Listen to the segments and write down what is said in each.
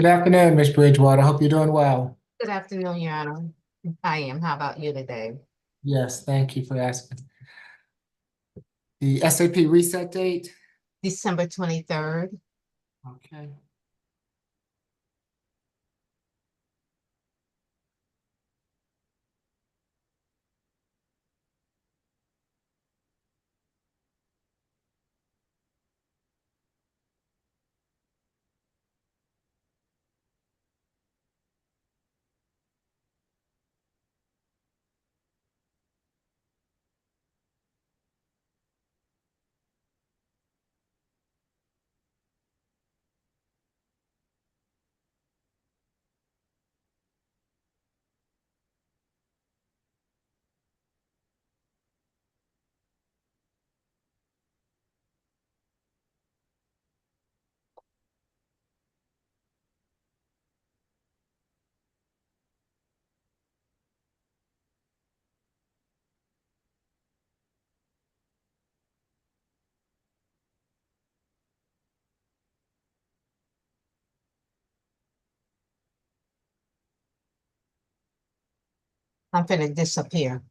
Good afternoon, Ms. Bridgewater. Hope you're doing well. Good afternoon, Your Honor. I am. How about you today? Yes, thank you for asking. The SAP reset date? December 23rd. Okay. I'm finna disappear.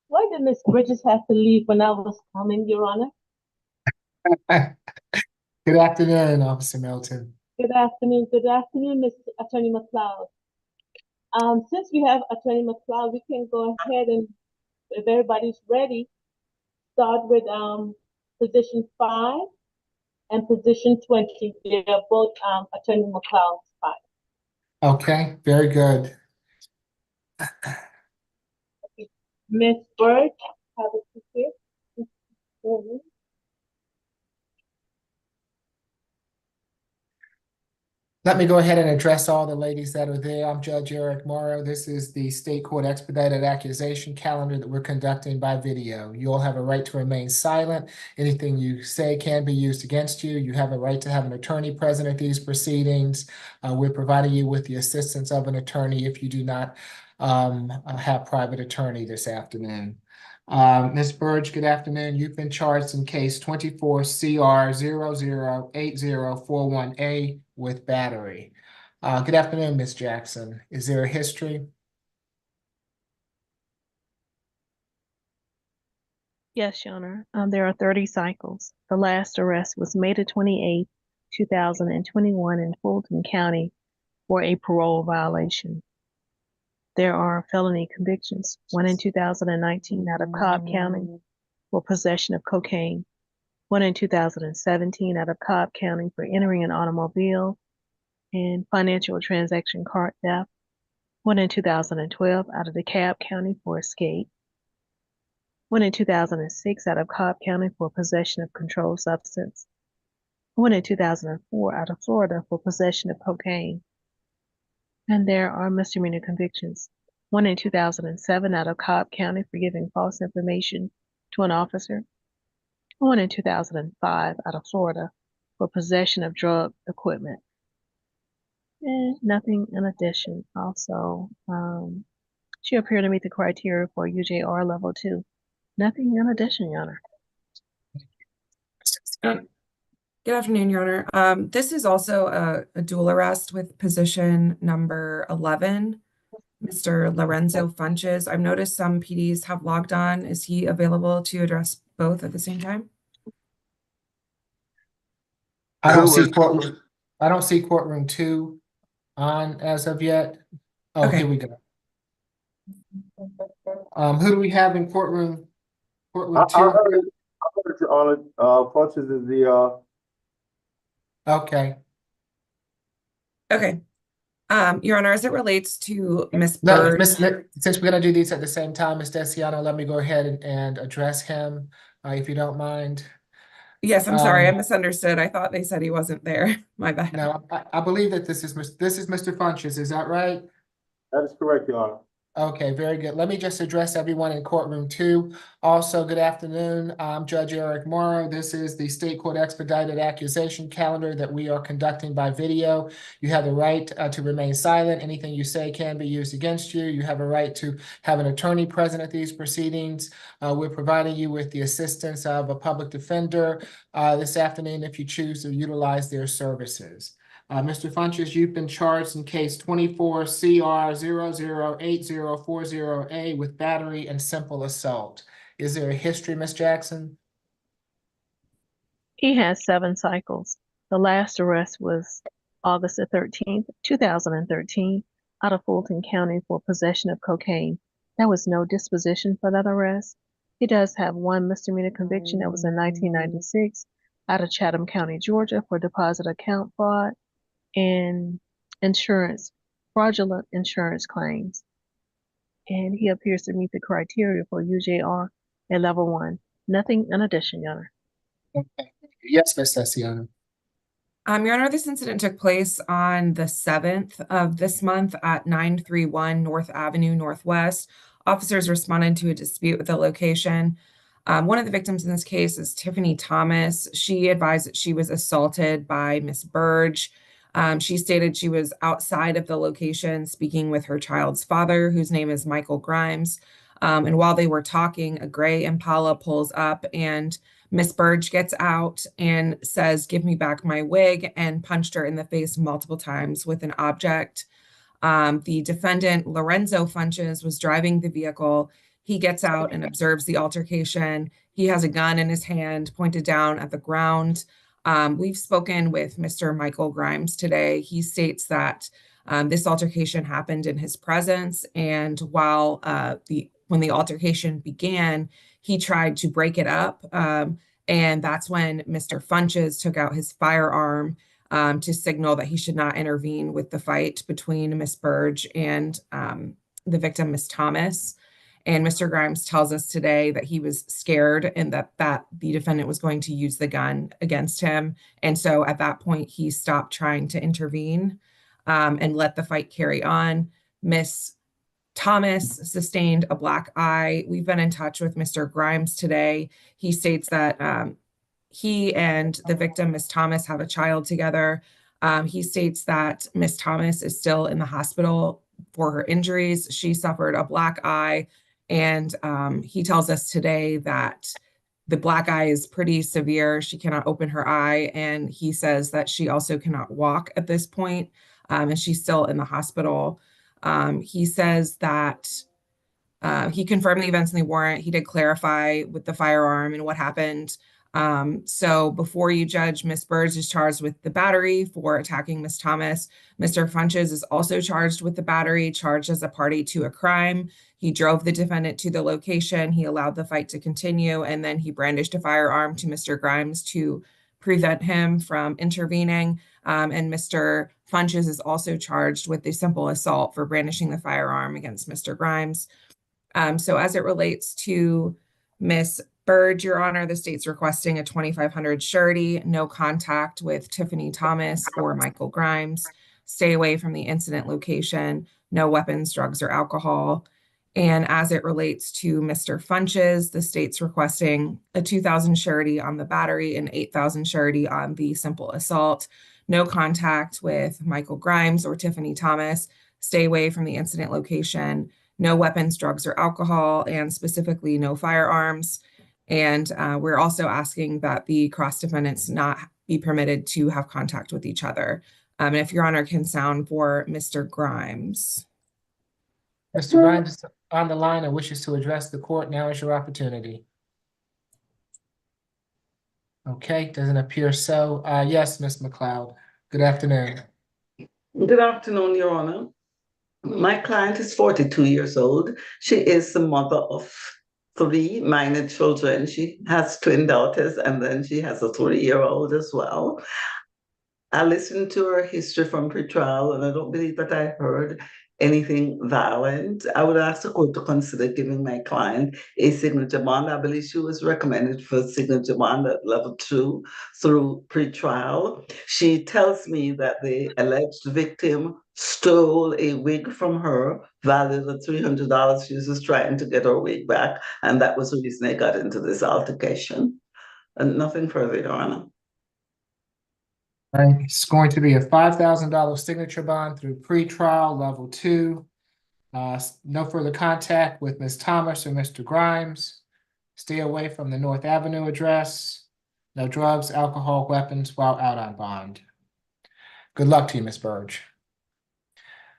Why did Miss Bridges have to leave when I was coming, Your Honor? Good afternoon, Officer Milton. Good afternoon, Mr. Attorney McLeod. Since we have Attorney McLeod, we can go ahead and, if everybody's ready, start with position 5 and position 20. They are both Attorney McLeod's files. Okay, very good. Miss Bird, have a seat here. Let me go ahead and address all the ladies that are there. I'm Judge Eric Morrow. This is the State Court Expedited Accusation calendar that we're conducting by video. You all have a right to remain silent. Anything you say can be used against you. You have a right to have an attorney present at these proceedings. We're providing you with the assistance of an attorney if you do not have private attorney this afternoon. Ms. Burge, good afternoon. You've been charged in case 24 CR 008041A with battery. Good afternoon, Ms. Jackson. Is there a history? Yes, Your Honor. There are 30 cycles. The last arrest was May the 28th, 2021 in Fulton County for a parole violation. There are felony convictions, one in 2019 out of Cobb County for possession of cocaine, one in 2017 out of Cobb County for entering an automobile and financial transaction card theft, one in 2012 out of DeKalb County for escape, one in 2006 out of Cobb County for possession of controlled substance, one in 2004 out of Florida for possession of cocaine. And there are misdemeanor convictions, one in 2007 out of Cobb County for giving false information to an officer, one in 2005 out of Florida for possession of drug equipment. And nothing in addition. Also, she appeared to meet the criteria for UJR level 2. Nothing in addition, Your Honor. Good afternoon, Your Honor. This is also a dual arrest with position number 11, Mr. Lorenzo Funches. I've noticed some PDs have logged on. Is he available to address both at the same time? I don't see courtroom 2 on as of yet. Oh, Okay. Here we go. Who do we have in courtroom 2? I heard Your Honor. Funches is the Okay. Okay. Your Honor, as it relates to Miss No, Bird. since we're going to do these at the same time, Ms. Desiano, let me go ahead and address him, if you don't mind. Yes, I'm sorry, I misunderstood. I thought they said he wasn't there. My bad. No, I believe that this is Mr. Funches. Is that right? That is correct, Your Honor. Okay, very good. Let me just address everyone in courtroom two. Also, good afternoon. I'm Judge Eric Morrow. This is the State Court Expedited Accusation Calendar that we are conducting by video. You have the right to remain silent. Anything you say can be used against you. You have a right to have an attorney present at these proceedings. We're providing you with the assistance of a public defender this afternoon if you choose to utilize their services. Mr. Funches, you've been charged in case 24 CR 008040A with battery and simple assault. Is there a history, Ms. Jackson? He has 7 cycles. The last arrest was August the 13th, 2013, out of Fulton County for possession of cocaine. There was no disposition for that arrest. He does have 1 misdemeanor conviction that was in 1996 out of Chatham County, Georgia for deposit account fraud and fraudulent insurance claims. And he appears to meet the criteria for UJR at level 1. Nothing in addition, Your Honor. Okay. Yes, Ms. Sessiano. Your Honor, this incident took place on the 7th of this month at 931 North Avenue Northwest. Officers responded to a dispute with the location. One of the victims in this case is Tiffany Thomas. She advised that she was assaulted by Miss Burge. She stated she was outside of the location speaking with her child's father, whose name is Michael Grimes. And while they were talking, a gray Impala pulls up and Miss Burge gets out and says, "Give me back my wig," and punched her in the face multiple times with an object. The defendant, Lorenzo Funches, was driving the vehicle. He gets out and observes the altercation. He has a gun in his hand pointed down at the ground. We've spoken with Mr. Michael Grimes today. He states that this altercation happened in his presence, and while when the altercation began, he tried to break it up, and that's when Mr. Funches took out his firearm to signal that he should not intervene with the fight between Miss Burge and the victim, Miss Thomas. And Mr. Grimes tells us today that he was scared and that the defendant was going to use the gun against him. And so at that point, he stopped trying to intervene and let the fight carry on. Miss Thomas sustained a black eye. We've been in touch with Mr. Grimes today. He states that he and the victim, Miss Thomas, have a child together. He states that Miss Thomas is still in the hospital for her injuries. She suffered a black eye. And he tells us today that the black eye is pretty severe. She cannot open her eye. And he says that she also cannot walk at this point, and she's still in the hospital. He says that he confirmed the events in the warrant. He did clarify with the firearm and what happened. So before you judge, Miss Burge is charged with the battery for attacking Miss Thomas. Mr. Funches is also charged with the battery, charged as a party to a crime. He drove the defendant to the location. He allowed the fight to continue, and then he brandished a firearm to Mr. Grimes to prevent him from intervening. And Mr. Funches is also charged with the simple assault for brandishing the firearm against Mr. Grimes. So as it relates to Miss Burge, Your Honor, the state's requesting a $2,500 surety, no contact with Tiffany Thomas or Michael Grimes, stay away from the incident location, no weapons, drugs, or alcohol. And as it relates to Mr. Funches, the state's requesting a $2,000 surety on the battery and $8,000 surety on the simple assault, no contact with Michael Grimes or Tiffany Thomas, stay away from the incident location, no weapons, drugs, or alcohol, and specifically no firearms. And we're also asking that the cross defendants not be permitted to have contact with each other. And if Your Honor can sound for Mr. Grimes. Mr. Grimes is on the line and wishes to address the court. Now is your opportunity. Okay, doesn't appear so. Yes, Ms. McLeod. Good afternoon. Good afternoon, Your Honor. My client is 42 years old. She is the mother of 3 minor children. She has twin daughters, and then she has a 3-year-old as well. I listened to her history from pre-trial, and I don't believe that I heard anything violent. I would ask the court to consider giving my client a signature bond. I believe she was recommended for signature bond at level 2 through pre-trial. She tells me that the alleged victim stole a wig from her valued at $300. She was just trying to get her wig back, and that was the reason they got into this altercation. And nothing further, Your Honor. Right, it's going to be a $5,000 signature bond through pretrial level 2. No further contact with Ms. Thomas or Mr. Grimes. Stay away from the North Avenue address. No drugs, alcohol, weapons while out on bond. Good luck to you, Ms. Burge.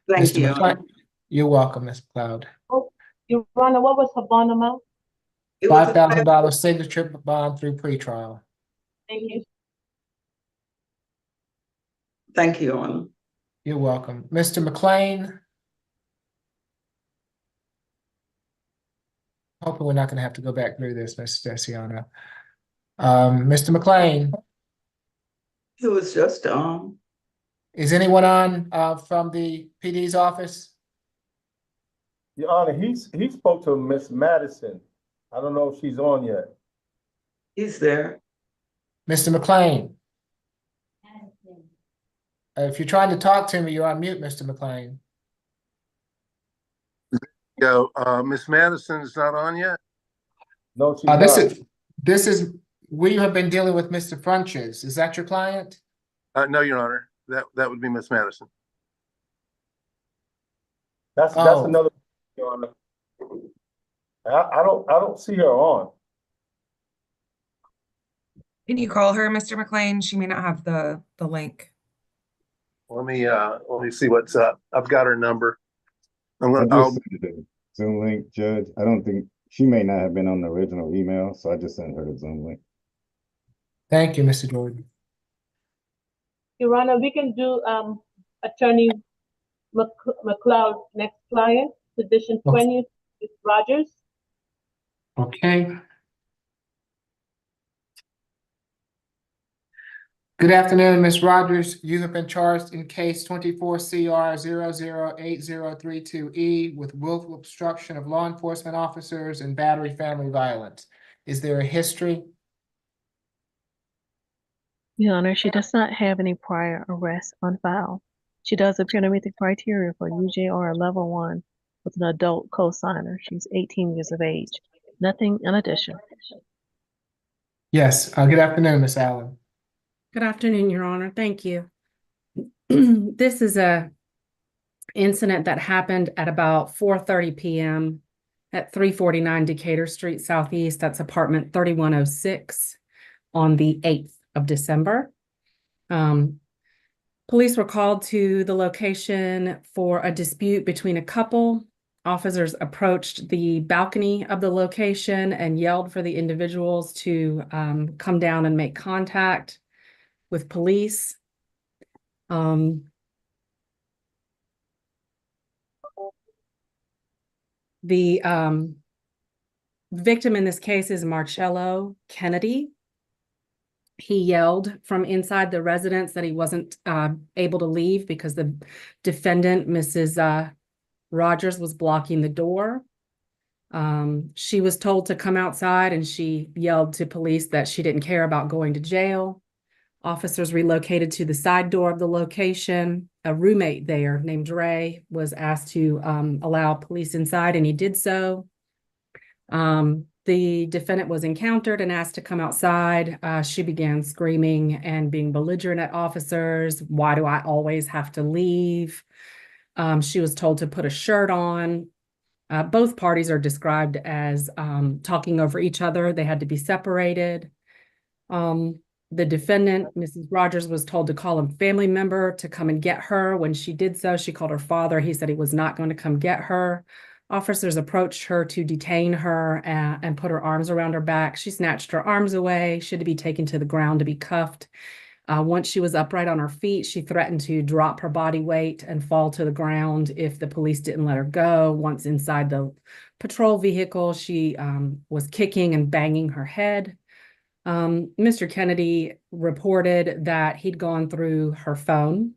Thank Mr. you, Your Honor. McCloud, you're welcome, Ms. McLeod. Oh, Your Honor, what was the bond amount? It was a $5,000 signature bond through pretrial. Thank you. Thank you, Your Honor. You're welcome. Mr. McLean. Hoping we're not going to have to go back through this, Mr. Desiano. Mr. McLean, It was just is anyone on from the PD's office? Your Honor, he spoke to Miss Madison. I don't know if she's on yet. he's there. Mr. McLean? If you're trying to talk to me, you're on mute, Mr. McLean. Yo, Miss Madison is not on yet? No, she's not. This is, we have been dealing with Mr. Funches. Is that your client? No, Your Honor. That would be Miss Madison. That's Oh. another, Your Honor. I don't see her on. Can you call her, Mr. McLean? She may not have the link. Let me see what's up. I've got her number. I just sent the Zoom link, Judge. I don't think she may not have been on the original email, so I just sent her the Zoom link. Thank you, Mr. Jordan. Your Honor, we can do Attorney McLeod next client, position 20, Ms. Rogers. Okay. Good afternoon, Ms. Rogers. You have been charged in case 24 CR 008032E with willful obstruction of law enforcement officers and battery family violence. Is there a history? Your Honor, she does not have any prior arrests on file. She does appear to meet the criteria for UJR level 1 with an adult co-signer. She's 18 years of age. Nothing in addition. Yes. Good afternoon, Ms. Allen. Good afternoon, Your Honor. Thank you. This is a incident that happened at about 4:30 p.m. at 349 Decatur Street Southeast. That's apartment 3106 on the 8th of December. Police were called to the location for a dispute between a couple. Officers approached the balcony of the location and yelled for the individuals to come down and make contact with police. The victim in this case is Marcello Kennedy. He yelled from inside the residence that he wasn't able to leave because the defendant, Mrs. Rogers, was blocking the door. She was told to come outside and she yelled to police that she didn't care about going to jail. Officers relocated to the side door of the location. A roommate there named Dre was asked to allow police inside, and he did so. The defendant was encountered and asked to come outside. She began screaming and being belligerent at officers. Why do I always have to leave? She was told to put a shirt on. Both parties are described as talking over each other. They had to be separated. The defendant, Mrs. Rogers, was told to call a family member to come and get her. When she did so, she called her father. He said he was not going to come get her. Officers approached her to detain her and put her arms around her back. She snatched her arms away. She had to be taken to the ground to be cuffed. Once she was upright on her feet, she threatened to drop her body weight and fall to the ground if the police didn't let her go. Once inside the patrol vehicle, she was kicking and banging her head. Mr. Kennedy reported that he'd gone through her phone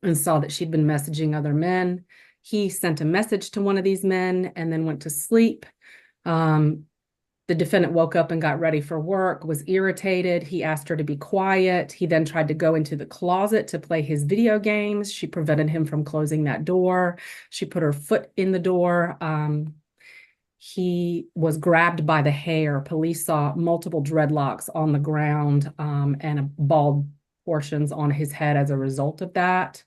and saw that she'd been messaging other men. He sent a message to one of these men and then went to sleep. The The defendant woke up and got ready for work, was irritated. He asked her to be quiet. He then tried to go into the closet to play his video games. She prevented him from closing that door. She put her foot in the door. He was grabbed by the hair. Police saw multiple dreadlocks on the ground and bald portions on his head as a result of that.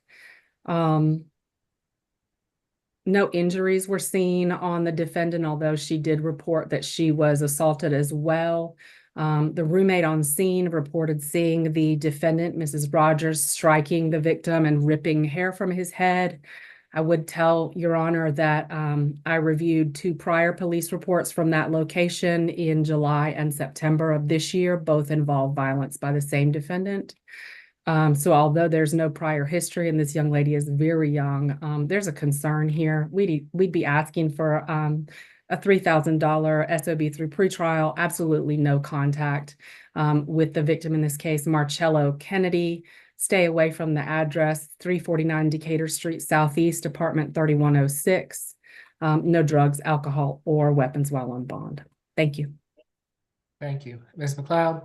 No injuries were seen on the defendant, although she did report that she was assaulted as well. The roommate on scene reported seeing the defendant, Mrs. Rogers, striking the victim and ripping hair from his head. I would tell Your Honor that I reviewed 2 prior police reports from that location in July and September of this year. Both involved violence by the same defendant. So although there's no prior history and this young lady is very young, there's a concern here. We'd be asking for a $3,000 SOB through pretrial, absolutely no contact with the victim in this case, Marcello Kennedy. Stay away from the address, 349 Decatur Street Southeast, apartment 3106. No drugs, alcohol, or weapons while on bond. Thank you. Thank you. Ms. McLeod?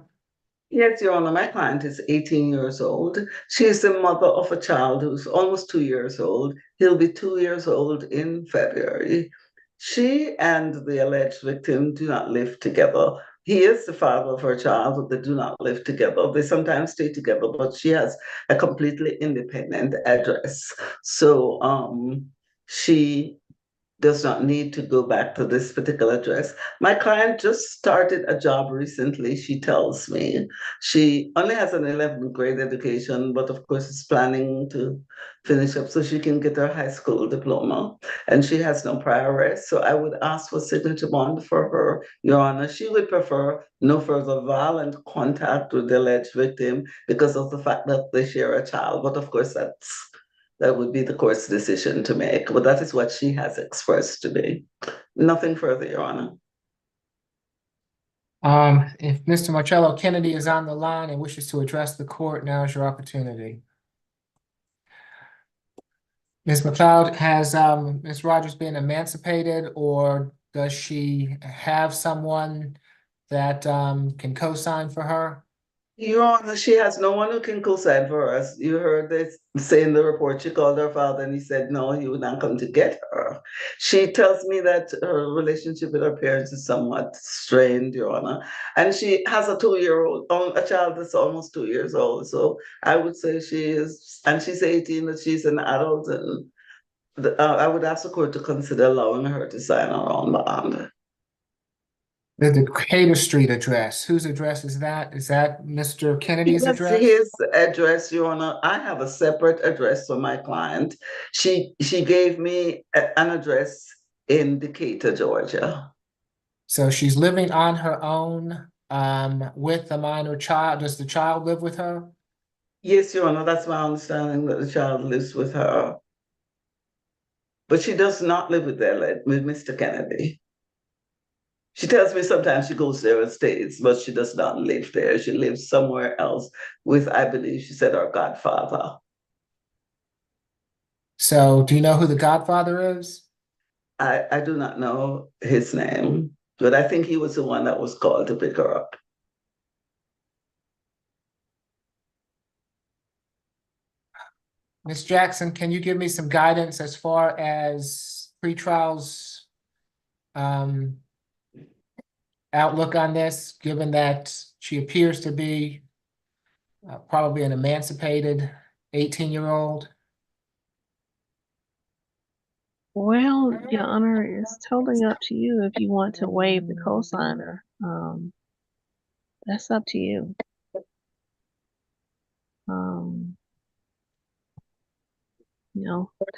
Yes, Your Honor, my client is 18 years old. She is the mother of a child who's almost 2 years old. He'll be 2 years old in February. She and the alleged victim do not live together. He is the father of her child, but they do not live together. They sometimes stay together, but she has a completely independent address. So she does not need to go back to this particular address. My client just started a job recently, she tells me. She only has an 11th grade education, but of course is planning to finish up so she can get her high school diploma. And she has no prior arrest, so I would ask for signature bond for her, Your Honor. She would prefer no further violent contact with the alleged victim because of the fact that they share a child. But of course, that would be the court's decision to make, but that is what she has expressed to me. Nothing further, Your Honor. If Mr. Marcello Kennedy is on the line and wishes to address the court, now is your opportunity. Ms. McLeod, has Ms. Rogers been emancipated, or does she have someone that can co-sign for her? Your Honor, she has no one who can co-sign for us. You heard this say in the report, she called her father and he said, no, he would not come to get her. She tells me that her relationship with her parents is somewhat strained, Your Honor. And she has a 2-year-old, a child that's almost 2 years old. So I would say she is, and she's 18, that she's an adult. And I would ask the court to consider allowing her to sign her own bond. The Decatur Street address, whose address is that? Is that Mr. Kennedy's That's address? his address, Your Honor. I have a separate address for my client. She gave me an address in Decatur, Georgia. So she's living on her own with a minor child. Does the child live with her? Yes, Your Honor, that's my understanding, that the child lives with her. But she does not live with Mr. Kennedy. She tells me sometimes she goes there and stays, but she does not live there. She lives somewhere else with, I believe she said, her godfather. So do you know who the godfather is? I do not know his name, but I think he was the one that was called to pick her up. Ms. Jackson, can you give me some guidance as far as pretrial's outlook on this, given that she appears to be probably an emancipated 18-year-old? Well, Your Honor, it's totally up to you if you want to waive the cosigner. That's up to you.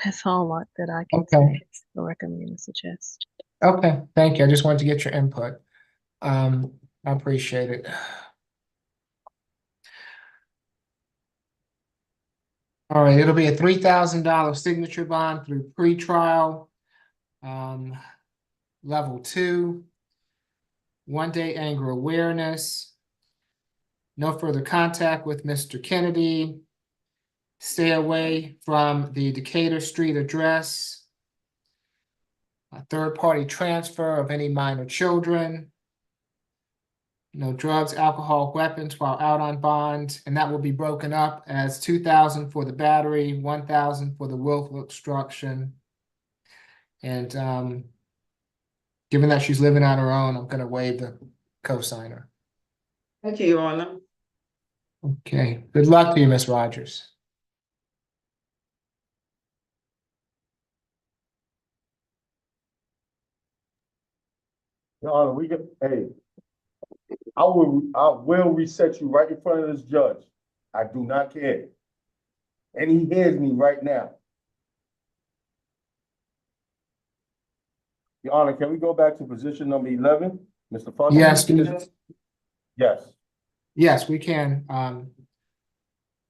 That's all that I can Okay. recommend and suggest. Okay, thank you. I just wanted to get your input. I appreciate it. All right, it'll be a $3,000 signature bond through pretrial, level 2, 1-day anger awareness, no further contact with Mr. Kennedy, stay away from the Decatur Street address, a third-party transfer of any minor children, no drugs, alcohol, weapons while out on bond, and that will be broken up as 2,000 for the battery, 1,000 for the willful obstruction. And given that she's living on her own, I'm gonna waive the cosigner. Thank you, Your Honor. Okay, good luck to you, Ms. Rogers. Your Honor, hey, I will reset you right in front of this judge. I do not care. And he hears me right now. Your Honor, can we go back to position number 11, Mr. Funches? Yes, Yes. yes, we can,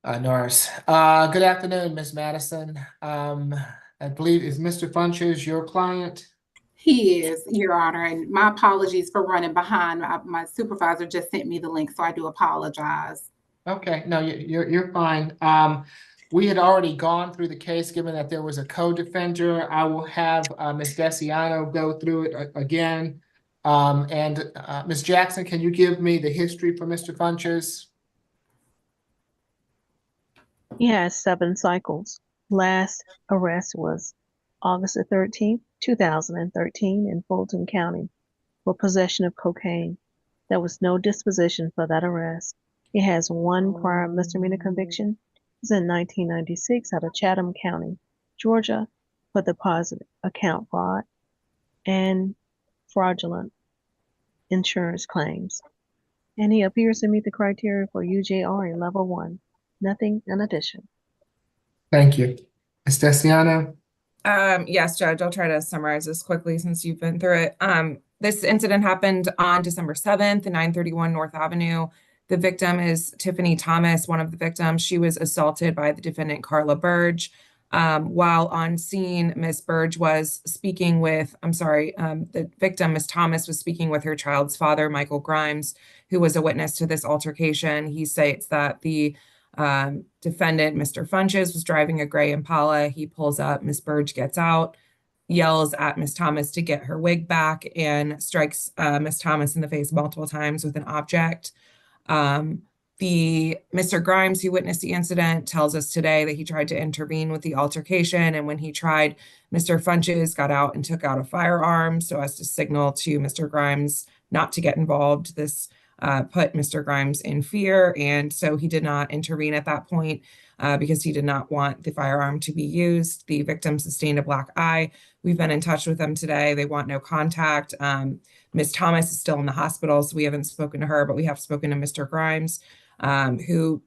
Norris. Good afternoon, Ms. Madison. I believe, is Mr. Funches your client? He is, Your Honor, and my apologies for running behind. My supervisor just sent me the link, so I do apologize. Okay, no, you're fine. We had already gone through the case, given that there was a co-defender. I will have Ms. Desiano go through it again. And Ms. Jackson, can you give me the history for Mr. Funches? He has 7 cycles. Last arrest was August the 13th, 2013 in Fulton County for possession of cocaine. There was no disposition for that arrest. He has 1 prior misdemeanor conviction. It was in 1996 out of Chatham County, Georgia, for deposit account fraud and fraudulent insurance claims. And he appears to meet the criteria for UJR in level 1. Nothing in addition. Thank you. Ms. Desiano? Yes, Judge, I'll try to summarize this quickly since you've been through it. This incident happened on December 7th at 931 North Avenue. The victim is Tiffany Thomas, one of the victims. She was assaulted by the defendant, Carla Burge. While on scene, Ms. Burge was speaking with, the victim, Ms. Thomas, was speaking with her child's father, Michael Grimes, who was a witness to this altercation. He states that the defendant, Mr. Funches, was driving a gray Impala. He pulls up, Ms. Burge gets out, yells at Ms. Thomas to get her wig back, and strikes Ms. Thomas in the face multiple times with an object. Mr. Grimes, who witnessed the incident, tells us today that he tried to intervene with the altercation, and when he tried, Mr. Funches got out and took out a firearm so as to signal to Mr. Grimes not to get involved. This put Mr. Grimes in fear, and so he did not intervene at that point because he did not want the firearm to be used. The victim sustained a black eye. We've been in touch with them today. They want no contact. Ms. Thomas is still in the hospital, so we haven't spoken to her, but we have spoken to Mr. Grimes, who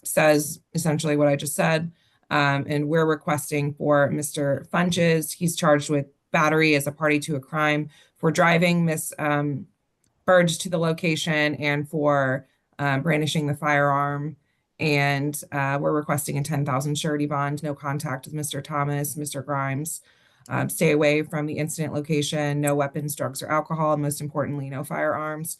says essentially what I just said. And we're requesting for Mr. Funches. He's charged with battery as a party to a crime for driving Ms. Burge to the location and for brandishing the firearm. And we're requesting a 10,000 surety bond, no contact with Mr. Thomas, Mr. Grimes. Stay away from the incident location, no weapons, drugs, or alcohol, and most importantly, no firearms.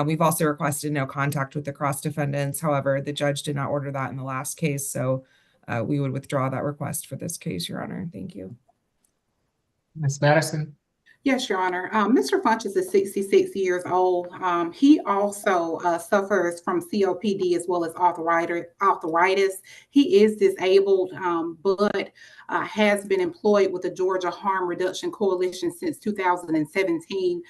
We've also requested no contact with the cross defendants. However, the judge did not order that in the last case, so we would withdraw that request for this case, Your Honor. Thank you. Ms. Madison? Yes, Your Honor. Mr. Funches is 66 years old. He also suffers from COPD as well as arthritis. He is disabled, but has been employed with the Georgia Harm Reduction Coalition since 2017.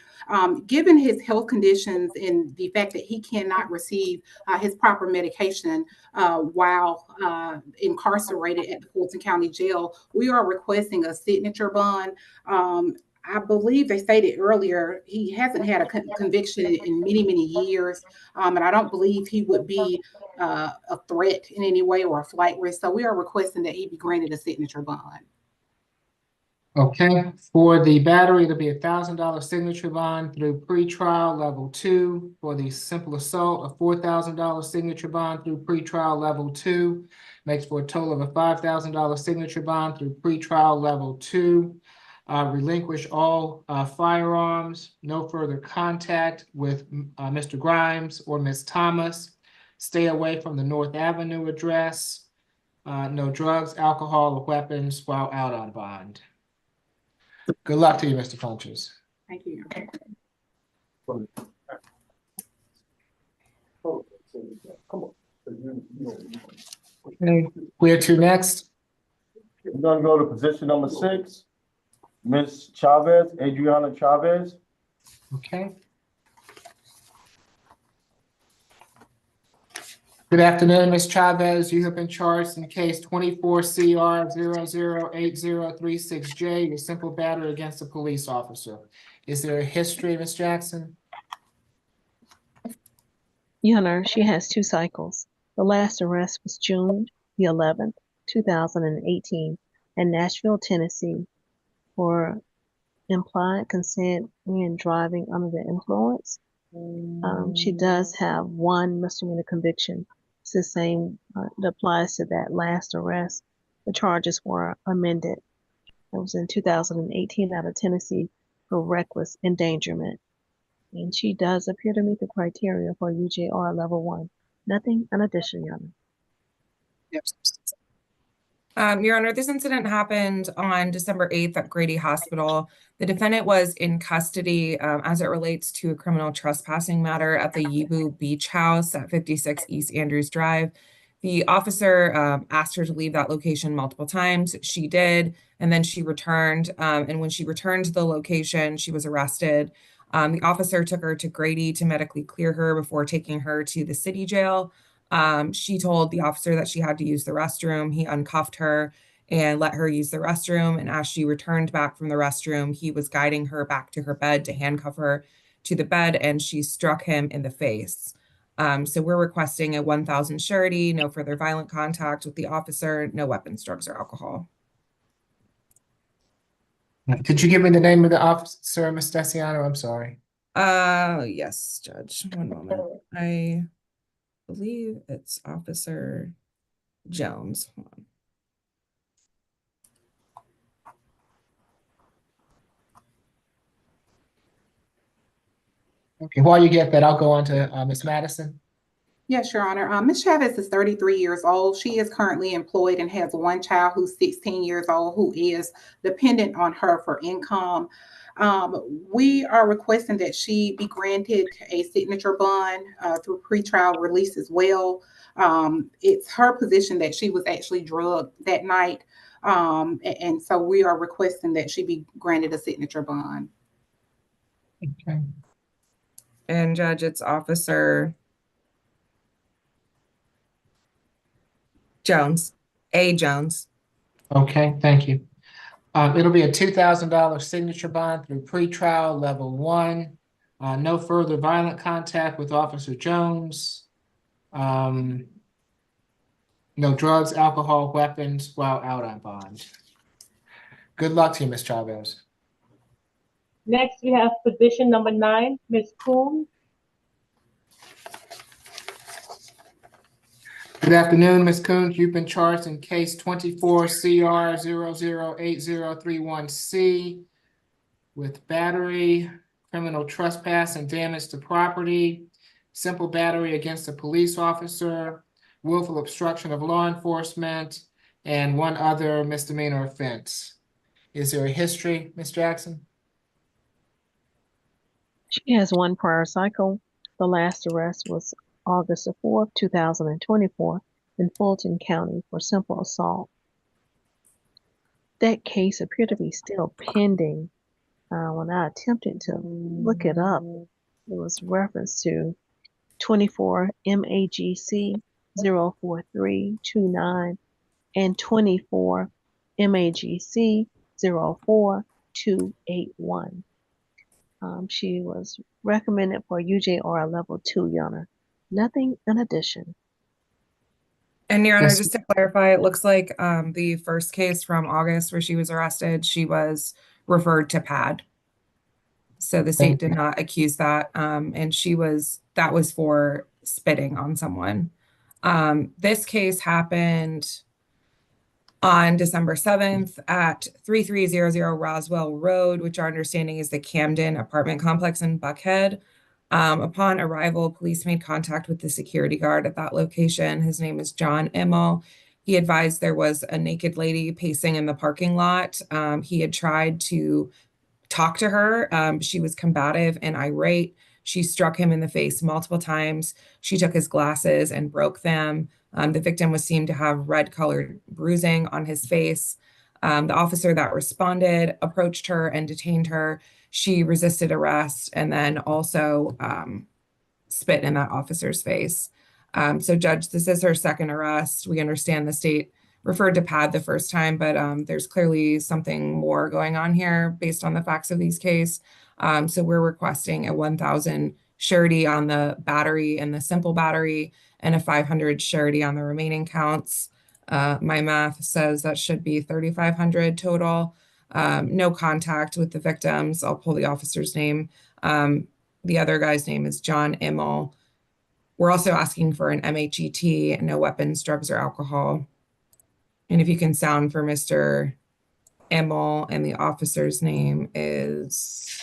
Given his health conditions and the fact that he cannot receive his proper medication while incarcerated at the Fulton County Jail, we are requesting a signature bond. I believe they stated earlier he hasn't had a conviction in many, many years, and I don't believe he would be a threat in any way or a flight risk. So we are requesting that he be granted a signature bond. Okay, for the battery, it'll be $1,000 signature bond through pretrial level 2. For the simple assault, a $4,000 signature bond through pretrial level 2. Makes for a total of a $5,000 signature bond through pretrial level 2. Relinquish all firearms, no further contact with Mr. Grimes or Ms. Thomas. Stay away from the North Avenue address. No drugs, alcohol, or weapons while out on bond. Good luck to you, Mr. Funches. Thank you. Okay, where to next? We're gonna go to position number 6. Ms. Chavez, Adriana Chavez. Okay. Good afternoon, Ms. Chavez. You have been charged in case 24 CR 008036J, a simple battery against a police officer. Is there a history, Ms. Jackson? Your Honor, she has 2 cycles. The last arrest was June the 11th, 2018 in Nashville, Tennessee for implied consent and driving under the influence. She does have 1 misdemeanor conviction. It's the same that applies to that last arrest. The charges were amended. It was in 2018 out of Tennessee for reckless endangerment. And she does appear to meet the criteria for UJR level 1. Nothing in addition, Your Honor. Your Honor, this incident happened on December 8th at Grady Hospital. The defendant was in custody as it relates to a criminal trespassing matter at the Yibu Beach House at 56 East Andrews Drive. The officer asked her to leave that location multiple times. She did, and then she returned. And when she returned to the location, she was arrested. The officer took her to Grady to medically clear her before taking her to the city jail. She told the officer that she had to use the restroom. He uncuffed her and let her use the restroom. And as she returned back from the restroom, he was guiding her back to her bed to handcuff her to the bed, and she struck him in the face. So we're requesting a 1,000 surety, no further violent contact with the officer, no weapons, drugs, or alcohol. Could you give me the name of the officer, Ms. Desiano? I'm sorry. Yes, Judge. One moment. I believe it's Officer Jones. Hold on. Okay, while you get that, I'll go on to Ms. Madison. Yes, Your Honor. Ms. Chavez is 33 years old. She is currently employed and has 1 child who's 16 years old, who is dependent on her for income. We are requesting that she be granted a signature bond through pretrial release as well. It's her position that she was actually drugged that night. And so we are requesting that she be granted a signature bond. Okay. And Judge, it's Officer Jones, A. Jones. Okay, thank you. It'll be a $2,000 signature bond through pretrial level 1. No further violent contact with Officer Jones. No drugs, alcohol, weapons while out on bond. Good luck to you, Ms. Chavez. Next, we have position number 9, Ms. Kuhn. Good afternoon, Ms. Coons. You've been charged in case 24 CR 008031C with battery, criminal trespass and damage to property, simple battery against a police officer, willful obstruction of law enforcement, and 1 other misdemeanor offense. Is there a history, Ms. Jackson? She has 1 prior cycle. The last arrest was August 4th, 2024 in Fulton County for simple assault. That case appeared to be still pending. When I attempted to look it up, it was reference to 24 MAGC 04329 and 24 MAGC 04281. She was recommended for UJR level 2, Your Honor. Nothing in addition. And Your Honor, Yes. just to clarify, it looks like the first case from August where she was arrested, she was referred to PAD. So the state did not accuse that. And that was for spitting on someone. This case happened on December 7th at 3300 Roswell Road, which our understanding is the Camden apartment complex in Buckhead. Upon arrival, police made contact with the security guard at that location. His name is John Immel. He advised there was a naked lady pacing in the parking lot. He had tried to talk to her. She was combative and irate. She struck him in the face multiple times. She took his glasses and broke them. The victim was seen to have red-colored bruising on his face. The officer that responded approached her and detained her. She resisted arrest and then also spit in that officer's face. So, Judge, this is her second arrest. We understand the state referred to Pad the first time, but there's clearly something more going on here based on the facts of these case. So we're requesting a 1,000 surety on the battery and the simple battery and a 500 surety on the remaining counts. My math says that should be 3,500 total. No contact with the victims. I'll pull the officer's name. The other guy's name is John Immel. We're also asking for an MHET, no weapons, drugs, or alcohol. And if you can sound for Mr. Immel, and the officer's name is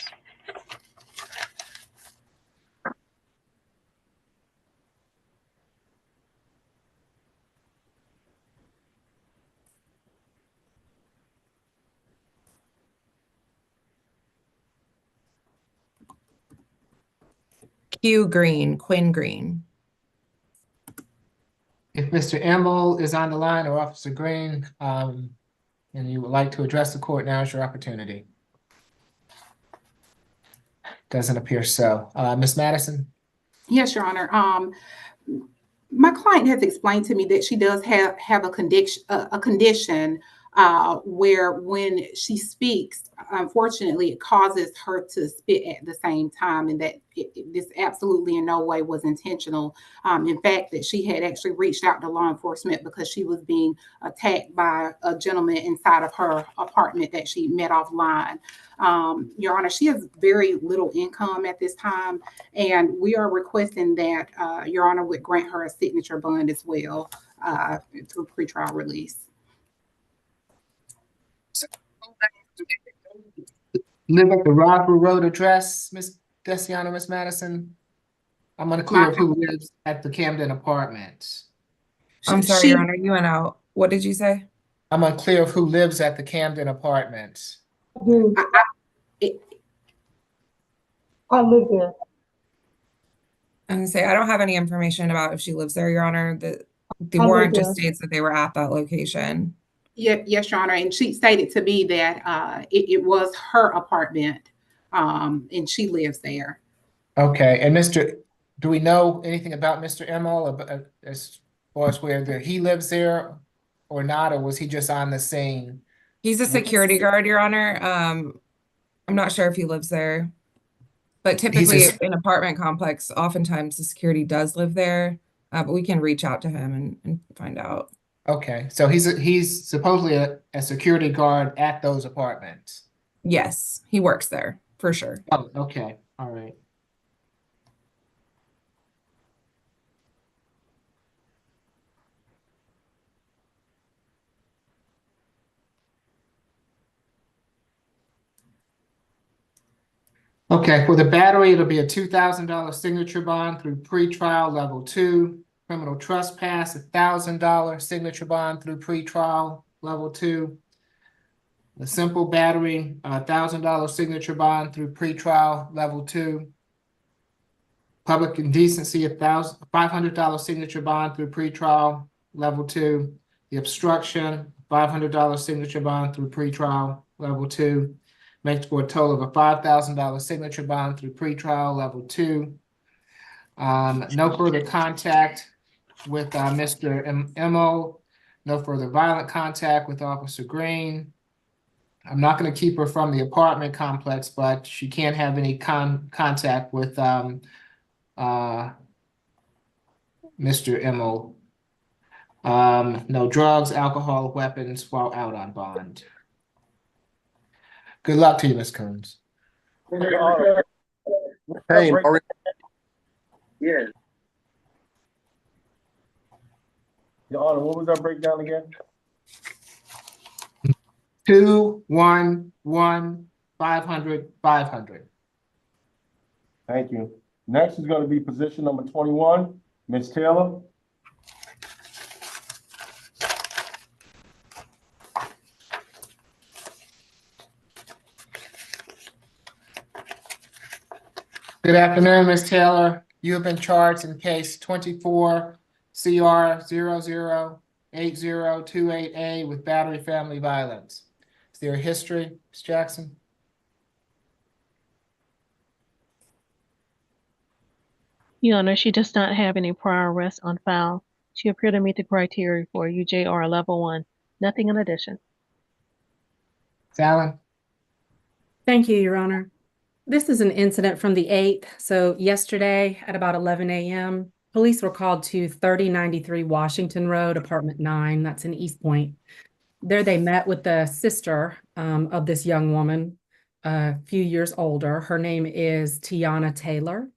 Quinn Green. If Mr. Emmel is on the line or Officer Green, and you would like to address the court, now is your opportunity. Doesn't appear so. Ms. Madison? Yes, Your Honor. My client has explained to me that she does have a condition where when she speaks, unfortunately, it causes her to spit at the same time, and that this absolutely in no way was intentional. In fact, that she had actually reached out to law enforcement because she was being attacked by a gentleman inside of her apartment that she met offline. Your Honor, she has very little income at this time, and we are requesting that Your Honor would grant her a signature bond as well through pretrial release. Live at the Rockville Road address, Ms. Desiano, Ms. Madison? I'm unclear of who lives at the Camden apartment. I'm sorry, Your Honor, you went out. What did you say? I'm unclear of who lives at the Camden apartment. I live there. I'm gonna say I don't have any information about if she lives there, Your Honor. The I warrant live just there. states that they were at that location. Yes, Your Honor, and she stated to me that it was her apartment, and she lives there. Okay, and do we know anything about Mr. Emmel as far as whether he lives there or not, or was he just on the scene? He's a security guard, Your Honor. I'm not sure if he lives there, but typically in apartment complex, oftentimes the security does live there. But we can reach out to him and find out. Okay, so he's supposedly a security guard at those apartments. Yes, he works there for sure. Oh, okay, all right. Okay, for the battery, it'll be a $2,000 signature bond through pretrial level 2. Criminal trespass, $1,000 signature bond through pretrial level 2. The simple battery, $1,000 signature bond through pretrial level 2. Public indecency, $500 signature bond through pretrial level 2. The obstruction, $500 signature bond through pretrial level 2. Makes for a total of a $5,000 signature bond through pretrial level 2. No further contact with Mr. Emmel. No further violent contact with Officer Green. I'm not going to keep her from the apartment complex, but she can't have any contact with Mr. Emmel. No drugs, alcohol, weapons while out on bond. Good luck to you, Ms. Coons. Hey, Maureen. Yeah. Your Honor, what was that breakdown again? 2, 1, 1, 500, 500. Thank you. Next is going to be position number 21, Ms. Taylor. Good afternoon, Ms. Taylor. You have been charged in case 24 CR 008028A with battery family violence. Is there a history, Ms. Jackson? Your Honor, she does not have any prior arrests on file. She appeared to meet the criteria for UJR Level 1. Nothing in addition. Fallon? Thank you, Your Honor. This is an incident from the 8th. So yesterday at about 11 a.m., police were called to 3093 Washington Road, apartment 9. That's in East Point. There they met with the sister of this young woman, a few years older. Her name is Tiana Taylor.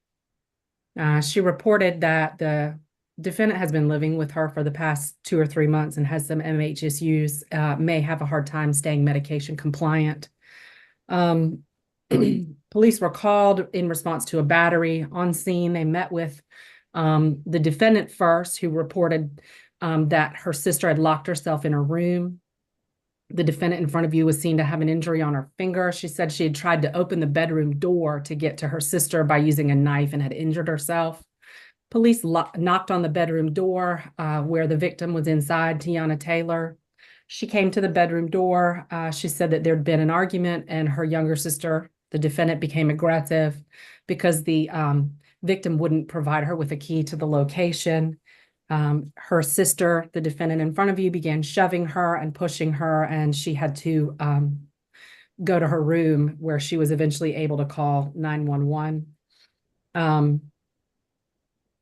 She reported that the defendant has been living with her for the past 2 or 3 months and has some MHSUs, may have a hard time staying medication compliant. Police were called in response to a battery on scene. They met with the defendant first, who reported that her sister had locked herself in her room. The defendant in front of you was seen to have an injury on her finger. She said she had tried to open the bedroom door to get to her sister by using a knife and had injured herself. Police knocked on the bedroom door where the victim was inside, Tiana Taylor. She came to the bedroom door. She said that there'd been an argument and her younger sister, the defendant, became aggressive because the victim wouldn't provide her with a key to the location. Her sister, the defendant in front of you, began shoving her and pushing her, and she had to go to her room where she was eventually able to call 911.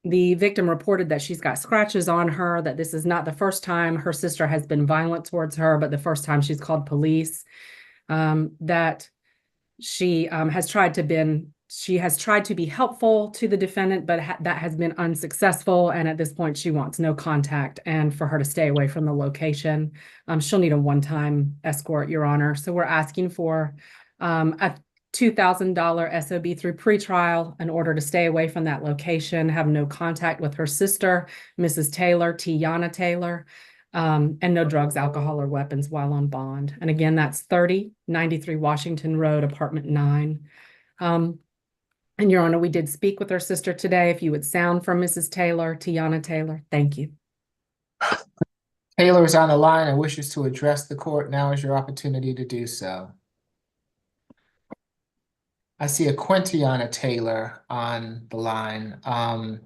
The victim reported that she's got scratches on her, that this is not the first time her sister has been violent towards her, but the first time she's called police, that she has tried to be helpful to the defendant, but that has been unsuccessful. And at this point, she wants no contact and for her to stay away from the location. She'll need a one-time escort, Your Honor. So we're asking for a $2,000 SOB through pretrial in order to stay away from that location, have no contact with her sister, Mrs. Taylor, Tiana Taylor, and no drugs, alcohol, or weapons while on bond. And again, that's 3093 Washington Road, apartment 9. And Your Honor, we did speak with her sister today. If you would sound from Mrs. Taylor, Tiana Taylor, thank you. Taylor is on the line and wishes to address the court. Now is your opportunity to do so. I see a Quintiana Taylor on the line. And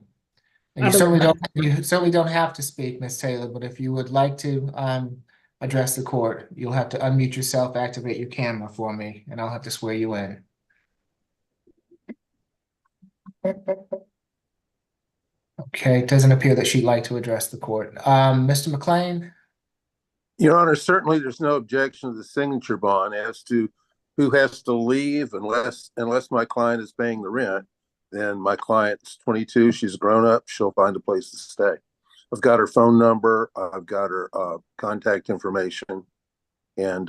you certainly don't have to speak, Ms. Taylor, but if you would like to address the court, you'll have to unmute yourself, activate your camera for me, and I'll have to swear you in. Okay, it doesn't appear that she'd like to address the court. Mr. McLean? Your Honor, certainly there's no objection to the signature bond as to who has to leave unless my client is paying the rent. Then my client's 22, she's grown up, she'll find a place to stay. I've got her phone number, I've got her contact information, and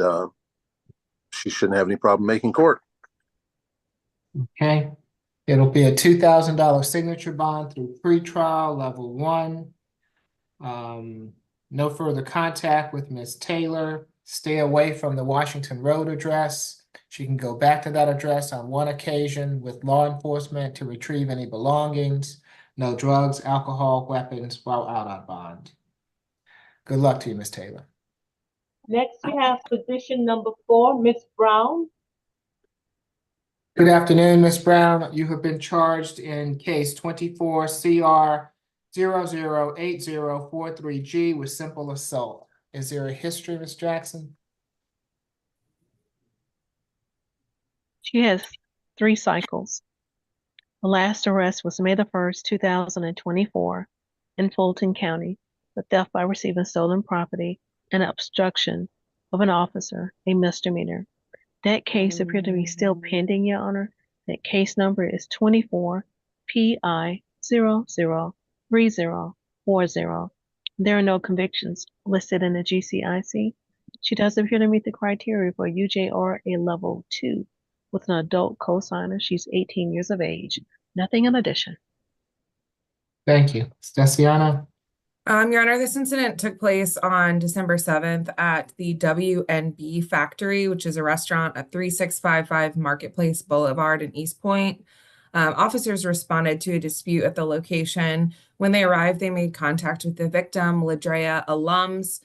she shouldn't have any problem making court. Okay, it'll be a $2,000 signature bond through pretrial level 1. No further contact with Ms. Taylor. Stay away from the Washington Road address. She can go back to that address on one occasion with law enforcement to retrieve any belongings. No drugs, alcohol, weapons while out on bond. Good luck to you, Ms. Taylor. Next, we have position number 4, Ms. Brown. Good afternoon, Ms. Brown. You have been charged in case 24 CR 008043G with simple assault. Is there a history, Ms. Jackson? She has 3 cycles. The last arrest was May 1st, 2024 in Fulton County for theft by receiving stolen property and obstruction of an officer, a misdemeanor. That case appeared to be still pending, Your Honor. That case number is 24 PI 003040. There are no convictions listed in the GCIC. She does appear to meet the criteria for UJR a level 2 with an adult cosigner. She's 18 years of age. Nothing in addition. Thank you. Stasiana? Your Honor, this incident took place on December 7th at the WNB Factory, which is a restaurant at 3655 Marketplace Boulevard in East Point. Officers responded to a dispute at the location. When they arrived, they made contact with the victim, Ladrea Alums.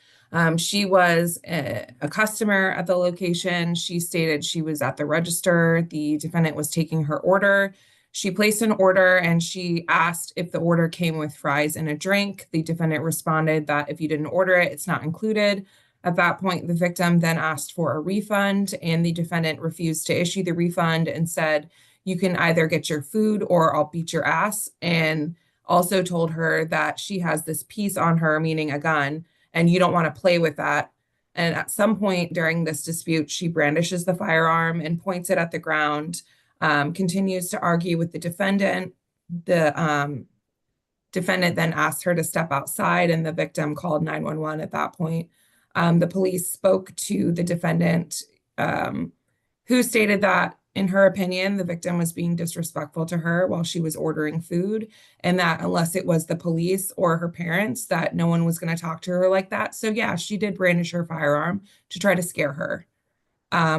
She was a customer at the location. She stated she was at the register. The defendant was taking her order. She placed an order and she asked if the order came with fries and a drink. The defendant responded that if you didn't order it, it's not included. At that point, the victim then asked for a refund, and the defendant refused to issue the refund and said, "You can either get your food or I'll beat your ass." And also told her that she has this piece on her, meaning a gun, and you don't want to play with that. And at some point during this dispute, she brandishes the firearm and points it at the ground, continues to argue with the defendant. The defendant then asked her to step outside, and the victim called 911 at that point. The police spoke to the defendant, who stated that, in her opinion, the victim was being disrespectful to her while she was ordering food, and that unless it was the police or her parents, that no one was going to talk to her like that. So yeah, she did brandish her firearm to try to scare her.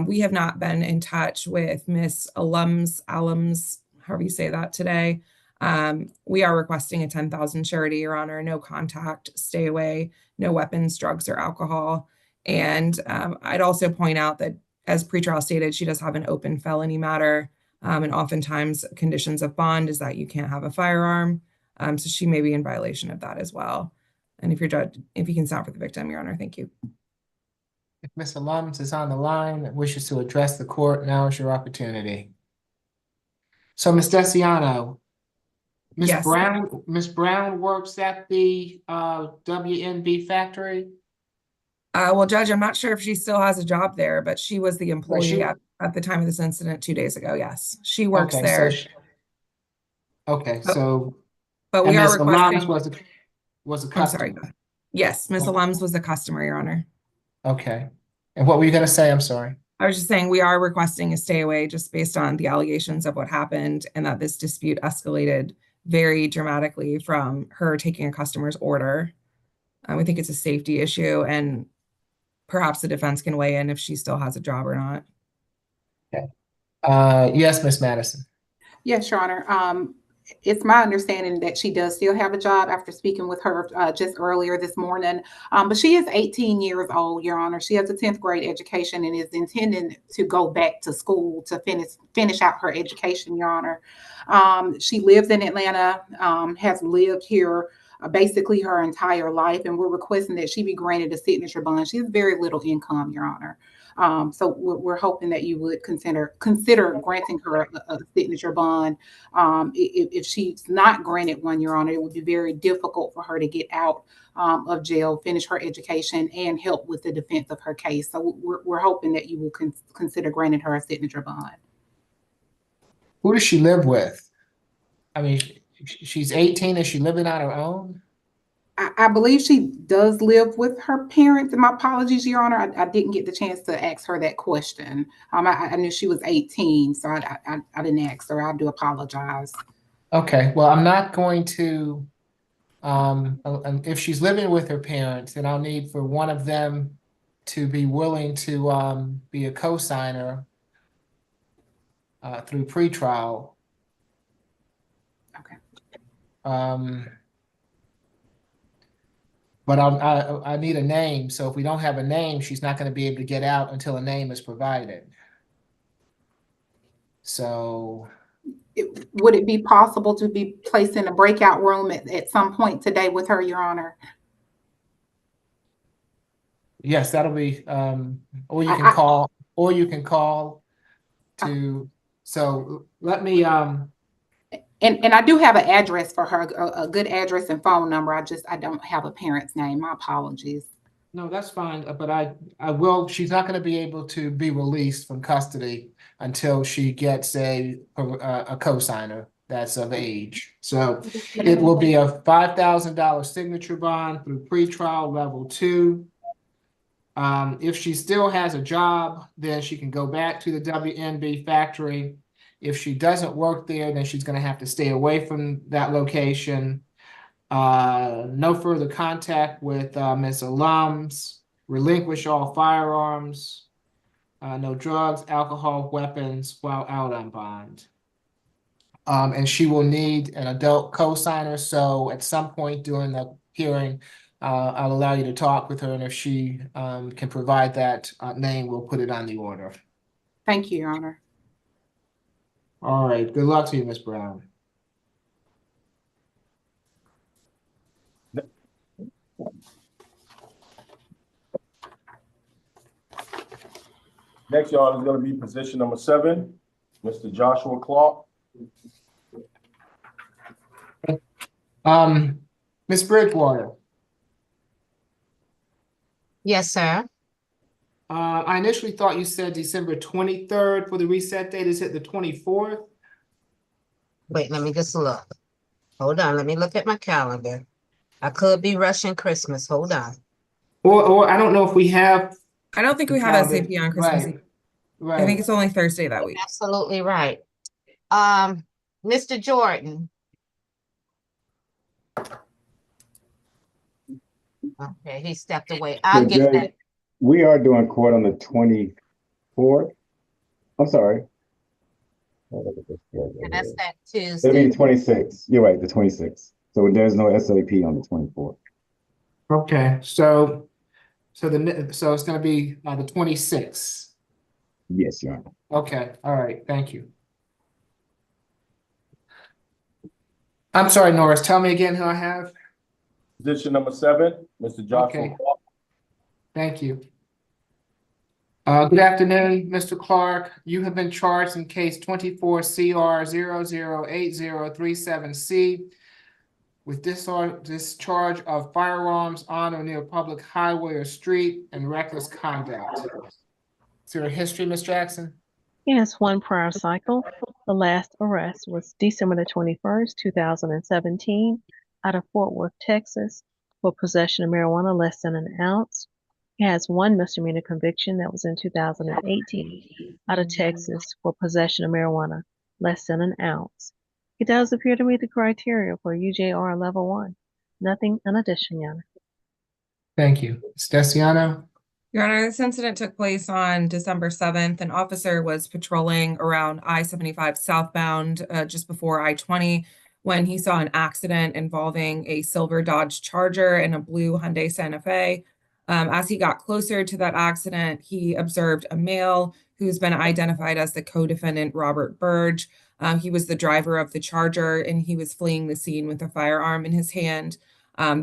We have not been in touch with Miss Alums, however you say that today. We are requesting a 10,000 surety, Your Honor, no contact, stay away, no weapons, drugs, or alcohol. And I'd also point out that, as pretrial stated, she does have an open felony matter. And oftentimes conditions of bond is that you can't have a firearm. So she may be in violation of that as well. And if you can stop for the victim, Your Honor, thank you. If Ms. Alums is on the line and wishes to address the court, now is your opportunity. So, Ms. Desiano, Yes. Ms. Brown works at the WNB factory? Well, Judge, I'm not sure if she still has a job there, but she was the employee at the time of this incident 2 days ago. Yes, she works there. But we are Ms. requesting. Alums was a I'm sorry. customer. Yes, Ms. Alums was a customer, Your Honor. Okay. And what were you going to say? I'm sorry. I was just saying we are requesting a stay away just based on the allegations of what happened, and that this dispute escalated very dramatically from her taking a customer's order. We think it's a safety issue, and perhaps the defense can weigh in if she still has a job or not. Okay. Yes, Ms. Madison. Yes, Your Honor. It's my understanding that she does still have a job after speaking with her just earlier this morning. But she is 18 years old, Your Honor. She has a 10th grade education and is intending to go back to school to finish out her education, Your Honor. She lives in Atlanta, has lived here basically her entire life, and we're requesting that she be granted a signature bond. She has very little income, Your Honor. So we're hoping that you would consider granting her a signature bond. If she's not granted one, Your Honor, it would be very difficult for her to get out of jail, finish her education, and help with the defense of her case. So we're hoping that you will consider granting her a signature bond. Who does she live with? I mean, she's 18. Is she living on her own? I believe she does live with her parents. And my apologies, Your Honor, I didn't get the chance to ask her that question. I knew she was 18, so I didn't ask her. I do apologize. Okay, well, I'm not going to, if she's living with her parents, then I'll need for one of them to be willing to be a co-signer through pretrial. Okay. But I need a name. So if we don't have a name, she's not going to be able to get out until a name is provided. So would it be possible to be placed in a breakout room at some point today with her, Your Honor? Yes, that'll be, or you can call to, so let me, And I do have an address for her, a good address and phone number. I don't have a parent's name. My apologies. No, that's fine. But I will, she's not going to be able to be released from custody until she gets a co-signer that's of age. So it will be a $5,000 signature bond through pretrial level 2. If she still has a job, then she can go back to the WNB factory. If she doesn't work there, then she's going to have to stay away from that location. No further contact with Ms. Alums. Relinquish all firearms. No drugs, alcohol, weapons while out on bond. And she will need an adult co-signer, so at some point during the hearing, I'll allow you to talk with her, and if she can provide that name, we'll put it on the order. Thank you, Your Honor. All right, good luck to you, Ms. Brown. Next, y'all, is gonna be position number 7, Mr. Joshua Clark. Ms. Bridgewater, Yes, sir. I initially thought you said December 23rd for the reset date. Is it the 24th? Wait, let me just look. Hold on, let me look at my calendar. I could be rushing Christmas. Hold on. Or I don't know if we have. I don't think we have calendar. SAP on Christmas Eve. Right. I think it's only Thursday that week. Absolutely right. Mr. Jordan. Okay, he stepped away. I'll So, get Judge, that. we are doing court on the 24th. I'm sorry. And that's that That'll be Tuesday. the 26th. You're right, the 26th. So there's no SAP on the 24th. Okay, so it's gonna be the 26th. Yes, Your Honor. Okay, all right, thank you. I'm sorry, Norris, tell me again who I have. Position number 7, Mr. Joshua Okay. Clark. Thank you. Good afternoon, Mr. Clark. You have been charged in case 24 CR 008037C with discharge of firearms on or near a public highway or street and reckless conduct. Is there a history, Ms. Jackson? Yes, one prior cycle. The last arrest was December the 21st, 2017, out of Fort Worth, Texas, for possession of marijuana less than an ounce. He has one misdemeanor conviction that was in 2018 out of Texas for possession of marijuana less than an ounce. He does appear to meet the criteria for UJR level 1. Nothing in addition, Your Honor. Thank you. Stesiano? Your Honor, this incident took place on December 7th. An officer was patrolling around I-75 southbound just before I-20 when he saw an accident involving a silver Dodge Charger and a blue Hyundai Santa Fe. As he got closer to that accident, he observed a male who's been identified as the co-defendant, Robert Burge. He was the driver of the Charger, and he was fleeing the scene with a firearm in his hand.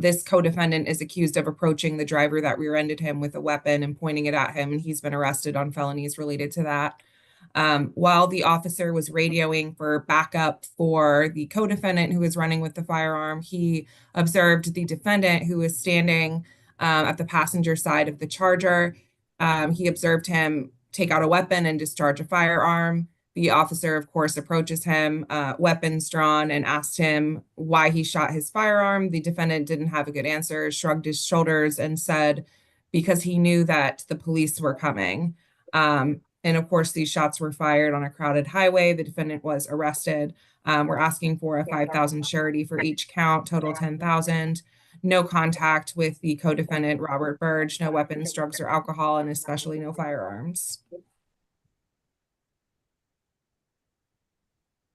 This co-defendant is accused of approaching the driver that rear-ended him with a weapon and pointing it at him, and he's been arrested on felonies related to that. While the officer was radioing for backup for the co-defendant who was running with the firearm, he observed the defendant who was standing at the passenger side of the Charger. He observed him take out a weapon and discharge a firearm. The officer, of course, approaches him, weapons drawn, and asked him why he shot his firearm. The defendant didn't have a good answer, shrugged his shoulders, and said, because he knew that the police were coming. And of course, these shots were fired on a crowded highway. The defendant was arrested. We're asking for a $5,000 surety for each count, total $10,000. No contact with the co-defendant, Robert Burge, no weapons, drugs, or alcohol, and especially no firearms.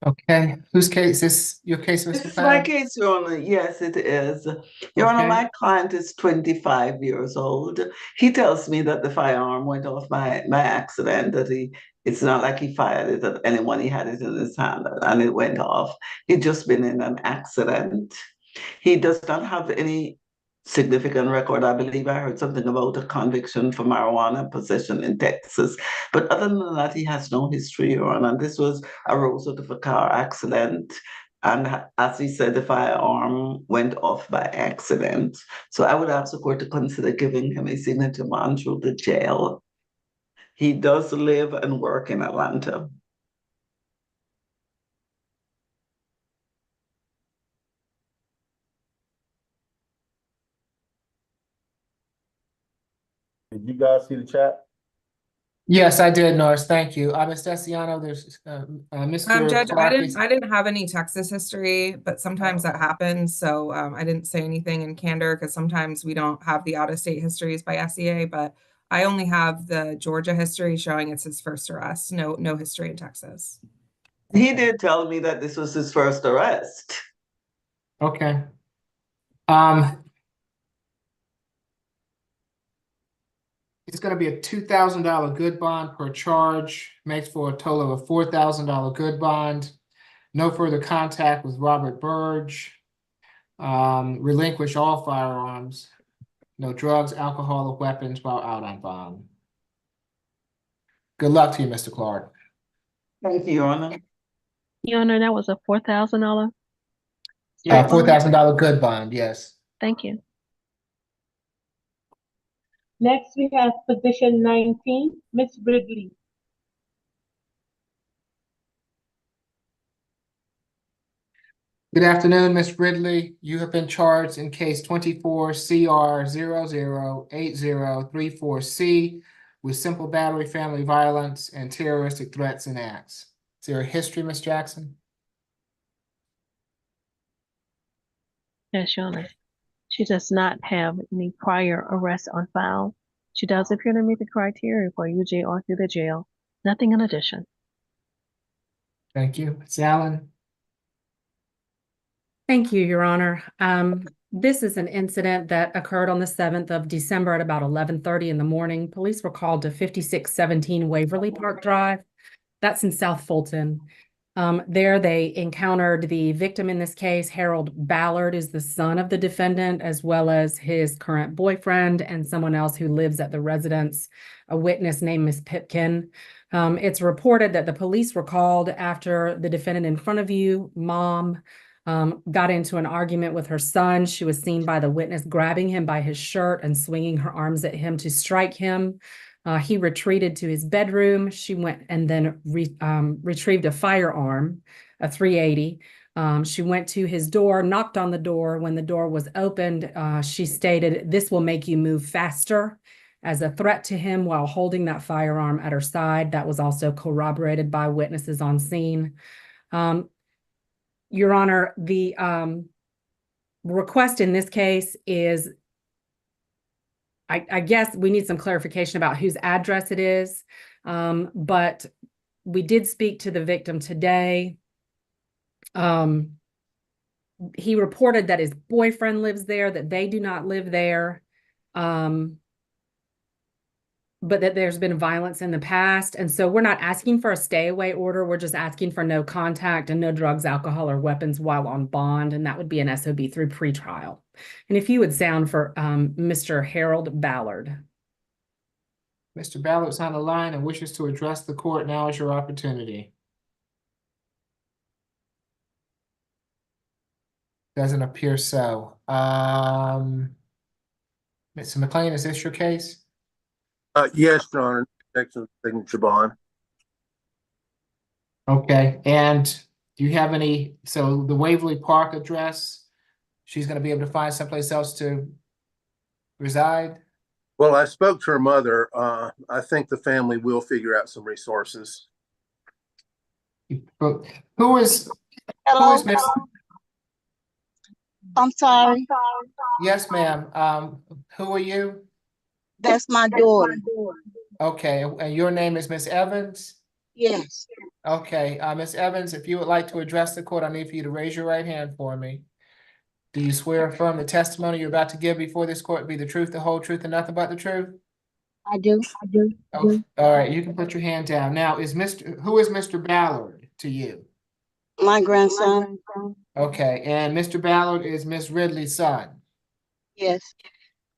Okay, whose case is your case, Mr. It's my Cloud? case, Your Honor. Yes, it is. Your Honor, Okay. my client is 25 years old. He tells me that the firearm went off by accident, that it's not like he fired it at anyone, he had it in his hand and it went off. He'd just been in an accident. He does not have any significant record. I believe I heard something about a conviction for marijuana possession in Texas. But other than that, he has no history, Your Honor. And this arose out of a car accident. And as he said, the firearm went off by accident. So I would ask the court to consider giving him a signature bond through the jail. He does live and work in Atlanta. Did you guys see the chat? Yes, I did, Norris. Thank you. Ms. Stesiano, there's Mr. Judge, Clark. I didn't have any Texas history, but sometimes that happens. So I didn't say anything in candor because sometimes we don't have the out-of-state histories by SEA, but I only have the Georgia history showing it's his first arrest. No history in Texas. He did tell me that this was his first arrest. Okay. It's going to be a $2,000 good bond per charge, makes for a total of a $4,000 good bond. No further contact with Robert Burge. Relinquish all firearms. No drugs, alcohol, or weapons while out on bond. Good luck to you, Mr. Clark. Thank you, Your Honor. Your Honor, that was a $4,000. $4,000 good bond, yes. Thank you. Next, we have position 19, Ms. Ridley. Good afternoon, Ms. Ridley. You have been charged in case 24 CR 008034C with simple battery, family violence, and terroristic threats and acts. Is there a history, Ms. Jackson? Yes, Your Honor. She does not have any prior arrests on file. She does appear to meet the criteria for UJ or through the jail. Nothing in addition. Thank you. Ms. Allen? Thank you, Your Honor. This is an incident that occurred on the 7th of December at about 11:30 in the morning. Police were called to 5617 Waverly Park Drive. That's in South Fulton. There they encountered the victim in this case. Harold Ballard is the son of the defendant, as well as his current boyfriend and someone else who lives at the residence, a witness named Miss Pipkin. It's reported that the police were called after the defendant in front of you, mom, got into an argument with her son. She was seen by the witness grabbing him by his shirt and swinging her arms at him to strike him. He retreated to his bedroom. She went and then retrieved a firearm, a .380. She went to his door, knocked on the door. When the door was opened, she stated, "This will make you move faster," as a threat to him while holding that firearm at her side. That was also corroborated by witnesses on scene. Your Honor, the request in this case is, I guess we need some clarification about whose address it is, but we did speak to the victim today. He reported that his boyfriend lives there, that they do not live there, but that there's been violence in the past. And so we're not asking for a stay away order. We're just asking for no contact and no drugs, alcohol, or weapons while on bond. And that would be an SOB through pretrial. And if you would sound for Mr. Harold Ballard. Mr. Ballard's on the line and wishes to address the court. Now is your opportunity. Doesn't appear so. Mr. McLean, is this your case? Yes, Your Honor. Excellent signature bond. Okay, and do you have any, so the Waverly Park address, she's going to be able to find someplace else to reside? Well, I spoke to her mother. I think the family will figure out some resources. Who is Hello? Miss? I'm sorry. Yes, ma'am. Who are you? That's my daughter. Okay, and your name is Miss Evans? Yes. Okay, Miss Evans, if you would like to address the court, I need for you to raise your right hand for me. Do you swear or affirm the testimony you're about to give before this court be the truth, the whole truth, and nothing but the truth? I do. Okay. All right, you can put your hand down. Now, who is Mr. Ballard to you? My grandson. Okay, and Mr. Ballard is Miss Ridley's son. Yes.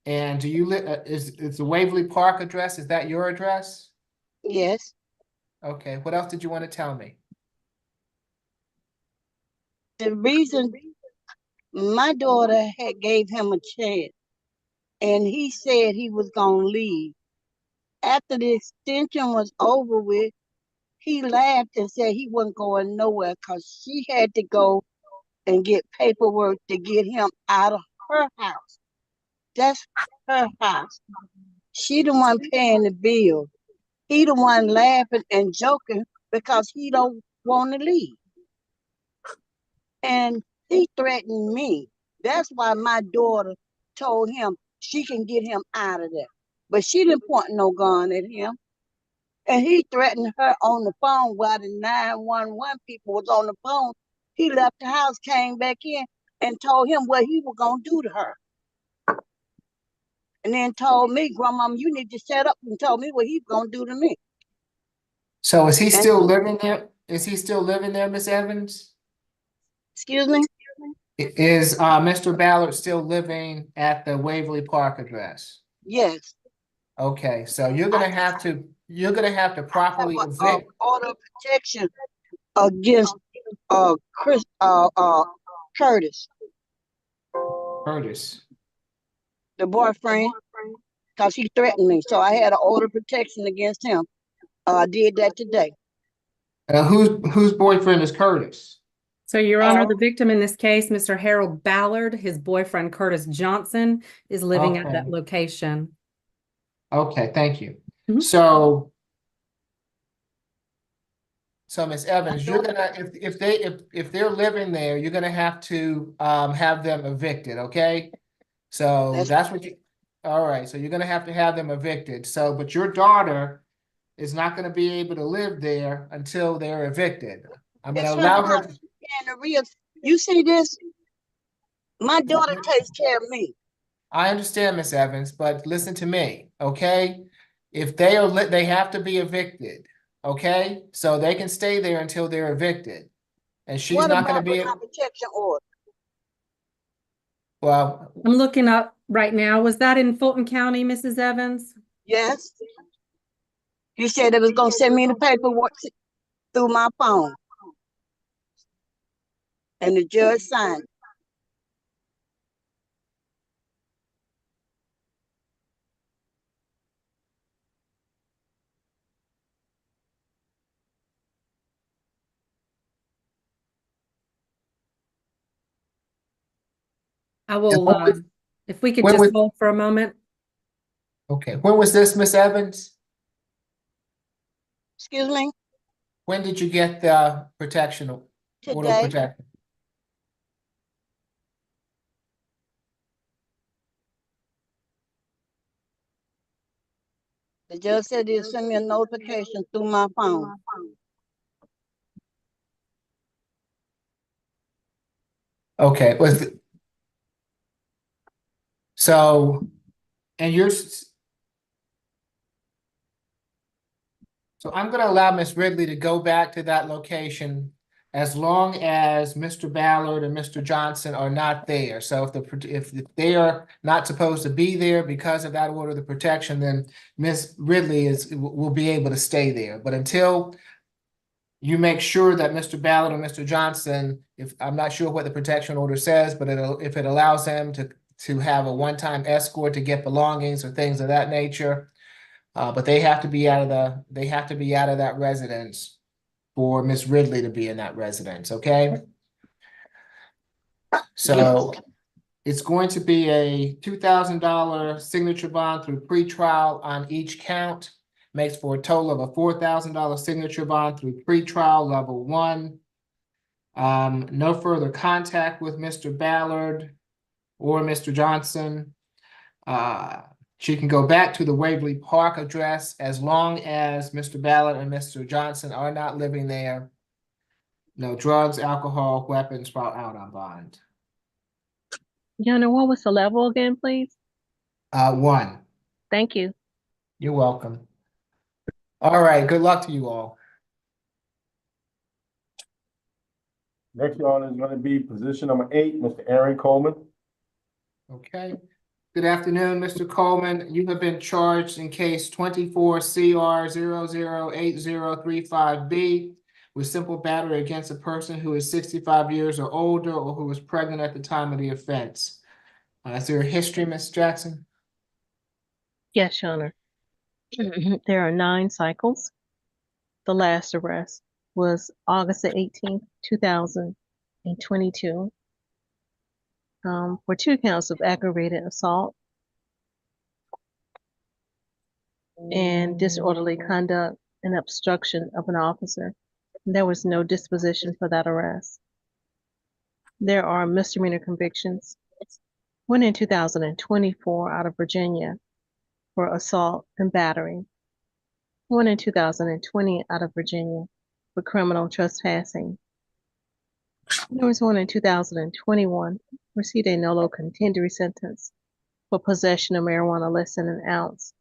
And do you live, is the Waverly Park address, is that your address? Yes. Okay, what else did you want to tell me? The reason my daughter had gave him a chance and he said he was gonna leave. After the extension was over with, he laughed and said he wasn't going nowhere because she had to go and get paperwork to get him out of her house. That's her house. She the one paying the bill. He the one laughing and joking because he don't want to leave. And he threatened me. That's why my daughter told him she can get him out of there. But she didn't point no gun at him. And he threatened her on the phone while the 911 people was on the phone. He left the house, came back in, and told him what he was going to do to her. And then told me, Grandmama, you need to shut up, and told me what he was going to do to me. So is he And still living there? Is he still living there, Miss Evans? excuse me? Is Mr. Ballard still living at the Waverly Park address? Yes. Okay, so you're gonna have to properly Have a evict. order of protection against Chris Curtis, Curtis. the boyfriend, because he threatened me. So I had an order of protection against him. I did that today. Whose boyfriend is Curtis? So, Your Honor, the victim in this case, Mr. Harold Ballard, his boyfriend Curtis Johnson, is living at that Okay. location. Okay, thank you. Mhm. So Miss Evans, you're gonna if they're living there, you're gonna have to have them evicted, okay? So that's what you, all right, so you're gonna have to have them evicted. So, but your daughter is not gonna be able to live there until they're evicted. I'm gonna It's her allow daughter. her. And the real, you see this? My daughter takes care of me. I understand, Miss Evans, but listen to me, okay? If they are lit, they have to be evicted, okay? So they can stay there until they're evicted. And she's What not gonna about with be, my protection order? well, I'm looking up right now. Was that in Fulton County, Mrs. Evans? Yes. You said it was going to send me the paperwork through my phone. And the judge signed it. I will, if we could when just was, hold for a moment. okay, when was this, Miss Evans? Excuse me? When did you get the protection, order of Today. protection? The judge said he'll send me a notification through my phone. Okay, so, and so I'm gonna allow Miss Ridley to go back to that location as long as Mr. Ballard and Mr. Johnson are not there. So if they are not supposed to be there because of that order of the protection, then Miss Ridley will be able to stay there. But until you make sure that Mr. Ballard or Mr. Johnson, if I'm not sure what the protection order says, but if it allows them to have a one-time escort to get belongings or things of that nature. But they have to be out of that residence for Miss Ridley to be in that residence, okay? So it's going to be a $2,000 signature bond through pretrial on each count. Makes for a total of a $4,000 signature bond through pretrial level 1. No further contact with Mr. Ballard or Mr. Johnson. She can go back to the Waverly Park address as long as Mr. Ballard and Mr. Johnson are not living there. No drugs, alcohol, weapons while out on bond. Your Honor, what was the level again, please? 1. Thank you. You're welcome. All right, good luck to you all. Next, Your Honor, is going to be position number 8, Mr. Aaron Coleman. Okay. Good afternoon, Mr. Coleman. You have been charged in case 24 CR 008035B with simple battery against a person who is 65 years or older or who was pregnant at the time of the offense. Is there a history, Ms. Jackson? Yes, Your Honor. There are 9 cycles. The last arrest was August the 18th, 2022, for 2 counts of aggravated assault and disorderly conduct and obstruction of an officer. There was no disposition for that arrest. There are misdemeanor convictions. One in 2024 out of Virginia for assault and battery. one in 2020 out of Virginia for criminal trespassing. There was one in 2021, received a nolo contendere sentence for possession of marijuana less than an ounce.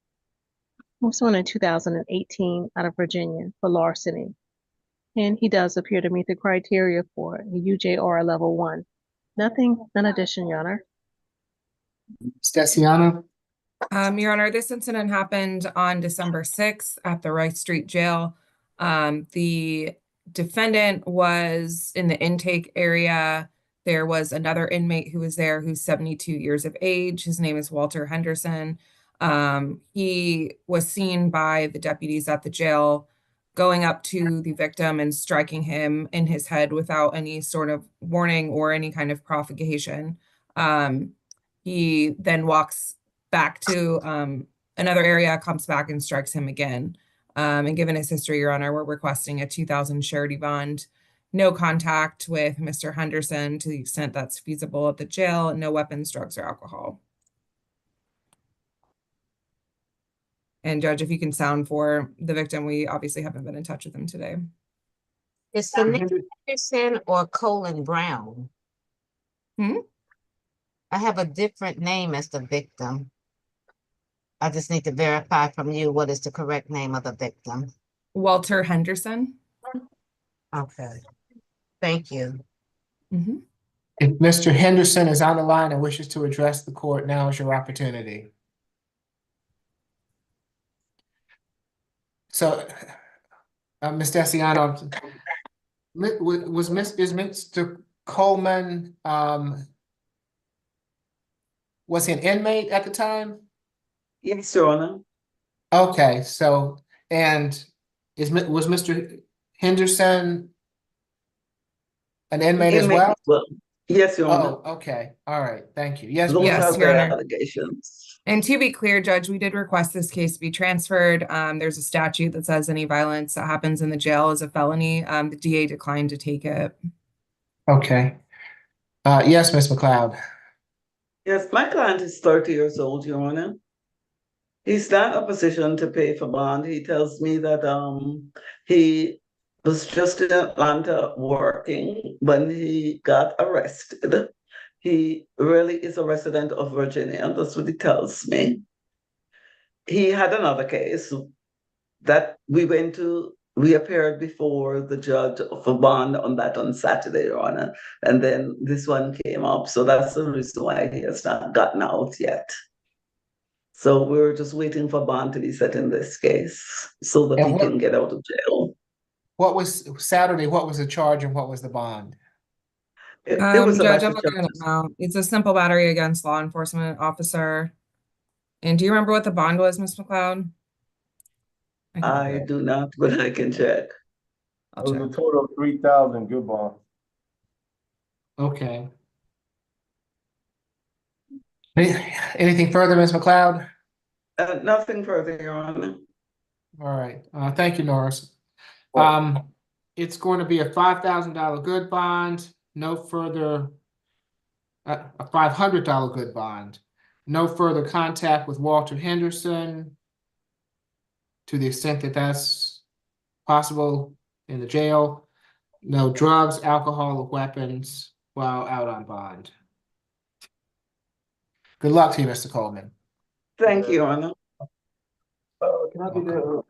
There was one in 2018 out of Virginia for larceny. And he does appear to meet the criteria for a UJR level 1. Nothing in addition, Your Honor. Stesiano? Your Honor, this incident happened on December 6th at the Rice Street Jail. The defendant was in the intake area. There was another inmate who was there who's 72 years of age. His name is Walter Henderson. He was seen by the deputies at the jail going up to the victim and striking him in his head without any sort of warning or any kind of provocation. He then walks back to another area, comes back and strikes him again. And given his history, Your Honor, we're requesting a $2,000 surety bond. No contact with Mr. Henderson to the extent that's feasible at the jail. No weapons, drugs, or alcohol. And Judge, if you can sound for the victim, we obviously haven't been in touch with him today. Is the name Henderson or Colin Brown? I have a different name as the victim. I just need to verify from you what is the correct name of the victim. Walter Henderson. Okay. Thank you. If Mr. Henderson is on the line and wishes to address the court, now is your opportunity. So, Ms. Stesiano, is Mr. Coleman, was he an inmate at the time? Yes, Your Honor. Okay, so, and was Mr. Henderson an inmate as well? Yes, Your Honor. Oh, okay, all right, thank you. Yes, Those Yes, are Your the Honor. allegations. And to be clear, Judge, we did request this case be transferred. There's a statute that says any violence that happens in the jail is a felony. The DA declined to take it. Okay. Yes, Ms. McLeod. Yes, my client is 30 years old, Your Honor. He's not in a position to pay for bond. He tells me that he was just in Atlanta working when he got arrested. He really is a resident of Virginia. That's what he tells me. He had another case that we appeared before the judge for bond on that on Saturday, Your Honor. And then this one came up. So that's the reason why he has not gotten out yet. So we're just waiting for bond to be set in this case so that he can get out of jail. What was Saturday? What was the charge and what was the bond? It was a Judge, I'm massive looking at it charge. now. It's a simple battery against law enforcement officer. And do you remember what the bond was, Ms. McLeod? I do not, but I can check. It was a total of 3,000 good bond. Okay. Anything further, Ms. McLeod? Nothing further, Your Honor. All right. Thank you, Norris. It's going to be a $5,000 good bond, no further, a $500 good bond. No further contact with Walter Henderson to the extent that that's possible in the jail. No drugs, alcohol, or weapons while out on bond. Good luck to you, Mr. Coleman. Thank you, Your Honor. Can I be there?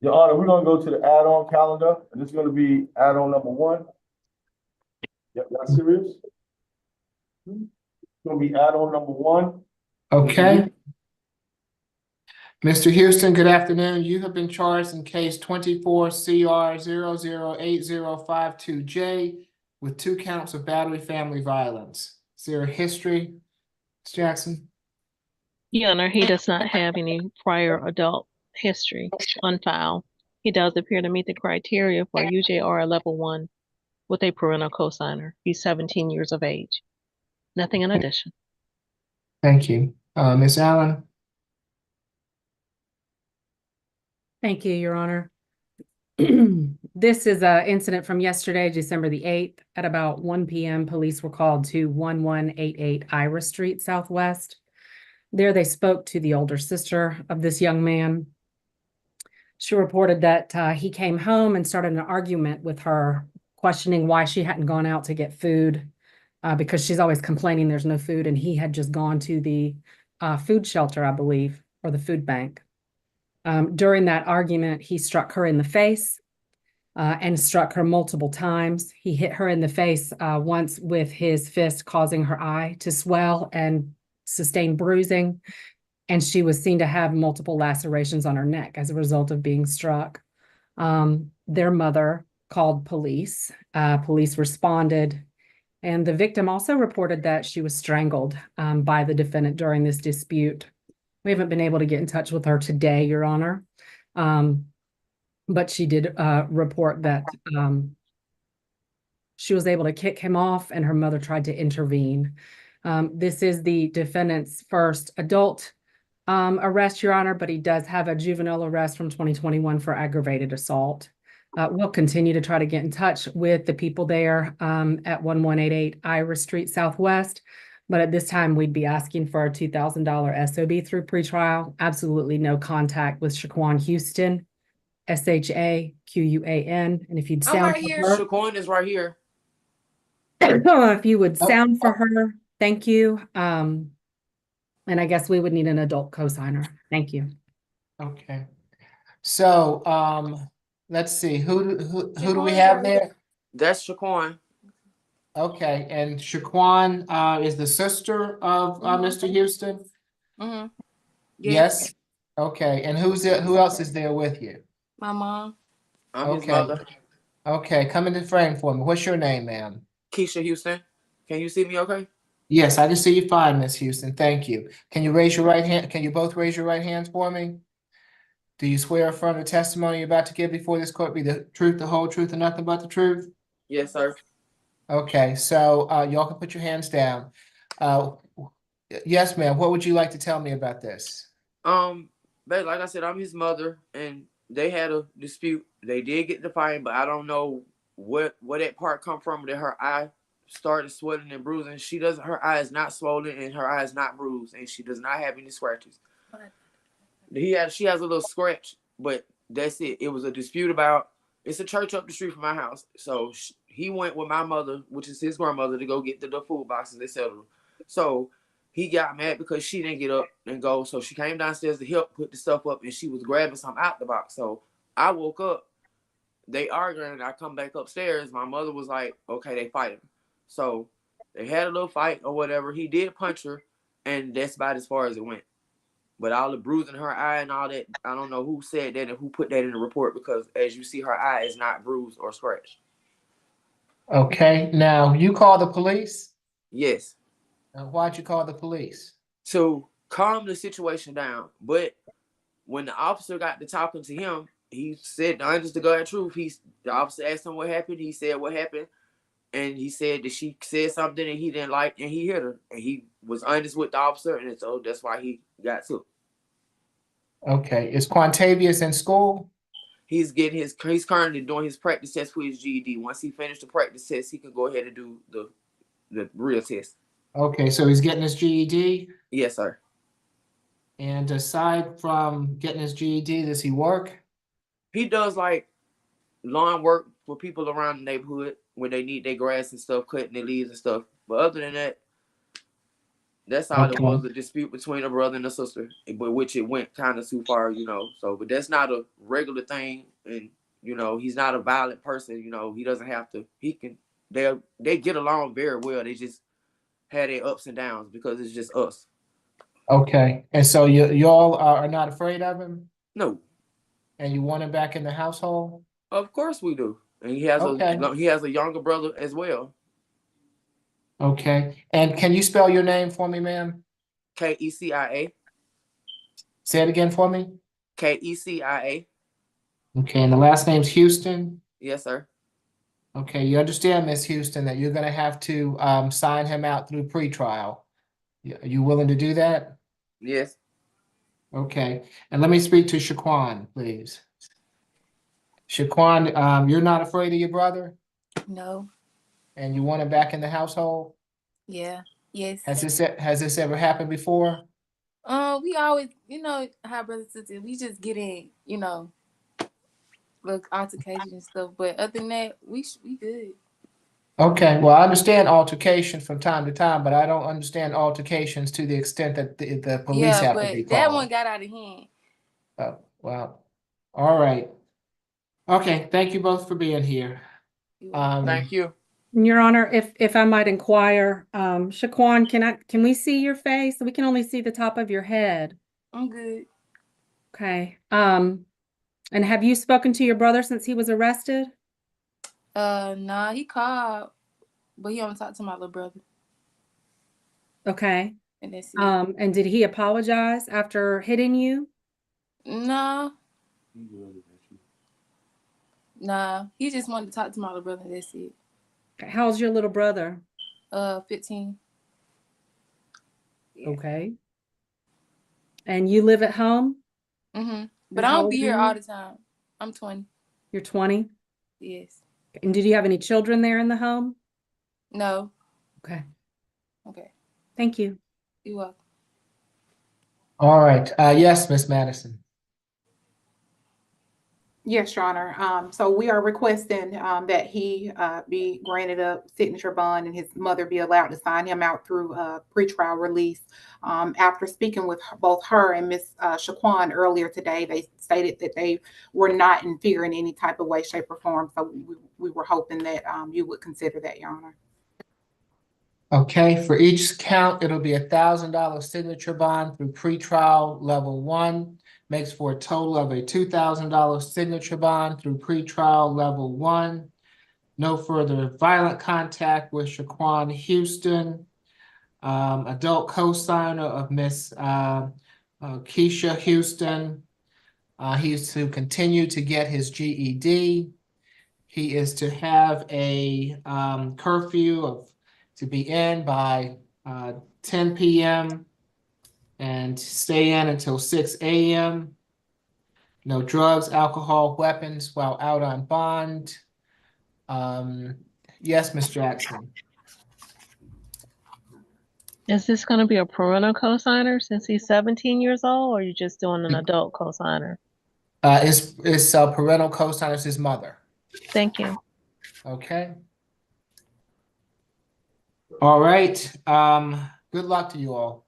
Your Honor, we're gonna go to the add-on calendar, and this is gonna be add-on number 1. Yep, y'all serious? It's gonna be add-on number 1. Okay. Mr. Houston, good afternoon. You have been charged in case 24 CR 008052J with 2 counts of battery family violence. Is there a history, Ms. Jackson? Your Honor, he does not have any prior adult history on file. He does appear to meet the criteria for UJR level 1 with a parental cosigner. He's 17 years of age. Nothing in addition. Thank you. Ms. Allen? Thank you, Your Honor. This is an incident from yesterday, December the 8th. At about 1 p.m., police were called to 1188 Ira Street Southwest. There they spoke to the older sister of this young man. She reported that he came home and started an argument with her, questioning why she hadn't gone out to get food, because she's always complaining there's no food, and he had just gone to the food shelter, I believe, or the food bank. During that argument, he struck her in the face and struck her multiple times. He hit her in the face once with his fist, causing her eye to swell and sustain bruising. And she was seen to have multiple lacerations on her neck as a result of being struck. Their mother called police. Police responded. And the victim also reported that she was strangled by the defendant during this dispute. We haven't been able to get in touch with her today, Your Honor. But she did report that she was able to kick him off and her mother tried to intervene. This is the defendant's first adult arrest, Your Honor, but he does have a juvenile arrest from 2021 for aggravated assault. We'll continue to try to get in touch with the people there at 1188 Iris Street Southwest. But at this time, we'd be asking for a $2,000 SOB through pretrial. Absolutely no contact with Shaquan Houston, SHAQUAN. And if you'd I'm sound right here. for her, Shaquan is right here. if you would sound for her, thank you. And I guess we would need an adult cosigner. Thank you. Okay. So, let's see, who do we have there? That's Shaquan. Okay, and Shaquan is the sister of Mr. Houston? Mm-hmm. Yes. Okay, and who else is there with you? My mom. I'm his Okay. mother. Okay, come into the frame for me. What's your name, ma'am? Keisha Houston. Can you see me okay? Yes, I can see you fine, Miss Houston. Thank you. Can you raise your right hand? Can you both raise your right hands for me? Do you swear or affirm the testimony you're about to give before this court be the truth, the whole truth, and nothing but the truth? Yes, sir. Okay, so y'all can put your hands down. Yes, ma'am. What would you like to tell me about this? But like I said, I'm his mother, and they had a dispute. They did get the fight, but I don't know where that part come from that her eye started swelling and bruising. Her eye is not swollen and her eye is not bruised, and she does not have any scratches. She has a little scratch, but that's it. It was a dispute about, it's a church up the street from my house. So he went with my mother, which is his grandmother, to go get the food boxes, etc. So he got mad because she didn't get up and go. So she came downstairs to help put the stuff up, and she was grabbing something out the box. So I woke up, they arguing, and I come back upstairs. My mother was like, okay, they fighting. So they had a little fight or whatever. He did punch her, and that's about as far as it went. But all the bruising in her eye and all that, I don't know who said that and who put that in the report, because as you see, her eye is not bruised or scratched. Okay, now you call the police? Yes. Why'd you call the police? To calm the situation down. But when the officer got to talking to him, he said the honest to God truth. The officer asked him what happened. He said what happened. And he said that she said something and he didn't like, and he hit her. And he was honest with the officer, and so that's why he got took. Okay, is Quantavious in school? He's currently doing his practice test for his GED. Once he finished the practice test, he can go ahead and do the real test. Okay, so he's getting his GED? Yes, sir. And aside from getting his GED, does he work? He does like lawn work for people around the neighborhood when they need their grass and stuff, cutting their leaves and stuff. But other than that, that's all it was, a dispute between a brother and a sister, but which it went kind of too far, So, but that's not a regular thing, and he's not a violent person. He doesn't have to. They get along very well. They just had their ups and downs because it's just us. Okay, and so y'all are not afraid of him? No. And you want him back in the household? Of course we do, and he has a younger brother as well. Okay, and can you spell your name for me, ma'am? Kecia. Say it again for me. Kecia. Okay, and the last name's Houston? Yes, sir. Okay, you understand, Miss Houston, that you're gonna have to sign him out through pretrial. Are you willing to do that? Yes. Okay, and let me speak to Shaquan, please. Shaquan, you're not afraid of your brother? No. And you want him back in the household? Yeah. Yes. Has this ever happened before? We always, how brothers and sisters, we just get in, little altercations and stuff. But other than that, we good. Okay, well, I understand altercations from time to time, but I don't understand altercations to the extent that the police Yeah, have to be but that one called. got out of hand. Oh, well, all right. Okay, thank you both for being here. Thank you. Your Honor, if I might inquire, Shaquan, can we see your face? We can only see the top of your head. I'm good. Okay. And have you spoken to your brother since he was arrested? Nah, he called, but he only talked to my little brother, Okay. and that's it. And did he apologize after hitting you? Nah, he just wanted to talk to my little brother, and that's it. Okay. How's your little brother? 15. Yeah. Okay. And you live at home? But I how don't be old are here all you? the time. I'm 20. You're 20? Yes. And did you have any children there in the home? No. Okay. Okay. Thank you. You're welcome. All right, yes, Miss Madison. Yes, Your Honor. So we are requesting that he be granted a signature bond and his mother be allowed to sign him out through pretrial release. After speaking with both her and Miss Shaquan earlier today, they stated that they were not in fear in any type of way, shape, or form. So we were hoping that you would consider that, Your Honor. Okay, for each count, it'll be $1,000 signature bond through pretrial level 1, makes for a total of a $2,000 signature bond through pretrial level 1. No further violent contact with Shaquan Houston, adult co-signer of Miss Keisha Houston. He is to continue to get his GED. He is to have a curfew to be in by 10 p.m. and stay in until 6 a.m. No drugs, alcohol, weapons while out on bond. Yes, Ms. Jackson. Is this going to be a parental cosigner since he's 17 years old, or are you just doing an adult cosigner? It's parental cosigner, it's his mother. Thank you. Okay. All right. Good luck to you all.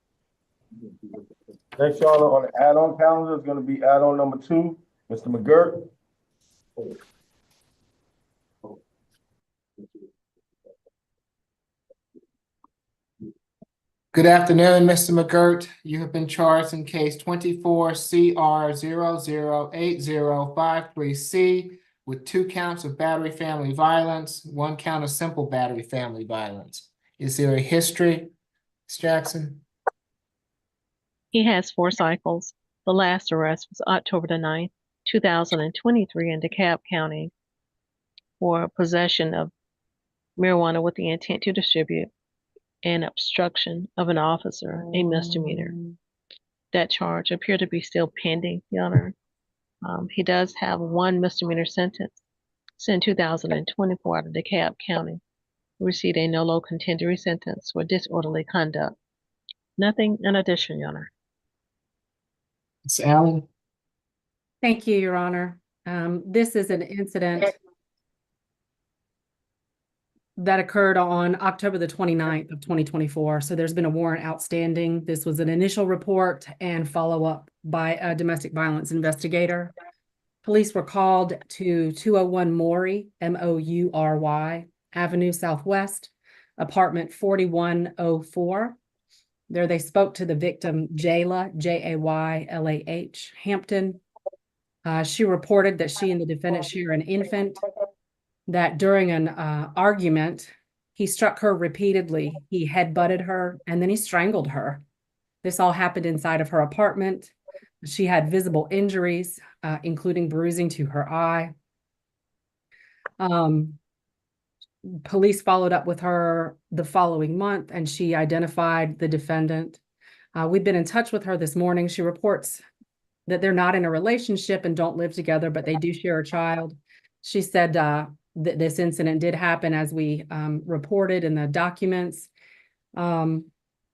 Next, Your Honor, on the add-on calendar is gonna be add-on number 2, Mr. McGirt. Good afternoon, Mr. McGirt. You have been charged in case 24 CR 008053C with 2 counts of battery family violence, 1 count of simple battery family violence. Is there a history, Ms. Jackson? He has 4 cycles. The last arrest was October the 9th, 2023 in DeKalb County for possession of marijuana with the intent to distribute and obstruction of an officer, a misdemeanor. That charge appeared to be still pending, Your Honor. He does have 1 misdemeanor sentence in 2024 out of DeKalb County. He received a no low contendory sentence for disorderly conduct. Nothing in addition, Your Honor. Ms. Allen? Thank you, Your Honor. This is an incident that occurred on October the 29th of 2024. So there's been a warrant outstanding. This was an initial report and follow-up by a domestic violence investigator. Police were called to 201 Maury, Moury, Avenue Southwest, apartment 4104. There they spoke to the victim, Jaylah, Jaylah, Hampton. She reported that she and the defendant share an infant, that during an argument, he struck her repeatedly. He headbutted her and then he strangled her. This all happened inside of her apartment. She had visible injuries, including bruising to her eye. Police followed up with her the following month and she identified the defendant. We've been in touch with her this morning. She reports that they're not in a relationship and don't live together, but they do share a child. She said that this incident did happen as we reported in the documents.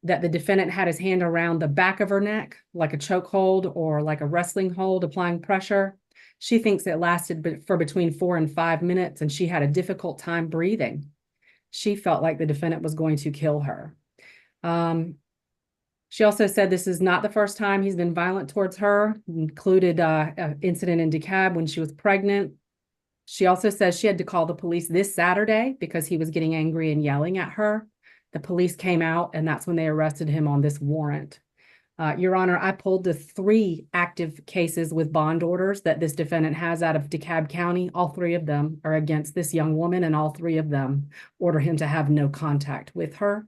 that the defendant had his hand around the back of her neck, like a choke hold or like a wrestling hold, applying pressure. She thinks it lasted for between 4 and 5 minutes, and she had a difficult time breathing. She felt like the defendant was going to kill her. She also said this is not the first time he's been violent towards her, included an incident in DeKalb when she was pregnant. She also says she had to call the police this Saturday because he was getting angry and yelling at her. The police came out, and that's when they arrested him on this warrant. Your Honor, I pulled the 3 active cases with bond orders that this defendant has out of DeKalb County. All 3 of them are against this young woman, and all 3 of them order him to have no contact with her.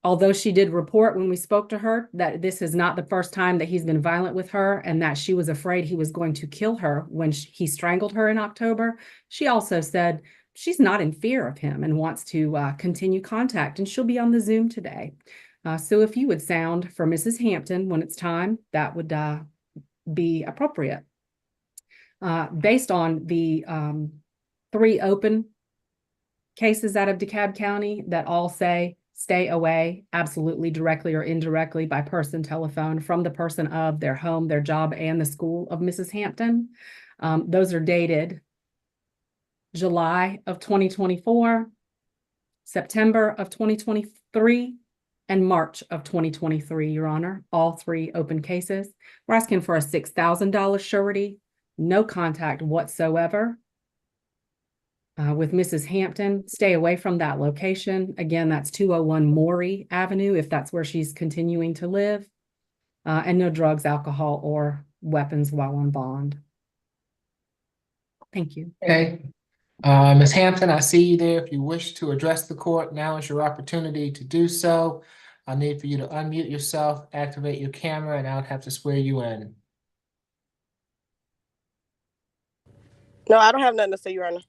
Although she did report when we spoke to her that this is not the first time that he's been violent with her and that she was afraid he was going to kill her when he strangled her in October, she also said she's not in fear of him and wants to continue contact, and she'll be on the Zoom today. So if you would sound for Mrs. Hampton when it's time, that would be appropriate. Based on the 3 open cases out of DeKalb County that all say stay away, absolutely, directly or indirectly, by person, telephone, from the person of their home, their job, and the school of Mrs. Hampton. Those are dated July of 2024, September of 2023, and March of 2023, Your Honor. All 3 open cases. We're asking for a $6,000 surety, no contact whatsoever. With Mrs. Hampton, stay away from that location. Again, that's 201 Maury Avenue, if that's where she's continuing to live. And no drugs, alcohol, or weapons while on bond. Thank you. Okay. Ms. Hampton, I see you there. If you wish to address the court, now is your opportunity to do so. I need for you to unmute yourself, activate your camera, and I'll have to swear you in. No, I don't have nothing to say, Your Honor.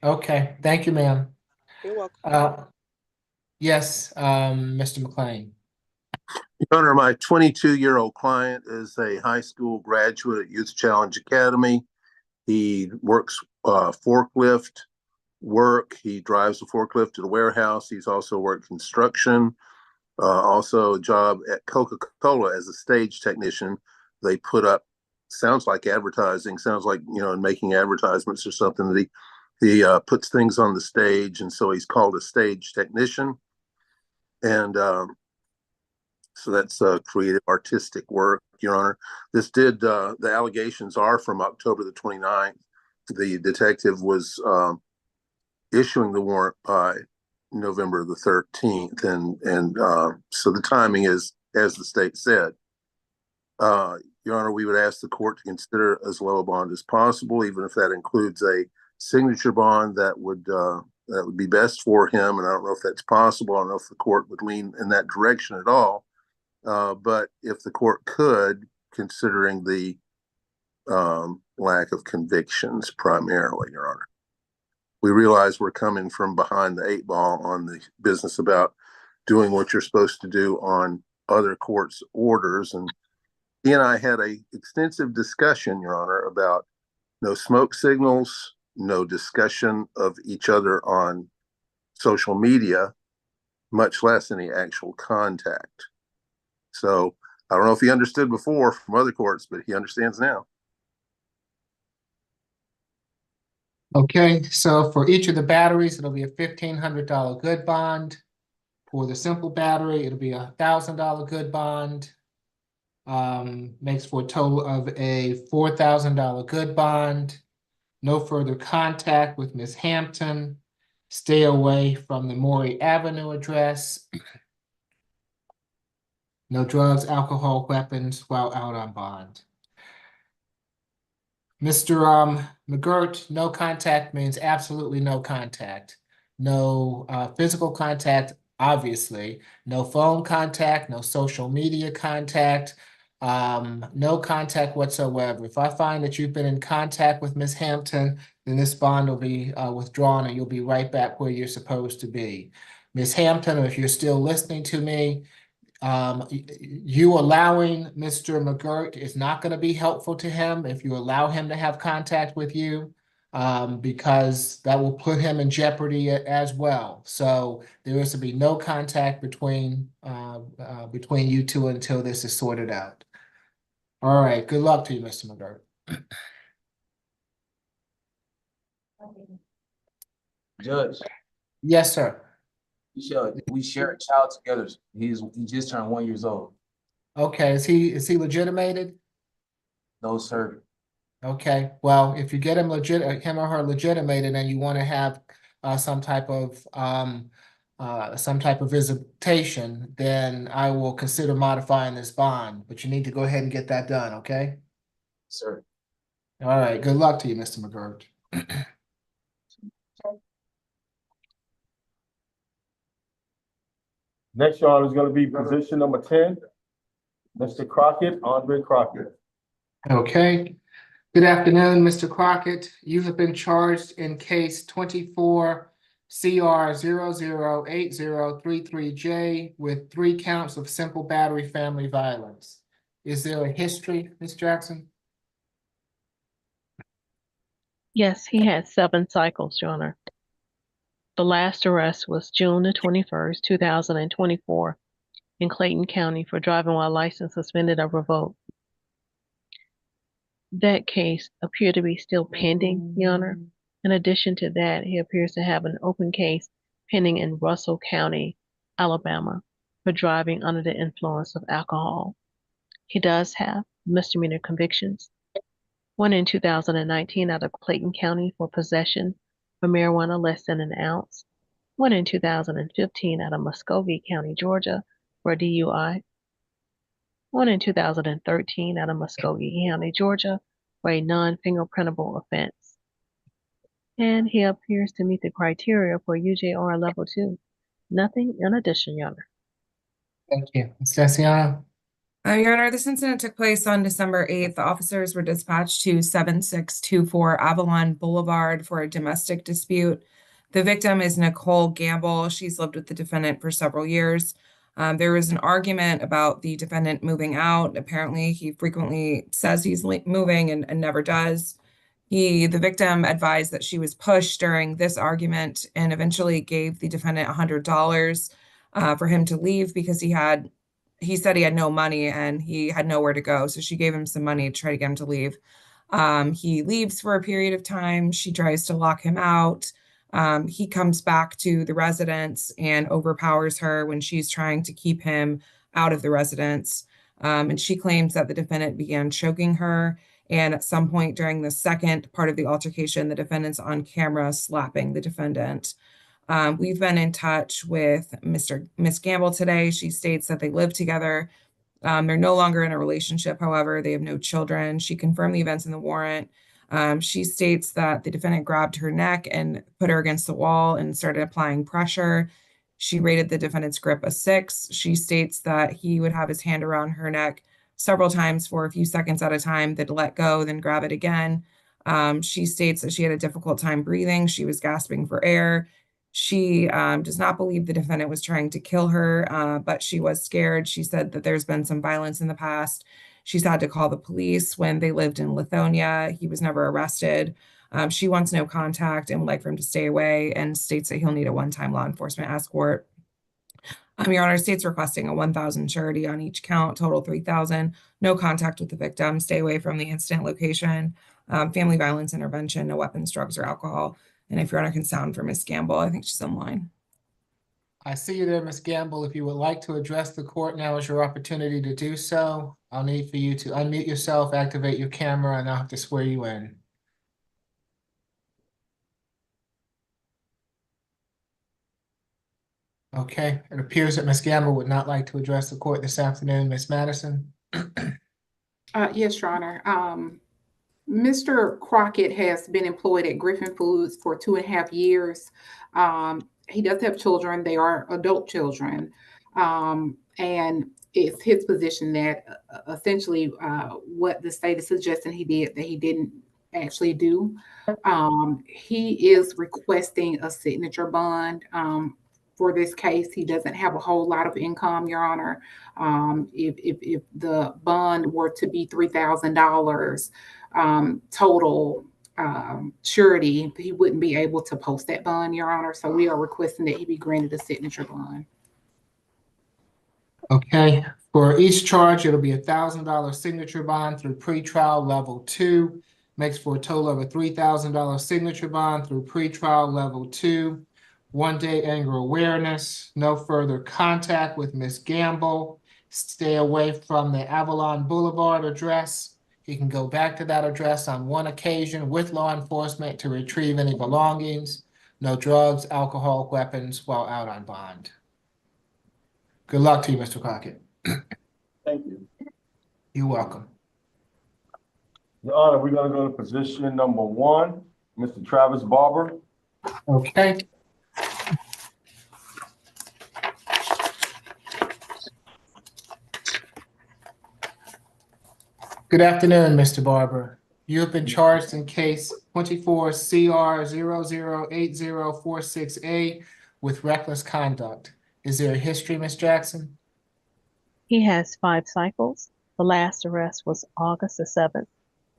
Okay, thank you, ma'am. You're welcome. Yes, Mr. McLean. Your Honor, my 22-year-old client is a high school graduate at Youth Challenge Academy. He works forklift work. He drives a forklift to the warehouse. He's also worked construction, also a job at Coca-Cola as a stage technician. They put up, sounds like advertising, sounds like, making advertisements or something, that he puts things on the stage, and so he's called a stage technician. And so that's creative artistic work, Your Honor. The allegations are from October the 29th. The detective was issuing the warrant by November the 13th. And so the timing is, as the state said. Your Honor, we would ask the court to consider as low a bond as possible, even if that includes a signature bond. That would be best for him. And I don't know if that's possible. I don't know if the court would lean in that direction at all. But if the court could, considering the lack of convictions primarily, Your Honor. We realize we're coming from behind the 8 ball on the business about doing what you're supposed to do on other courts' orders. And he and I had an extensive discussion, Your Honor, about no smoke signals, no discussion of each other on social media, much less any actual contact. So I don't know if he understood before from other courts, but he understands now. Okay, so for each of the batteries, it'll be a $1,500 good bond. For the simple battery, it'll be a $1,000 good bond. Makes for a total of a $4,000 good bond. No further contact with Ms. Hampton. Stay away from the Maury Avenue address. No drugs, alcohol, weapons while out on bond. Mr. McGirt, no contact means absolutely no contact. No physical contact, obviously. No phone contact, no social media contact, no contact whatsoever. If I find that you've been in contact with Ms. Hampton, then this bond will be withdrawn and you'll be right back where you're supposed to be. Ms. Hampton, if you're still listening to me, you allowing Mr. McGirt is not going to be helpful to him if you allow him to have contact with you. because that will put him in jeopardy as well. So there is to be no contact between you two until this is sorted out. All right, good luck to you, Mr. McGirt. Judge, Yes, sir. we share a child together. He just turned 1 year old. Okay, is he legitimated? No, sir. Okay, well, if you get him or her legitimated and you want to have some type of visitation, then I will consider modifying this bond, but you need to go ahead and get that done, okay? Sir. All right, good luck to you, Mr. McGirt. Next, Your Honor, is going to be position number 10, Mr. Crockett, Andre Crockett. Okay. Good afternoon, Mr. Crockett. You have been charged in case 24 CR 008033J with 3 counts of simple battery family violence. Is there a history, Ms. Jackson? Yes, he had 7 cycles, Your Honor. The last arrest was June the 21st, 2024 in Clayton County for driving while license suspended or revoked. That case appeared to be still pending, Your Honor. In addition to that, he appears to have an open case pending in Russell County, Alabama, for driving under the influence of alcohol. He does have misdemeanor convictions, one in 2019 out of Clayton County for possession of marijuana less than an ounce, one in 2015 out of Muscogee County, Georgia, for DUI, one in 2013 out of Muscogee County, Georgia, for a non-fingerprintable offense. And he appears to meet the criteria for UJR level 2. Nothing in addition, Your Honor. Thank you. Ms. Desiano? Your Honor, this incident took place on December 8th. The officers were dispatched to 7624 Avalon Boulevard for a domestic dispute. The victim is Nicole Gamble. She's lived with the defendant for several years. There was an argument about the defendant moving out. Apparently, he frequently says he's moving and never does. The victim advised that she was pushed during this argument and eventually gave the defendant $100 for him to leave because he said he had no money and he had nowhere to go. So she gave him some money to try to get him to leave. He leaves for a period of time. She tries to lock him out. He comes back to the residence and overpowers her when she's trying to keep him out of the residence. And she claims that the defendant began choking her. And at some point during the second part of the altercation, the defendant's on camera slapping the defendant. We've been in touch with Miss Gamble today. She states that they live together. They're no longer in a relationship. However, they have no children. She confirmed the events in the warrant. She states that the defendant grabbed her neck and put her against the wall and started applying pressure. She rated the defendant's grip a 6. She states that he would have his hand around her neck several times for a few seconds at a time, then let go, then grab it again. She states that she had a difficult time breathing. She was gasping for air. She does not believe the defendant was trying to kill her, but she was scared. She said that there's been some violence in the past. She's had to call the police when they lived in Lithonia. He was never arrested. She wants no contact and would like for him to stay away and states that he'll need a one-time law enforcement escort. Your Honor, state's requesting a 1,000 surety on each count, total 3,000. No contact with the victim. Stay away from the incident location. Family violence intervention. No weapons, drugs, or alcohol. And if Your Honor can sound for Miss Gamble, I think she's online. I see you there, Ms. Gamble. If you would like to address the court, now is your opportunity to do so. I'll need for you to unmute yourself, activate your camera, and I'll have to swear you in. Okay, it appears that Ms. Gamble would not like to address the court this afternoon. Ms. Madison? Yes, Your Honor. Mr. Crockett has been employed at Griffin Foods for 2.5 years. He does have children. They are adult children. And it's his position that essentially what the state is suggesting he did, that he didn't actually do. He is requesting a signature bond for this case. He doesn't have a whole lot of income, Your Honor. If the bond were to be $3,000 total surety, he wouldn't be able to post that bond, Your Honor. So we are requesting that he be granted a signature bond. Okay, for each charge, it'll be $1,000 signature bond through pretrial level 2. Makes for a total of a $3,000 signature bond through pretrial level 2. 1-day anger awareness, no further contact with Ms. Gamble. Stay away from the Avalon Boulevard address. He can go back to that address on one occasion with law enforcement to retrieve any belongings. No drugs, alcohol, weapons while out on bond. Good luck to you, Mr. Crockett. Thank you. You're welcome. Your Honor, we're gonna go to position number 1, Mr. Travis Barber. Okay. Good afternoon, Mr. Barber. You have been charged in case 24 CR 008046A with reckless conduct. Is there a history, Ms. Jackson? He has 5 cycles. The last arrest was August the 7th,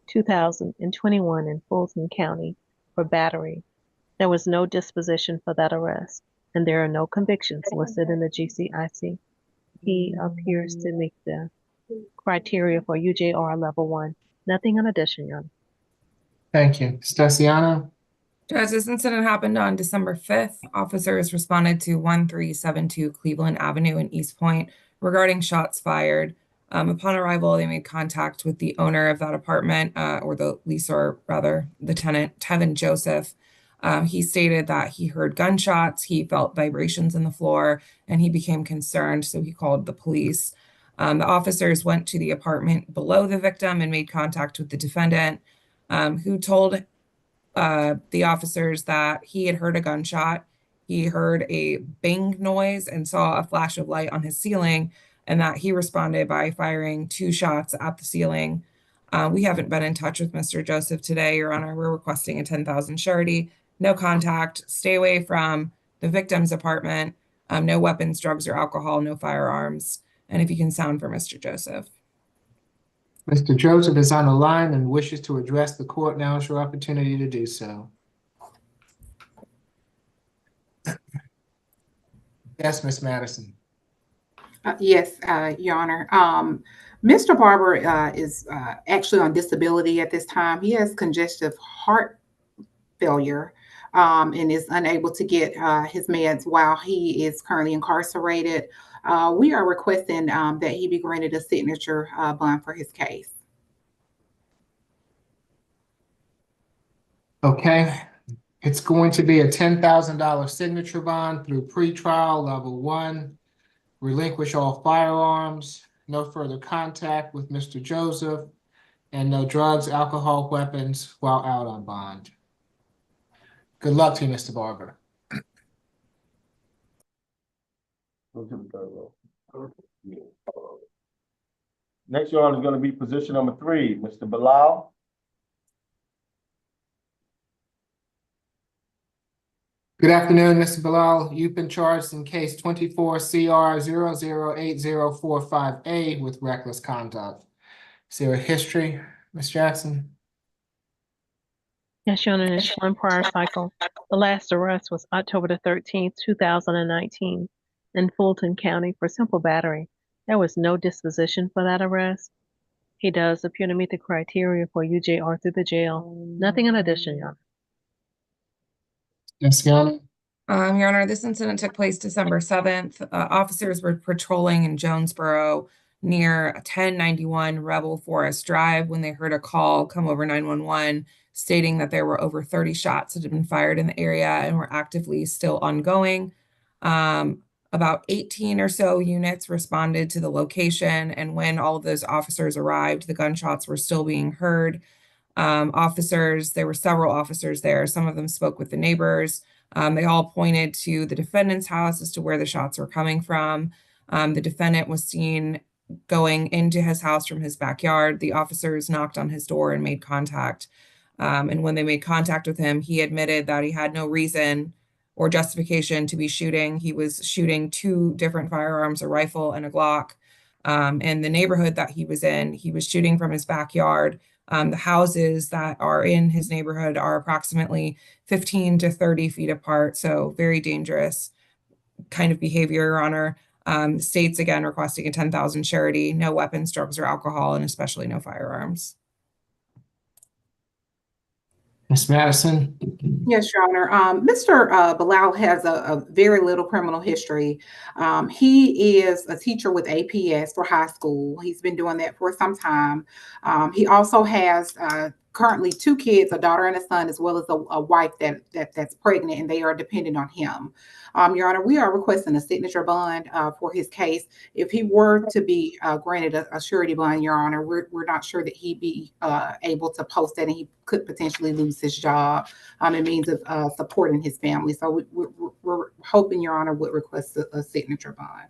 2021 in Fulton County for battery. There was no disposition for that arrest, and there are no convictions listed in the GCIC. He appears to meet the criteria for UJR level 1. Nothing in addition, Your Honor. Thank you. Stasiano? Judge, this incident happened on December 5th. Officers responded to 1372 Cleveland Avenue in East Point regarding shots fired. Upon arrival, they made contact with the owner of that apartment, or the leaseor rather, the tenant, Tevin Joseph. He stated that he heard gunshots, he felt vibrations in the floor, and he became concerned, so he called the police. The officers went to the apartment below the victim and made contact with the defendant, who told the officers that he had heard a gunshot. He heard a bang noise and saw a flash of light on his ceiling, and that he responded by firing 2 shots at the ceiling. We haven't been in touch with Mr. Joseph today, Your Honor. We're requesting a $10,000 surety. No contact. Stay away from the victim's apartment. No weapons, drugs, or alcohol. No firearms. And if you can sound for Mr. Joseph. Mr. Joseph is on the line and wishes to address the court. Now is your opportunity to do so. Yes, Ms. Madison. Yes, Your Honor. Mr. Barber is actually on disability at this time. He has congestive heart failure and is unable to get his meds while he is currently incarcerated. We are requesting that he be granted a signature bond for his case. Okay. It's going to be a $10,000 signature bond through pretrial level 1. Relinquish all firearms, no further contact with Mr. Joseph, and no drugs, alcohol, weapons while out on bond. Good luck to you, Mr. Barber. Next, Your Honor, is going to be position number 3, Mr. Bilal. Good afternoon, Mr. Bilal. You've been charged in case 24 CR 008045A with reckless conduct. Is there a history, Ms. Jackson? Yes, Your Honor, there's 1 prior cycle. The last arrest was October the 13th, 2019 in Fulton County for simple battery. There was no disposition for that arrest. He does appear to meet the criteria for UJR through the jail. Nothing in addition, Your Honor. Yes, Your Honor. Your Honor, this incident took place December 7th. Officers were patrolling in Jonesboro near 1091 Rebel Forest Drive when they heard a call come over 911 stating that there were over 30 shots that had been fired in the area and were actively still ongoing. About 18 or so units responded to the location, and when all of those officers arrived, the gunshots were still being heard. There were several officers there. Some of them spoke with the neighbors. They all pointed to the defendant's house as to where the shots were coming from. The defendant was seen going into his house from his backyard. The officers knocked on his door and made contact. And when they made contact with him, he admitted that he had no reason or justification to be shooting. He was shooting 2 different firearms, a rifle and a Glock. In the neighborhood that he was in, he was shooting from his backyard The houses that are in his neighborhood are approximately 15 to 30 feet apart, so very dangerous kind of behavior, Your Honor. State's again requesting a 10,000 surety, no weapons, drugs, or alcohol, and especially no firearms. Ms. Madison? Yes, Your Honor. Mr. Bilal has a very little criminal history. He is a teacher with APS for high school. He's been doing that for some time. He also has currently 2 kids, a daughter and a son, as well as a wife that's pregnant, and they are dependent on him. Your Honor, we are requesting a signature bond for his case. If he were to be granted a surety bond, Your Honor, we're not sure that he'd be able to post that, and he could potentially lose his job. It means of supporting his family. So we're hoping Your Honor would request a signature bond.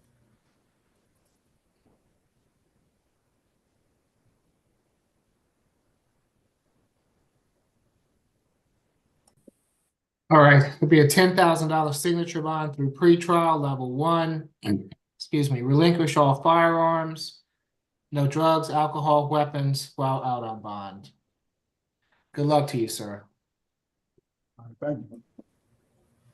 All right, it'll be a $10,000 signature bond through pretrial level 1. Excuse me, relinquish all firearms, no drugs, alcohol, weapons while out on bond. Good luck to you, sir. Thank you.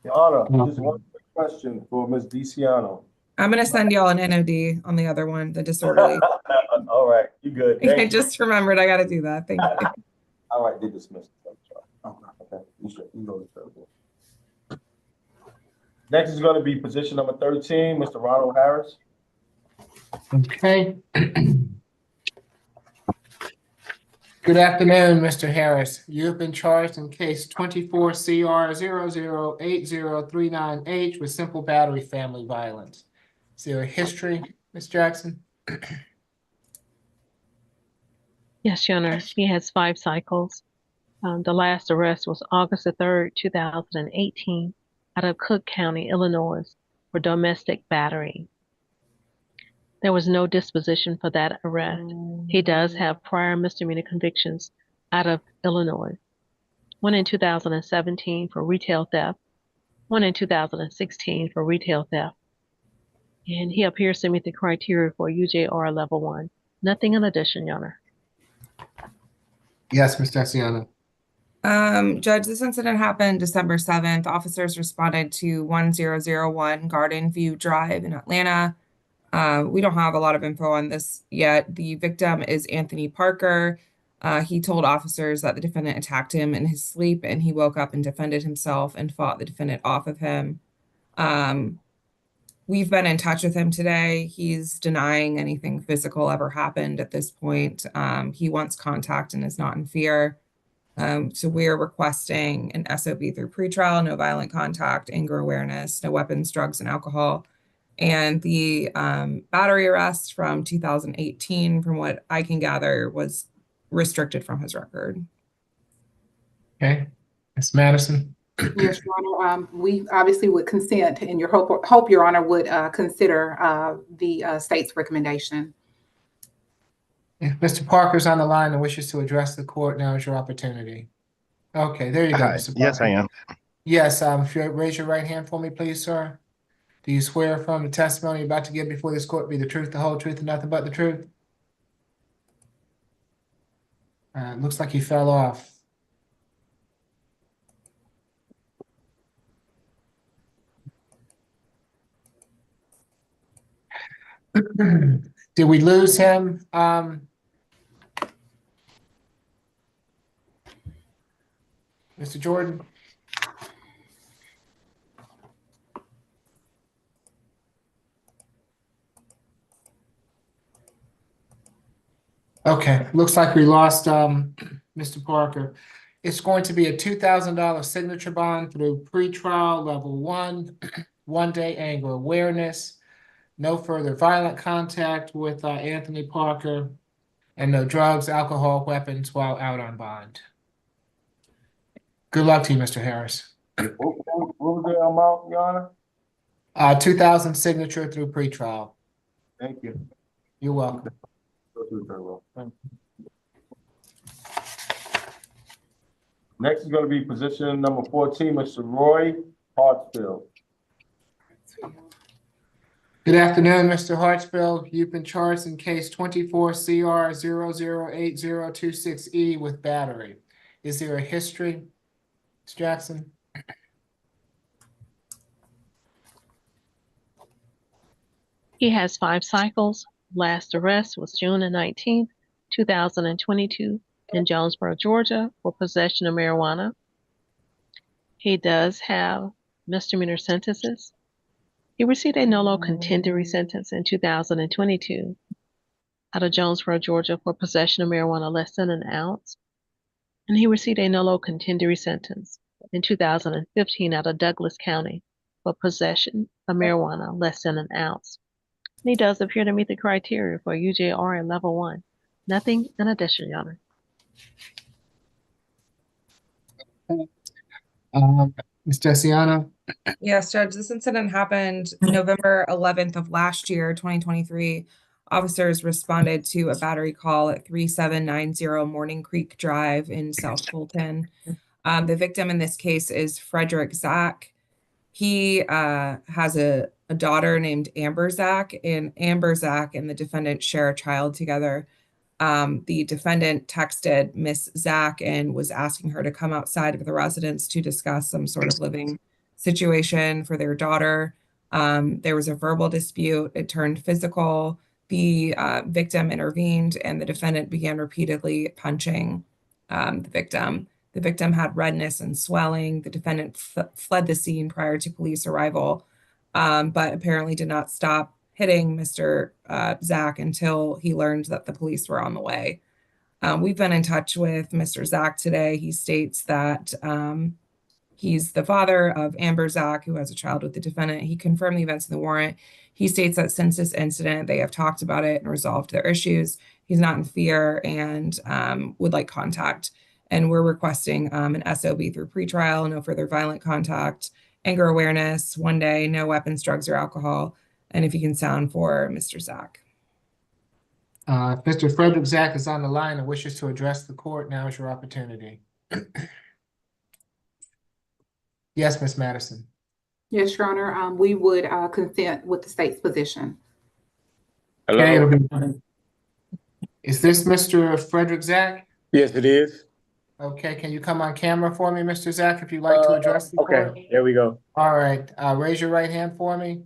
Your Honor, just one quick question for Ms. DeCiano. I'm going to send y'all an NOD on the other one, the disorderly. All right, you good. I just remembered I got to do that. Thank you. All right, they dismissed. Okay, you go to third one. Next is going to be position number 13, Mr. Ronald Harris. Okay. Good afternoon, Mr. Harris. You have been charged in case 24 CR 008039H with simple battery family violence. Is there a history, Ms. Jackson? Yes, Your Honor. He has 5 cycles. The last arrest was August the 3rd, 2018, out of Cook County, Illinois, for domestic battery. There was no disposition for that arrest. He does have prior misdemeanor convictions out of Illinois. One in 2017 for retail theft, one in 2016 for retail theft. And he appears to meet the criteria for UJR level 1. Nothing in addition, Your Honor. Yes, Ms. Daciano. Judge, this incident happened December 7th. Officers responded to 1001 Garden View Drive in Atlanta. We don't have a lot of info on this yet. The victim is Anthony Parker. He told officers that the defendant attacked him in his sleep, and he woke up and defended himself and fought the defendant off of him. We've been in touch with him today. He's denying anything physical ever happened at this point. He wants contact and is not in fear. So we are requesting an SOB through pretrial, no violent contact, anger awareness, no weapons, drugs, and alcohol. And the battery arrest from 2018, from what I can gather, was restricted from his record. Okay. Ms. Madison. Yes, Your Honor. We obviously would consent, and hope Your Honor would consider the state's recommendation. If Mr. Parker's on the line and wishes to address the court, now is your opportunity. Okay, there you go, Hi. Mr. Parker. Yes, I am. Yes, if you raise your right hand for me, please, sir. Do you swear from the testimony you're about to give before this court be the truth, the whole truth, and nothing but the truth? Looks like he fell off. Did we lose him? Mr. Jordan? Okay, looks like we lost Mr. Parker. It's going to be a $2,000 signature bond through pretrial level 1, 1-day anger awareness, no further violent contact with Anthony Parker, and no drugs, alcohol, weapons while out on bond. Good luck to you, Mr. Harris. What was the amount, Your Honor? 2,000 signature through pretrial. Thank you. You're welcome. Go through the third row. Next is going to be position number 14, Mr. Roy Hartsfield. Good afternoon, Mr. Hartsfield. You've been charged in case 24 CR 008026E with battery. Is there a history, Ms. Jackson? He has 5 cycles. Last arrest was June 19th, 2022 in Jonesboro, Georgia for possession of marijuana. He does have misdemeanor sentences. He received a nolo contendere sentence in 2022 out of Jonesboro, Georgia for possession of marijuana less than an ounce. And he received a nolo contendere sentence in 2015 out of Douglas County for possession of marijuana less than an ounce. And he does appear to meet the criteria for UJR at level 1. Nothing in addition, Your Honor. Ms. Jessiana? Yes, Judge, this incident happened November 11th of last year, 2023. Officers responded to a battery call at 3790 Morning Creek Drive in South Fulton. The victim in this case is Frederick Zach. He has a daughter named Amber Zach, and Amber Zach and the defendant share a child together. The defendant texted Miss Zach and was asking her to come outside of the residence to discuss some sort of living situation for their daughter. There was a verbal dispute. It turned physical. The victim intervened, and the defendant began repeatedly punching the victim. The victim had redness and swelling. The defendant fled the scene prior to police arrival, but apparently did not stop hitting Mr. Zach until he learned that the police were on the way. We've been in touch with Mr. Zach today. He states that he's the father of Amber Zach, who has a child with the defendant. He confirmed the events in the warrant. He states that since this incident, they have talked about it and resolved their issues. He's not in fear and would like contact. And we're requesting an SOB through pretrial, no further violent contact, anger awareness, 1 day, no weapons, drugs, or alcohol. And if you can sound for Mr. Zach. Mr. Frederick Zach is on the line and wishes to address the court. Now is your opportunity. Yes, Ms. Madison. Yes, Your Honor. We would consent with the state's position. Hello? Okay, is this Mr. Frederick Zach? Yes, it is. Okay, can you come on camera for me, Mr. Zach, if you'd like to address the court? Okay, there we go. All right, raise your right hand for me.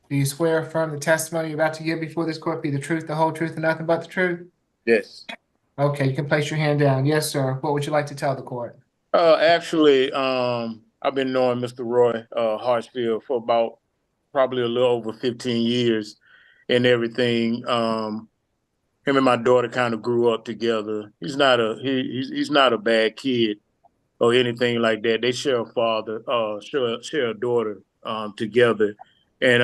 Do you swear or affirm the testimony you're about to give before this court be the truth, the whole truth, and nothing but the truth? Yes. Okay, you can place your hand down. Yes, sir. What would you like to tell the court? Actually, I've been knowing Mr. Roy Hartsfield for about probably a little over 15 years and everything. Him and my daughter kind of grew up together. He's not a bad kid or anything like that. They share a father, share a daughter together. And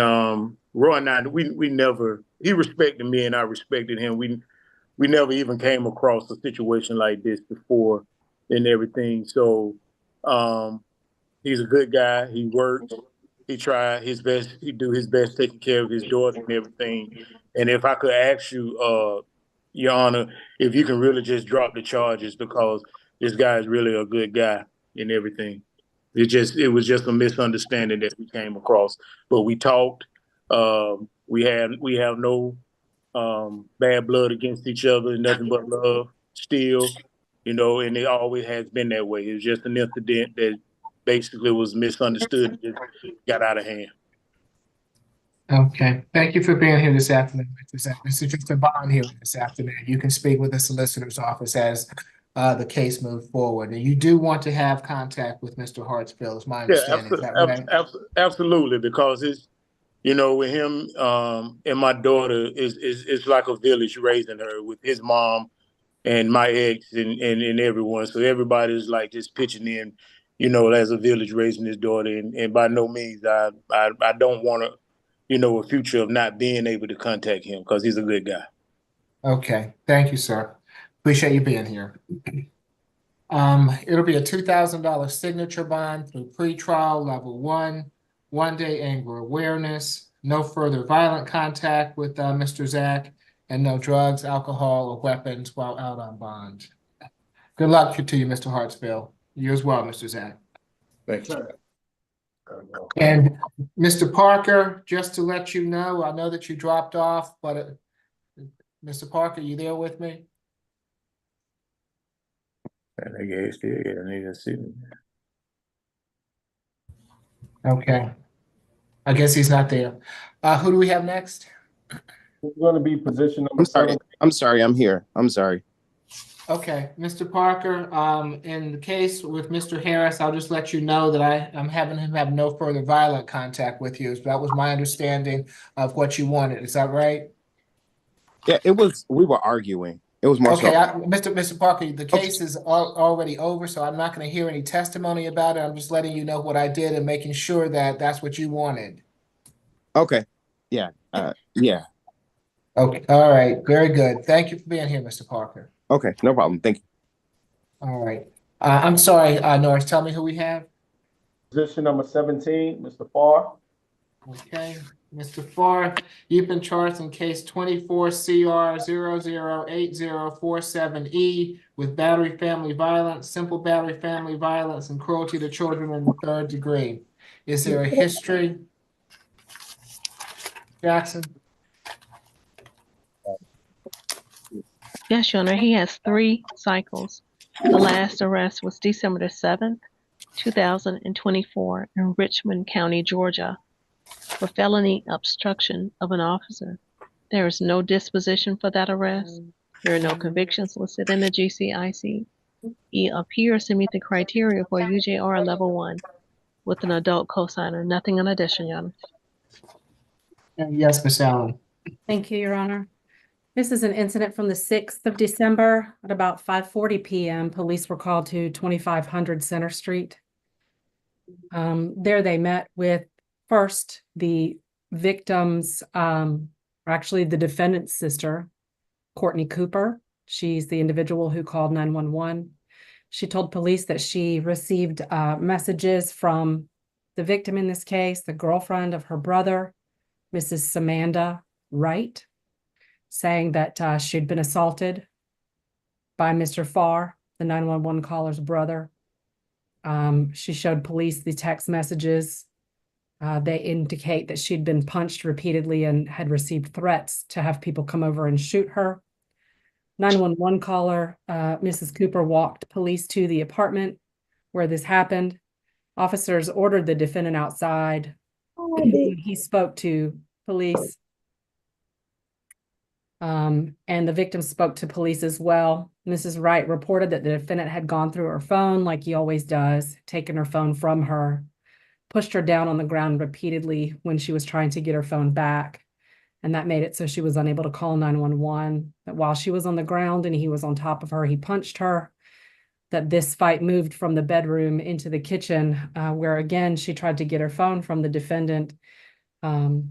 Roy and I, we never, he respected me and I respected him. We never even came across a situation like this before and everything. So he's a good guy. He worked. He tried his best. He do his best taking care of his daughter and everything. And if I could ask you, Your Honor, if you can really just drop the charges because this guy is really a good guy and everything. It was just a misunderstanding that we came across. But we talked. We have no bad blood against each other, nothing but love still, and it always has been that way. It was just an incident that basically was misunderstood and got out of hand. Okay, thank you for being here this afternoon, Mr. Zach. Mr. Justin Bond here this afternoon. You can speak with the solicitor's office as the case moves forward. And you do want to have contact with Mr. Hartsfield, is my understanding. Is that right? Absolutely, because it's, with him and my daughter, it's like a village raising her with his mom and my ex and everyone. So everybody's like just pitching in, as a village raising his daughter. And by no means, I don't want to, a future of not being able to contact him because he's a good guy. Okay, thank you, sir. Appreciate you being here. It'll be a $2,000 signature bond through pretrial level 1, 1 day anger awareness, no further violent contact with Mr. Zach, and no drugs, alcohol, or weapons while out on bond. Good luck to you, Mr. Hartsfield. You as well, Mr. Zach. Thank you. And Mr. Parker, just to let you know, I know that you dropped off, but Mr. Parker, you there with me? I guess I need to see. Okay. I guess he's not there. Who do we have next? It's gonna be position number I'm sorry. 7. I'm sorry. I'm here. I'm sorry. Okay, Mr. Parker, in the case with Mr. Harris, I'll just let you know that I'm having him have no further violent contact with you. That was my understanding of what you wanted. Is that right? Yeah, it was. We were arguing. It was more so. Okay, Mr. Parker, the case is already over, so I'm not going to hear any testimony about it. I'm just letting you know what I did and making sure that that's what you wanted. Okay. Yeah. Yeah. Okay, all right, very good. Thank you for being here, Mr. Parker. Okay. No problem. Thank you. All right. I'm sorry, Norris, tell me who we have. Position number 17, Mr. Farr. Okay, Mr. Farr, you've been charged in case 24 CR 008047E with battery family violence, simple battery family violence, and cruelty to children in the 3rd degree. Is there a history? Jackson? Yes, Your Honor, he has 3 cycles. The last arrest was December the 7th, 2024 in Richmond County, Georgia, for felony obstruction of an officer. There is no disposition for that arrest. There are no convictions listed in the GCIC. He appears to meet the criteria for UJR level 1 with an adult cosigner. Nothing in addition, Your Honor. Yes, Ms. Allen. Thank you, Your Honor. This is an incident from the 6th of December at about 5:40 p.m. Police were called to 2500 Center Street. There they met with first the victim's, or actually the defendant's sister, Courtney Cooper. She's the individual who called 911. She told police that she received messages from the victim in this case, the girlfriend of her brother, Mrs. Samantha Wright, saying that she'd been assaulted by Mr. Farr, the 911 caller's brother. She showed police the text messages. They indicate that she'd been punched repeatedly and had received threats to have people come over and shoot her. 911 caller, Mrs. Cooper, walked police to the apartment where this happened. Officers ordered the defendant outside. He spoke to police. And the victim spoke to police as well. Mrs. Wright reported that the defendant had gone through her phone like he always does, taken her phone from her, pushed her down on the ground repeatedly when she was trying to get her phone back. And that made it so she was unable to call 911. That while she was on the ground and he was on top of her, he punched her. That this fight moved from the bedroom into the kitchen, where again, she tried to get her phone from the defendant. The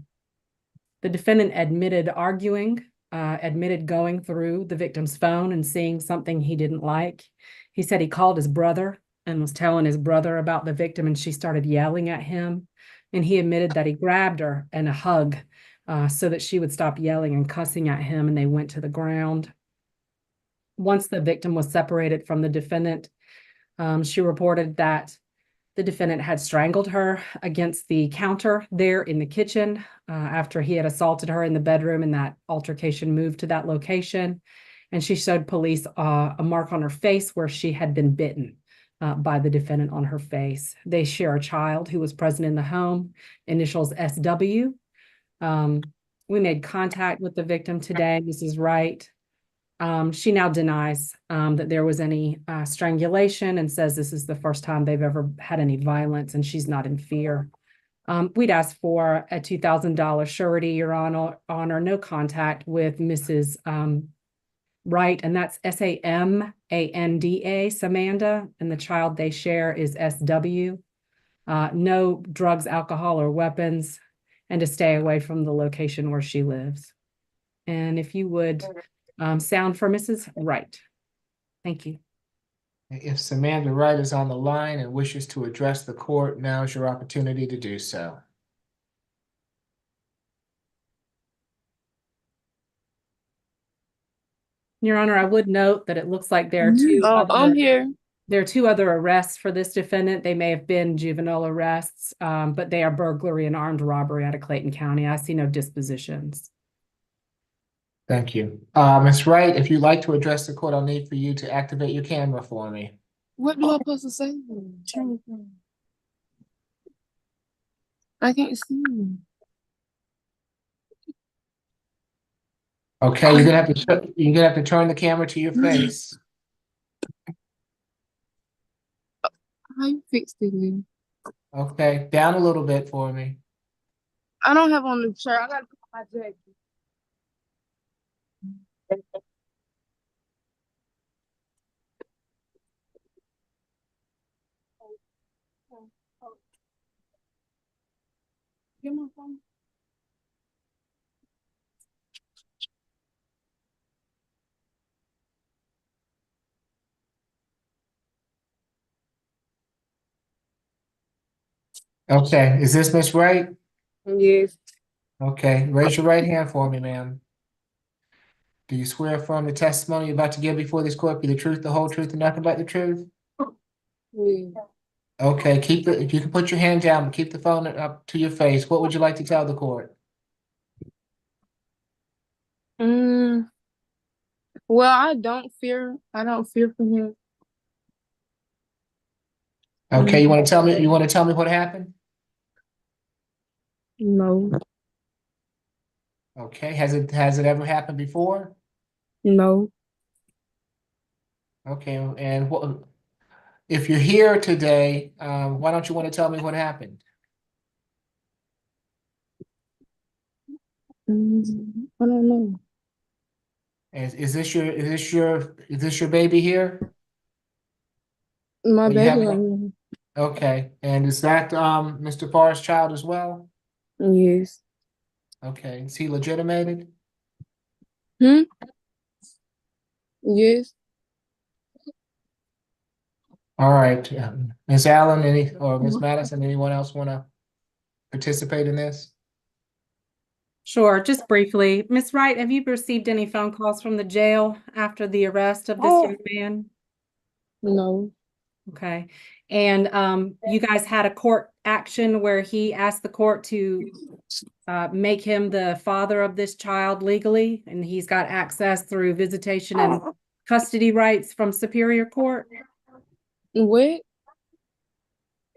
defendant admitted arguing, admitted going through the victim's phone and seeing something he didn't like. He said he called his brother and was telling his brother about the victim, and she started yelling at him. And he admitted that he grabbed her in a hug so that she would stop yelling and cussing at him, and they went to the ground. Once the victim was separated from the defendant, she reported that the defendant had strangled her against the counter there in the kitchen after he had assaulted her in the bedroom, and that altercation moved to that location. And she showed police a mark on her face where she had been bitten by the defendant on her face. They share a child who was present in the home, initials SW. We made contact with the victim today, Mrs. Wright. She now denies that there was any strangulation and says this is the first time they've ever had any violence, and she's not in fear. We'd ask for a $2,000 surety, Your Honor, no contact with Mrs. Wright, and that's Samanda, Samanda, and the child they share is SW. No drugs, alcohol, or weapons, and to stay away from the location where she lives. And if you would sound for Mrs. Wright. Thank you. If Samantha Wright is on the line and wishes to address the court, now is your opportunity to do so. Your Honor, I would note that it looks like there are two I'm other here. There are 2 other arrests for this defendant. They may have been juvenile arrests, but they are burglary and armed robbery out of Clayton County. I see no dispositions. Thank you. Ms. Wright, if you'd like to address the court, I'll need for you to activate your camera for me. What do I supposed to say? I can't see. Okay, you're gonna have to turn the camera to your face. How you fixed it, Lynn? Okay, down a little bit for me. I don't have on the shirt. I gotta put my jacket. Get my phone. Okay, is this Ms. Wright? Yes. Okay, raise your right hand for me, ma'am. Do you swear affirm the testimony you're about to give before this court be the truth, the whole truth, and nothing but the truth? Yeah. Okay, if you can put your hand down, but keep the phone up to your face. What would you like to tell the court? Well, I don't fear for him. Okay, you want to tell me what happened? No. Okay, has it ever happened before? No. Okay, and what if you're here today, why don't you want to tell me what happened? I don't know. Is this your baby here? My Or you baby. have okay, and is that Mr. Farr's child as well? Yes. Okay, is he legitimated? Yes. All right, Ms. Allen, or Ms. Madison, anyone else want to participate in this? Sure, just briefly. Ms. Wright, have you received any phone calls from the jail after the arrest of this young man? No. Okay. And you guys had a court action where he asked the court to make him the father of this child legally, and he's got access through visitation and custody rights from Superior Court. What?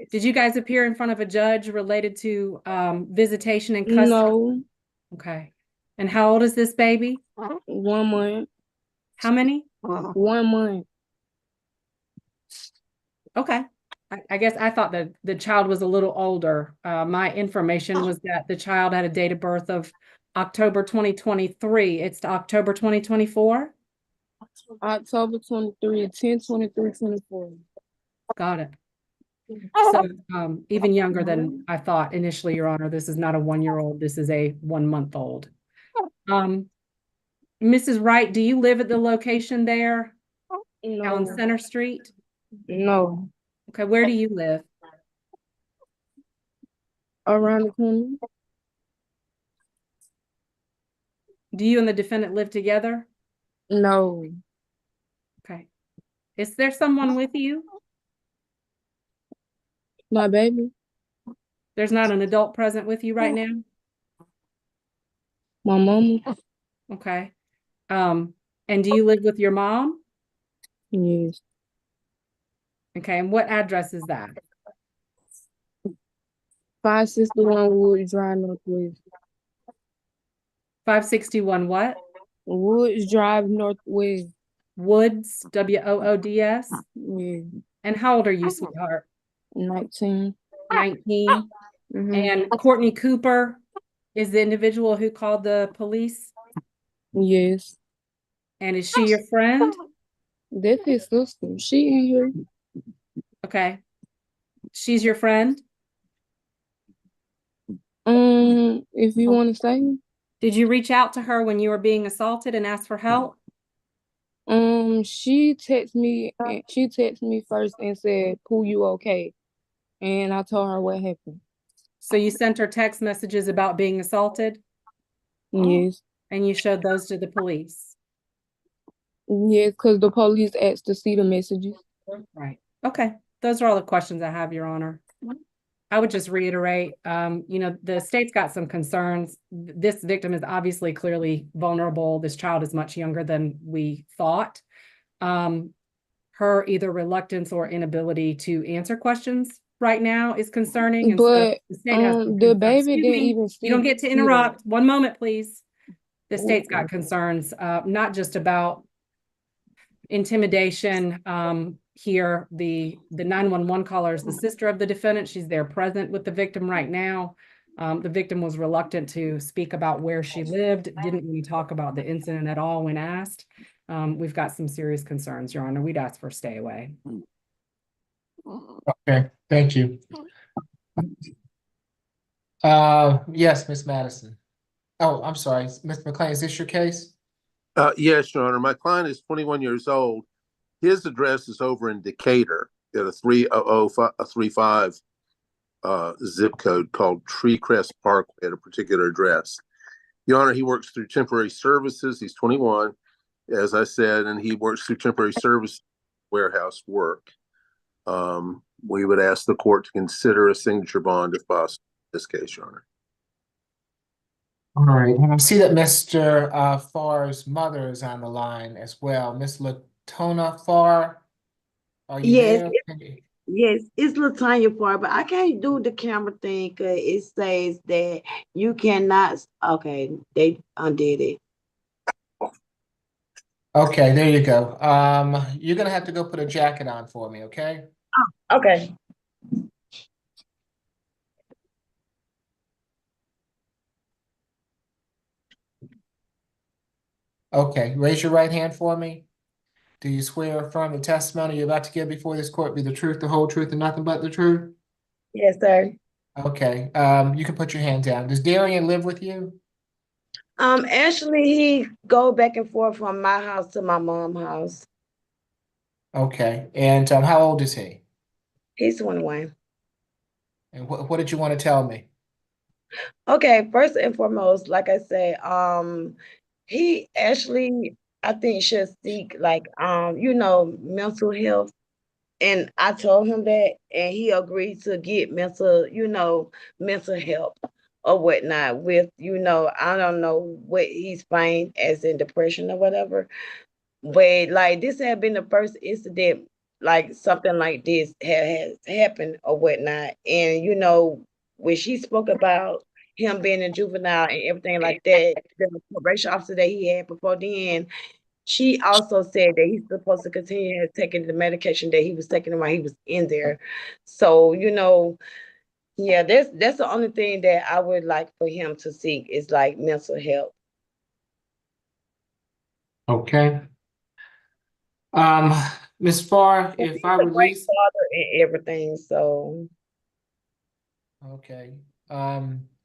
Did you guys appear in front of a judge related to visitation and custody? No. Okay. And how old is this baby? 1 month. How many? 1 month. Okay. I guess I thought that the child was a little older. My information was that the child had a date of birth of October 2023. It's October 2024. October 23, 10/23/24. Got it. So even younger than I thought initially, Your Honor. This is not a 1-year-old. This is a 1-month-old. Mrs. Wright, do you live at the location there on No. Center Street? No. Okay, where do you live? Around the corner. Do you and the defendant live together? No. Okay. Is there someone with you? My baby. There's not an adult present with you right now? My mama. Okay. And do you live with your mom? Yes. Okay, and what address is that? 561 Woods Drive Northwest. 561 what? Woods Drive Northwest. Woods, W-O-O-D-S? Yeah. And how old are you, sweetheart? 19. 19. And Courtney Cooper is the individual who called the police? Yes. And is she your friend? That's his sister. She in here. Okay. She's your friend? If you want to say. Did you reach out to her when you were being assaulted and ask for help? She texted me first and said, "Pooh, you okay?" And I told her what happened. So you sent her text messages about being assaulted? Yes. And you showed those to the police? Yes, because the police asked to see the messages. Right. Okay. Those are all the questions I have, Your Honor. I would just reiterate, the state's got some concerns. This victim is obviously clearly vulnerable. This child is much younger than we thought. Her either reluctance or inability to answer questions right now is concerning. And so But the state has some the concerns. baby Excuse didn't me, even you don't speak get to either. interrupt. One moment, please. The state's Okay. got concerns, not just about intimidation. Here, the 911 caller is the sister of the defendant. She's there present with the victim right now. The victim was reluctant to speak about where she lived, didn't really talk about the incident at all when asked. We've got some serious concerns, Your Honor. We'd ask for a stay away. Okay, thank you. Yes, Miss Madison. Oh, I'm sorry, Mr. McLean, is this your case? Yes, Your Honor. My client is 21 years old. His address is over in Decatur at a 30035 zip code called Treecrest Parkway at a particular address. Your Honor, he works through temporary services. He's 21, as I said, and he works through temporary service warehouse work. We would ask the court to consider a signature bond if possible in this case, Your Honor. All right, and I see that Mr. Farr's mother is on the line as well. Miss Latona Farr, are you Yes, there? yes, it's Latanya Farr, but I can't do the camera thing because it says that you cannot. Okay, they undid it. Okay, there you go. You're gonna have to go put a jacket on for me, okay? Okay. Okay, raise your right hand for me. Do you swear or affirm the testimony you're about to give before this court be the truth, the whole truth, and nothing but the truth? Yes, sir. Okay, you can put your hand down. Does Darian live with you? Actually, he go back and forth from my house to my mom's house. Okay, and how old is he? He's 21. And what did you want to tell me? Okay, first and foremost, like I said, he actually, I think, should seek mental health. And I told him that, and he agreed to get mental help or whatnot with, I don't know what he's finding as in depression or whatever. But like this had been the first incident, like something like this has happened or whatnot. And when she spoke about him being a juvenile and everything like that, the probation officer that he had before then, she also said that he's supposed to continue taking the medication that he was taking while he was in there. So, yeah, that's the only thing that I would like for him to seek is like mental health. Okay. Ms. Farr, if I He's a great release, father and everything, so. okay,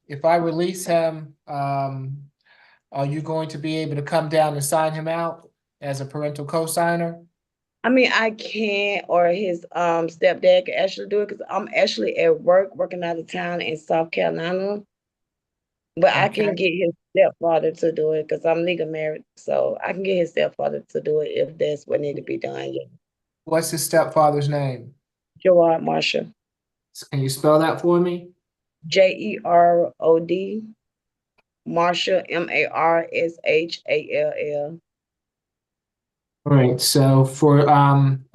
if I release him, are you going to be able to come down and sign him out as a parental co-signer? I mean, I can't, or his stepdad can actually do it because I'm actually at work working out of town in South Carolina. But I Okay. can get his stepfather to do it because I'm legal married. So I can get his stepfather to do it if that's what need to be done. Yeah. What's his stepfather's name? Gerard Marshall. Can you spell that for me? Jerod Marshall, Marshall. All right, so for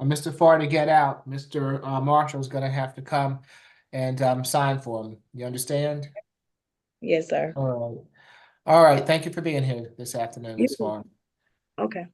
Mr. Farr to get out, Mr. Marshall's gonna have to come and sign for him. You understand? Yes, sir. All right. All right, thank you for being here this afternoon, Ms. Farr. Okay.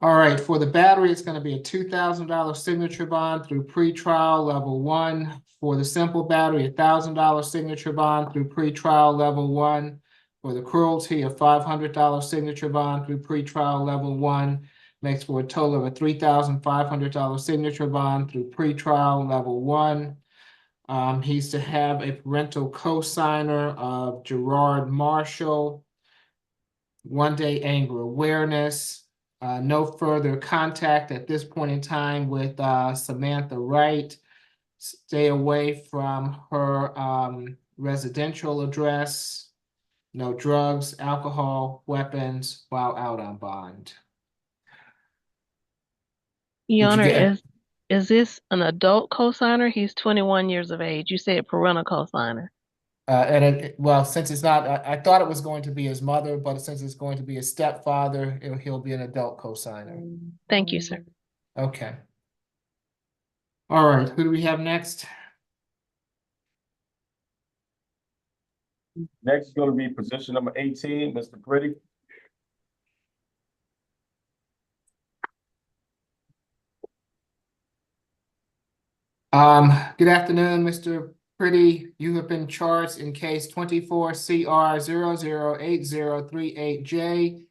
All right, for the battery, it's gonna be a $2,000 signature bond through pretrial level 1. For the simple battery, $1,000 signature bond through pretrial level 1. For the cruelty, a $500 signature bond through pretrial level 1. Makes for a total of a $3,500 signature bond through pretrial level 1. He's to have a parental co-signer of Gerard Marshall. 1-day anger awareness. No further contact at this point in time with Samantha Wright. Stay away from her residential address. No drugs, alcohol, weapons while out on bond. Your Did you Honor, get? is this an adult cosigner? He's 21 years of age. You said parental cosigner. Well, since it's not, I thought it was going to be his mother, but since it's going to be his stepfather, he'll be an adult cosigner. Thank you, sir. Okay. All right, who do we have next? Next is gonna be position number 18, Mr. Pretty. Good afternoon, Mr. Pretty. You have been charged in case 24 CR 008038J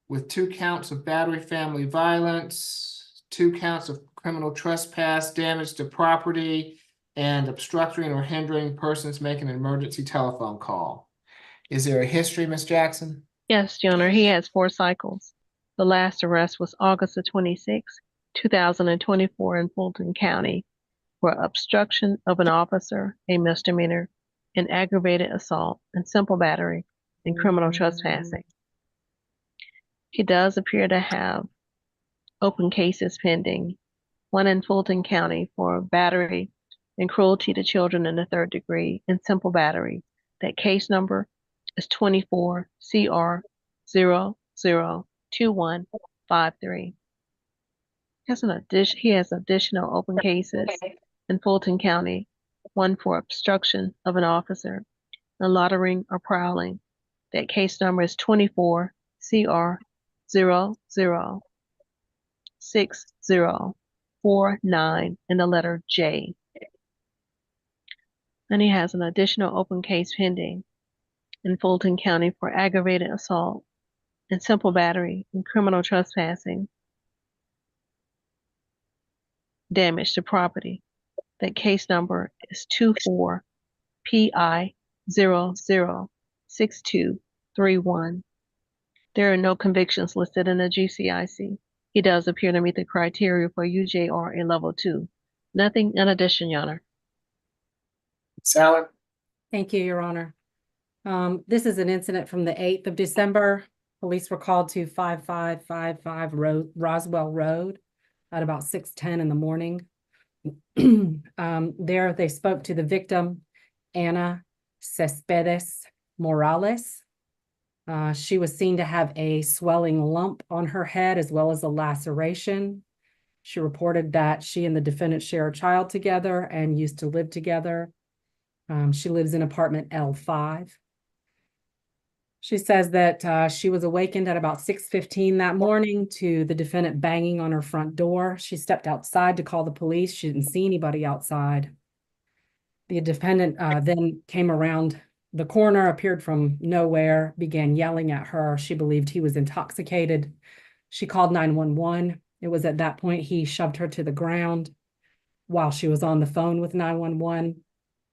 with 2 counts of battery family violence, 2 counts of criminal trespass, damage to property, and obstructing or hindering persons making an emergency telephone call. Is there a history, Ms. Jackson? Yes, Your Honor, he has 4 cycles. The last arrest was August the 26th, 2024 in Fulton County for obstruction of an officer, a misdemeanor, and aggravated assault, and simple battery, and criminal trespassing. He does appear to have open cases pending, one in Fulton County for battery and cruelty to children in the 3rd degree, and simple battery. That case number is 24 CR 002153. He has additional open cases in Fulton County, one for obstruction of an officer, and loitering or prowling. That case number is 24 CR 006049 and the letter J. And he has an additional open case pending in Fulton County for aggravated assault and simple battery and criminal trespassing, damage to property. That case number is 24 PI 006231. There are no convictions listed in the GCIC. He does appear to meet the criteria for UJR in level 2. Nothing in addition, Your Honor. Salad? Thank you, Your Honor. This is an incident from the 8th of December. Police were called to 5555 Roswell Road at about 6:10 in the morning. There they spoke to the victim, Ana Cespedes Morales. She was seen to have a swelling lump on her head as well as a laceration. She reported that she and the defendant share a child together and used to live together. She lives in apartment L5. She says that she was awakened at about 6:15 that morning to the defendant banging on her front door. She stepped outside to call the police. She didn't see anybody outside. The defendant then came around the corner, appeared from nowhere, began yelling at her. She believed he was intoxicated. She called 911. It was at that point he shoved her to the ground while she was on the phone with 911.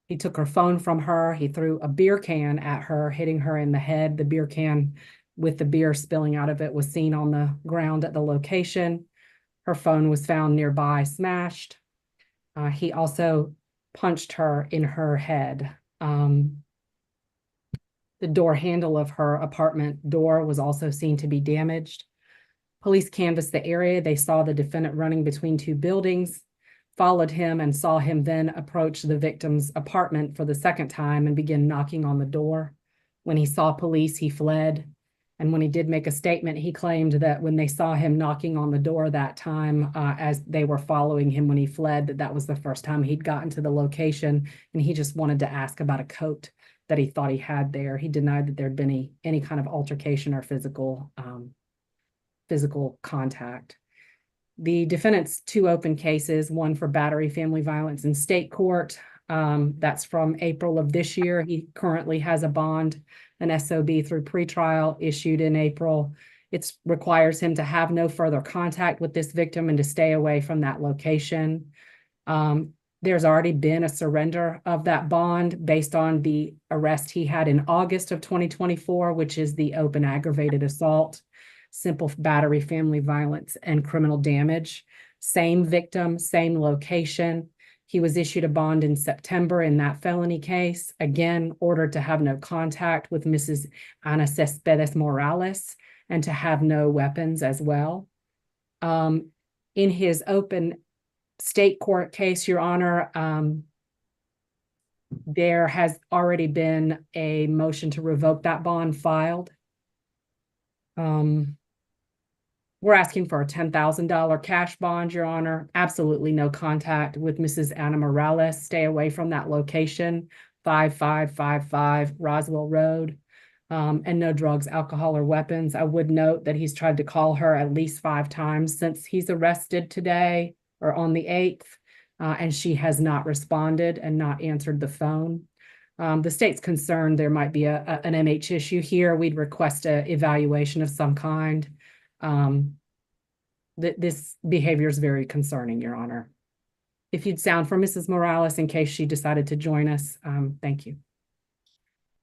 He took her phone from her. He threw a beer can at her, hitting her in the head. The beer can with the beer spilling out of it was seen on the ground at the location. Her phone was found nearby, smashed. He also punched her in her head. The door handle of her apartment door was also seen to be damaged. Police canvassed the area. They saw the defendant running between 2 buildings, followed him and saw him then approach the victim's apartment for the 2nd time and begin knocking on the door. When he saw police, he fled. And when he did make a statement, he claimed that when they saw him knocking on the door that time, as they were following him when he fled, that was the first time he'd gotten to the location, and he just wanted to ask about a coat that he thought he had there. He denied that there'd been any kind of altercation or physical contact. The defendant's 2 open cases, one for battery, family violence in state court. That's from April of this year. He currently has a bond, an SOB through pretrial issued in April. It requires him to have no further contact with this victim and to stay away from that location. There's already been a surrender of that bond based on the arrest he had in August of 2024, which is the open aggravated assault, simple battery, family violence, and criminal damage. Same victim, same location. He was issued a bond in September in that felony case, again, ordered to have no contact with Mrs. Ana Cespedes Morales and to have no weapons as well. In his open state court case, Your Honor, there has already been a motion to revoke that bond filed. We're asking for a $10,000 cash bond, Your Honor. Absolutely no contact with Mrs. Anna Morales. Stay away from that location, 5555 Roswell Road. And no drugs, alcohol, or weapons. I would note that he's tried to call her at least 5 times since he's arrested today or on the 8th, and she has not responded and not answered the phone. The state's concerned there might be an MH issue here. We'd request an evaluation of some kind. This behavior is very concerning, Your Honor. If you'd sound for Mrs. Morales in case she decided to join us, thank you.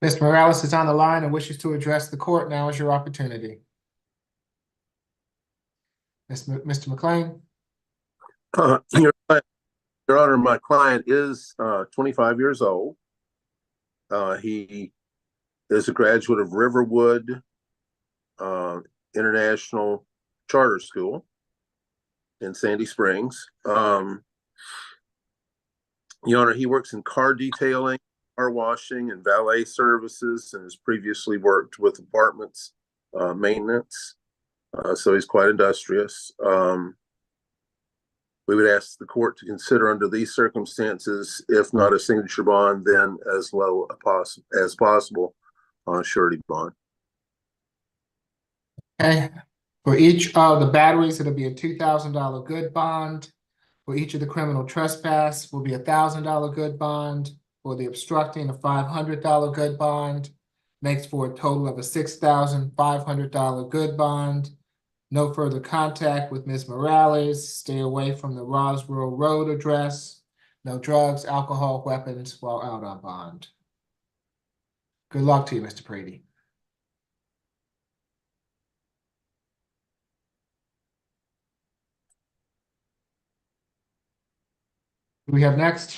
Ms. Morales is on the line and wishes to address the court. Now is your opportunity. Mr. McLean? Your Honor, my client is 25 years old. He is a graduate of Riverwood International Charter School in Sandy Springs. Your Honor, he works in car detailing, car washing, and valet services, and has previously worked with apartments maintenance. So he's quite industrious. We would ask the court to consider under these circumstances, if not a signature bond, then as low as possible on a surety bond. Okay. For each of the batteries, it'll be a $2,000 good bond. For each of the criminal trespass will be a $1,000 good bond. For the obstructing, a $500 good bond. Makes for a total of a $6,500 good bond. No further contact with Ms. Morales. Stay away from the Roswell Road address. No drugs, alcohol, weapons while out on bond. Good luck to you, Mr. Brady. Who we have next?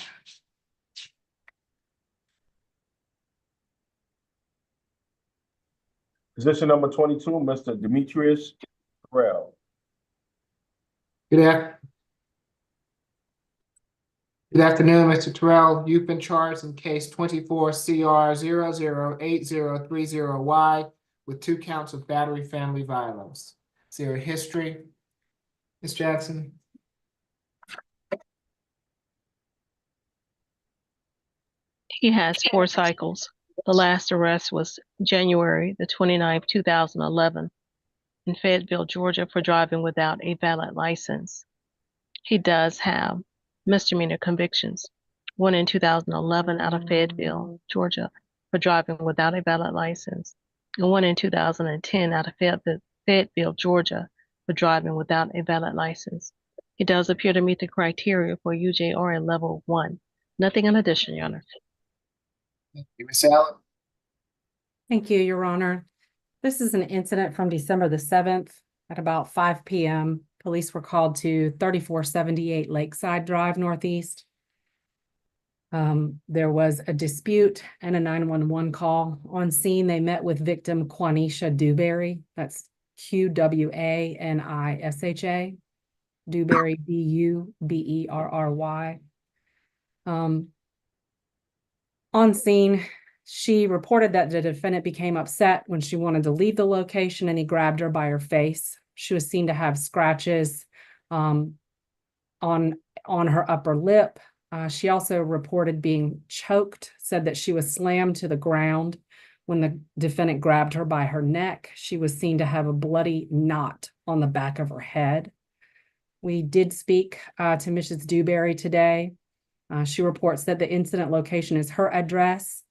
Position number 22, Mr. Demetrius Terrell. Good afternoon, Mr. Terrell. You've been charged in case 24 CR 008030Y with 2 counts of battery family violence. Is there a history, Ms. Jackson? He has 4 cycles. The last arrest was January the 29th, 2011 in Fayetteville, Georgia for driving without a valid license. He does have misdemeanor convictions. 1 in 2011 out of Fayetteville, Georgia for driving without a valid license. And 1 in 2010 out of Fayetteville, Georgia for driving without a valid license. He does appear to meet the criteria for UJR level 1. Nothing in addition, Your Honor. Thank you, Ms. Allen. Thank you, Your Honor. This is an incident from December the 7th at about 5 p.m. Police were called to 3478 Lakeside Drive Northeast. There was a dispute and a 911 call. On scene, they met with victim Quanisha Dewberry. That's Quanisha, Dewberry, Dewberry. On scene, she reported that the defendant became upset when she wanted to leave the location and he grabbed her by her face. She was seen to have scratches on her upper lip. She also reported being choked, said that she was slammed to the ground when the defendant grabbed her by her neck. She was seen to have a bloody knot on the back of her head. We did speak to Mrs. Dewberry today. She reports that the incident location is her address.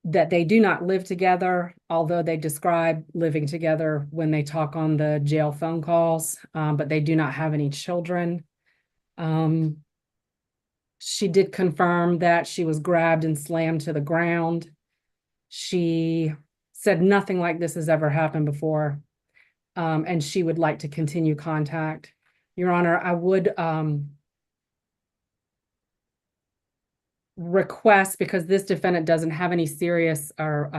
That they do not live together, although they describe living together when they talk on the jail phone calls, but they do not have any children. She did confirm that she was grabbed and slammed to the ground. She said nothing like this has ever happened before, and she would like to continue contact. Your Honor, I would request, because this defendant doesn't have any serious or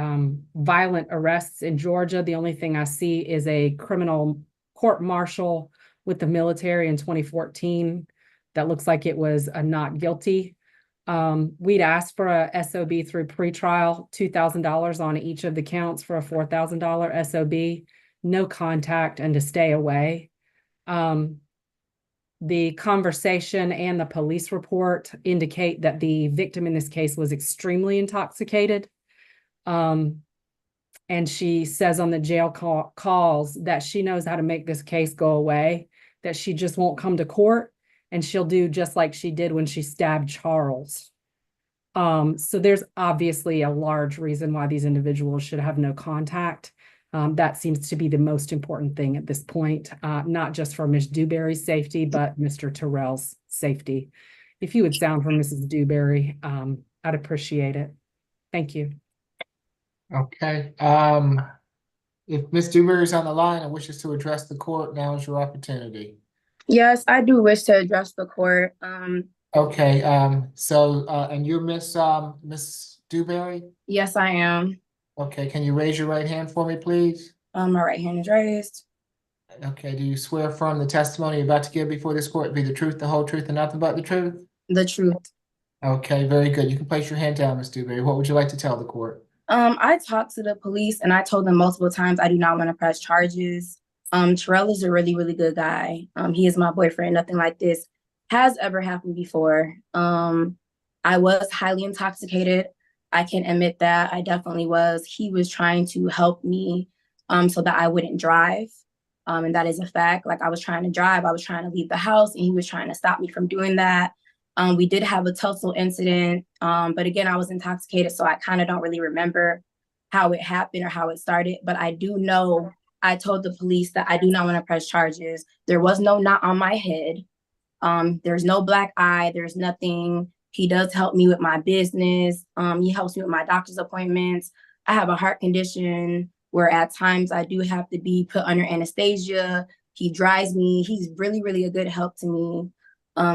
violent arrests in Georgia. The only thing I see is a criminal court martial with the military in 2014 that looks like it was a not guilty. We'd asked for a SOB through pretrial, $2,000 on each of the counts for a $4,000 SOB, no contact and to stay away. The conversation and the police report indicate that the victim in this case was extremely intoxicated. And she says on the jail calls that she knows how to make this case go away, that she just won't come to court, and she'll do just like she did when she stabbed Charles. So there's obviously a large reason why these individuals should have no contact. That seems to be the most important thing at this point, not just for Ms. Dewberry's safety, but Mr. Terrell's safety. If you would sound for Mrs. Dewberry, I'd appreciate it. Thank you. Okay. If Ms. Dewberry is on the line and wishes to address the court, now is your opportunity. Yes, I do wish to address the court. Okay, and you're Miss Dewberry? Yes, I am. Okay, can you raise your right hand for me, please? My right hand is raised. Okay, do you swear affirm the testimony you're about to give before this court be the truth, the whole truth, and nothing but the truth? The truth. Okay, very good. You can place your hand down, Ms. Dewberry. What would you like to tell the court? I talked to the police and I told them multiple times I do not want to press charges. Terrell is a really, really good guy. He is my boyfriend. Nothing like this has ever happened before. I was highly intoxicated. I can admit that I definitely was. He was trying to help me so that I wouldn't drive. And that is a fact. Like, I was trying to drive, I was trying to leave the house, and he was trying to stop me from doing that. We did have a tussle incident, but again, I was intoxicated, so I kind of don't really remember how it happened or how it started. But I do know I told the police that I do not want to press charges. There was no knot on my head. There's no black eye. There's nothing. He does help me with my business. He helps me with my doctor's appointments. I have a heart condition where at times I do have to be put under anesthesia. He drives me. He's really, really a good help to me.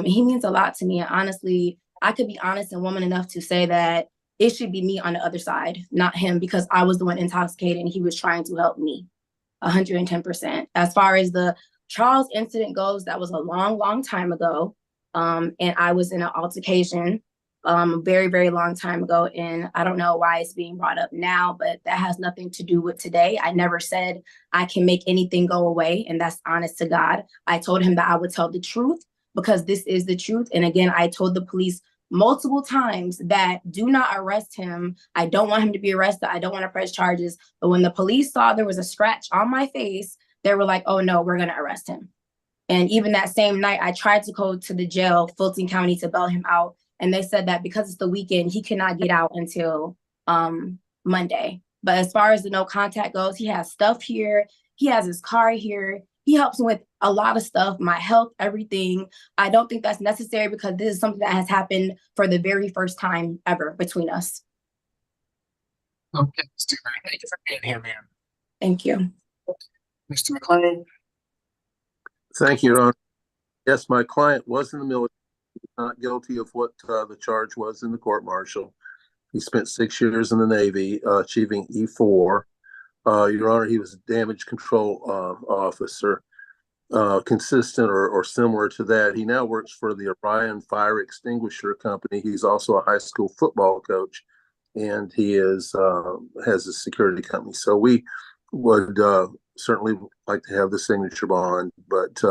He means a lot to me. And honestly, I could be honest and woman enough to say that it should be me on the other side, not him, because I was the one intoxicated and he was trying to help me 110%. As far as the Charles incident goes, that was a long, long time ago. And I was in an altercation a very, very long time ago. And I don't know why it's being brought up now, but that has nothing to do with today. I never said I can make anything go away. And that's honest to God. I told him that I would tell the truth because this is the truth. And again, I told the police multiple times that do not arrest him. I don't want him to be arrested. I don't want to press charges. But when the police saw there was a scratch on my face, they were like, oh no, we're going to arrest him. And even that same night, I tried to go to the jail, Fulton County, to bail him out. And they said that because it's the weekend, he cannot get out until Monday. But as far as the no contact goes, he has stuff here. He has his car here. He helps me with a lot of stuff, my health, everything. I don't think that's necessary because this is something that has happened for the very first time ever between us. Okay, Mr. Dewberry, thank you for being here, ma'am. Thank you. Mr. McLean? Thank you, Your Honor. Yes, my client was in the military, not guilty of what the charge was in the court-martial. He spent 6 years in the Navy, achieving E4. Your Honor, he was a damage control officer, consistent or similar to that. He now works for the Orion Fire Extinguisher Company. He's also a high school football coach, and he has a security company. So we would certainly like to have the signature bond, but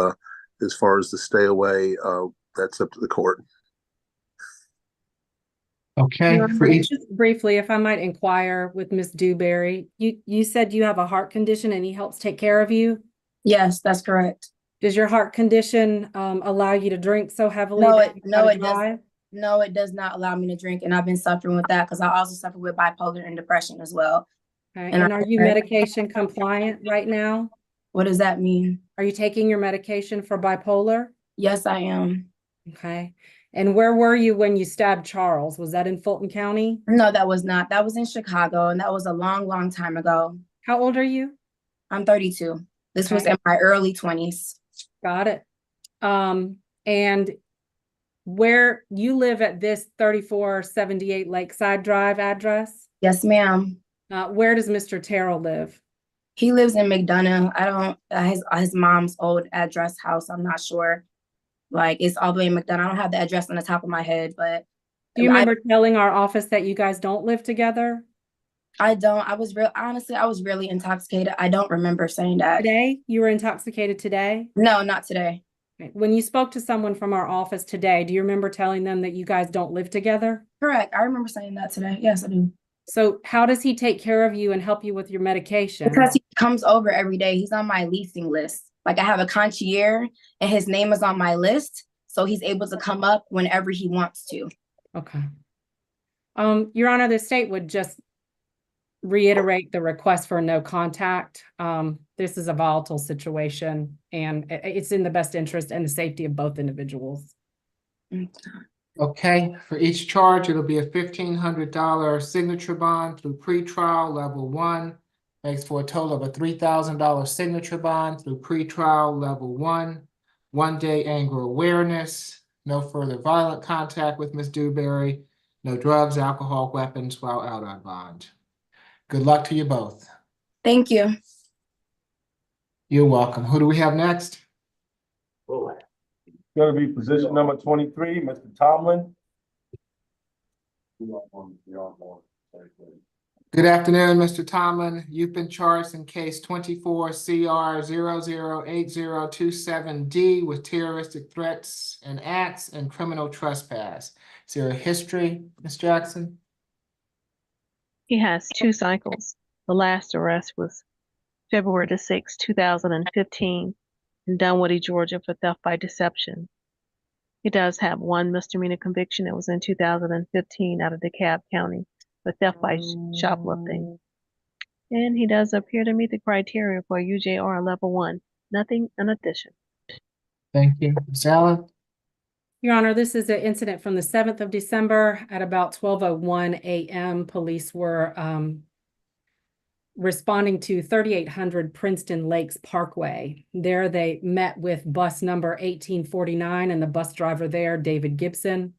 as far as the stay away, that's up to the court. Okay. Just briefly, if I might inquire with Ms. Dewberry, you said you have a heart condition and he helps take care of you? Yes, that's correct. Does your heart condition allow you to drink so heavily? No, it does not allow me to drink, and I've been suffering with that because I also suffer with bipolar and depression as well. Okay. And are you medication compliant right now? What does that mean? Are you taking your medication for bipolar? Yes, I am. Okay. And where were you when you stabbed Charles? Was that in Fulton County? No, that was not. That was in Chicago, and that was a long, long time ago. How old are you? I'm 32. This was in my early 20s. Got it. And Where you live at this 3478 Lakeside Drive address? Yes, ma'am. Where does Mr. Terrell live? He lives in McDonough. I don't, his mom's old address house. I'm not sure. Like, it's all the way in McDonough. I don't have the address on the top of my head, but Do you remember telling our office that you guys don't live together? I don't. Honestly, I was really intoxicated. I don't remember saying that. Today? You were intoxicated today? No, not today. When you spoke to someone from our office today, do you remember telling them that you guys don't live together? Correct. I remember saying that today. Yes, I do. So how does he take care of you and help you with your medication? Because he comes over every day. He's on my leasing list. Like, I have a concierge and his name is on my list. So he's able to come up whenever he wants to. Okay. Your Honor, the state would just reiterate the request for no contact. This is a volatile situation and it's in the best interest and the safety of both individuals. Okay, for each charge, it'll be a $1,500 signature bond through pretrial level 1. Makes for a total of a $3,000 signature bond through pretrial level 1. 1-day anger awareness. No further violent contact with Ms. Dewberry. No drugs, alcohol, weapons while out on bond. Good luck to you both. Thank you. You're welcome. Who do we have next? It's gonna be position number 23, Mr. Tomlin. Good afternoon, Mr. Tomlin. You've been charged in case 24 CR 008027D with terroristic threats and acts and criminal trespass. Is there a history, Ms. Jackson? He has 2 cycles. The last arrest was February the 6th, 2015, in Dunwoody, Georgia, for theft by deception. He does have 1 misdemeanor conviction that was in 2015 out of DeKalb County for theft by shoplifting. And he does appear to meet the criteria for UJR level 1. Nothing in addition. Thank you. Ms. Allen? Your Honor, this is an incident from the 7th of December at about 12:01 a.m. Police were responding to 3800 Princeton Lakes Parkway. There they met with bus number 1849 and the bus driver there, David Gibson.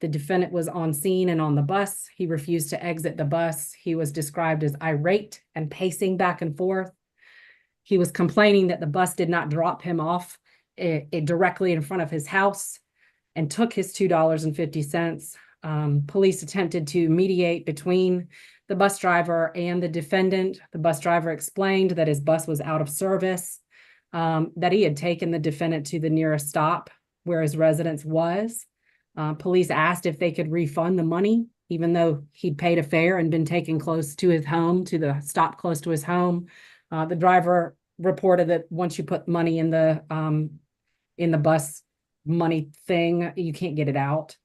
The defendant was on scene and on the bus. He refused to exit the bus. He was described as irate and pacing back and forth. He was complaining that the bus did not drop him off directly in front of his house and took his $2.50. Police attempted to mediate between the bus driver and the defendant. The bus driver explained that his bus was out of service, that he had taken the defendant to the nearest stop where his residence was. Police asked if they could refund the money, even though he'd paid a fare and been taken close to his home, to the stop close to his home. The driver reported that once you put money in the bus money thing, you can't get it out.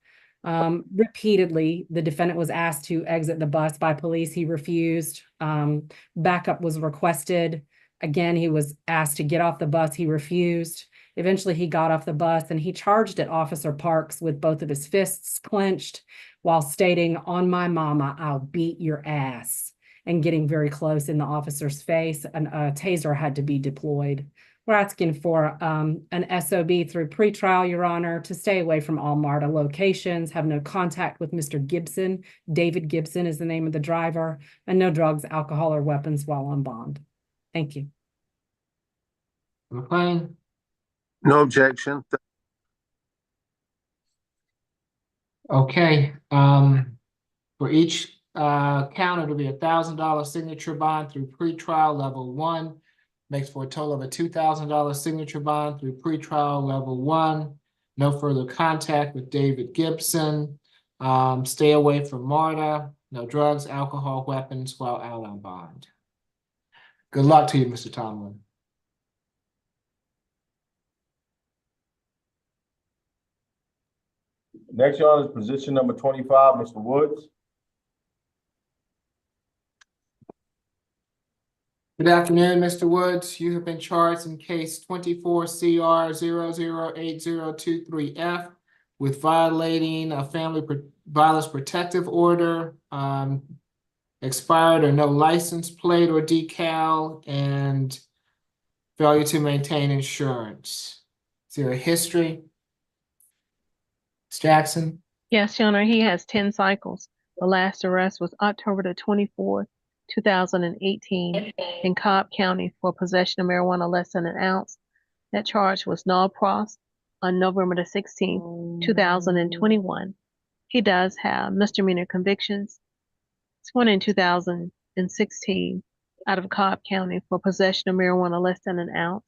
Repeatedly, the defendant was asked to exit the bus by police. He refused. Backup was requested. Again, he was asked to get off the bus. He refused. Eventually, he got off the bus and he charged at Officer Parks with both of his fists clenched while stating, "On my mama, I'll beat your ass," and getting very close in the officer's face. And a taser had to be deployed. We're asking for an SOB through pretrial, Your Honor, to stay away from all MARTA locations, have no contact with Mr. Gibson. David Gibson is the name of the driver, and no drugs, alcohol, or weapons while on bond. Thank you. McLean? No objection. Okay, for each count, it'll be a $1,000 signature bond through pretrial level 1. Makes for a total of a $2,000 signature bond through pretrial level 1. No further contact with David Gibson. Stay away from MARTA. No drugs, alcohol, weapons while out on bond. Good luck to you, Mr. Tomlin. Next, Your Honor, is position number 25, Mr. Woods. Good afternoon, Mr. Woods. You have been charged in case 24 CR 008023F with violating a family violence protective order, expired or no license plate or decal, and failure to maintain insurance. Is there a history? Ms. Jackson? Yes, Your Honor, he has 10 cycles. The last arrest was October the 24th, 2018 in Cobb County for possession of marijuana less than an ounce. That charge was null pros on November the 16th, 2021. He does have misdemeanor convictions. One in 2016 out of Cobb County for possession of marijuana less than an ounce.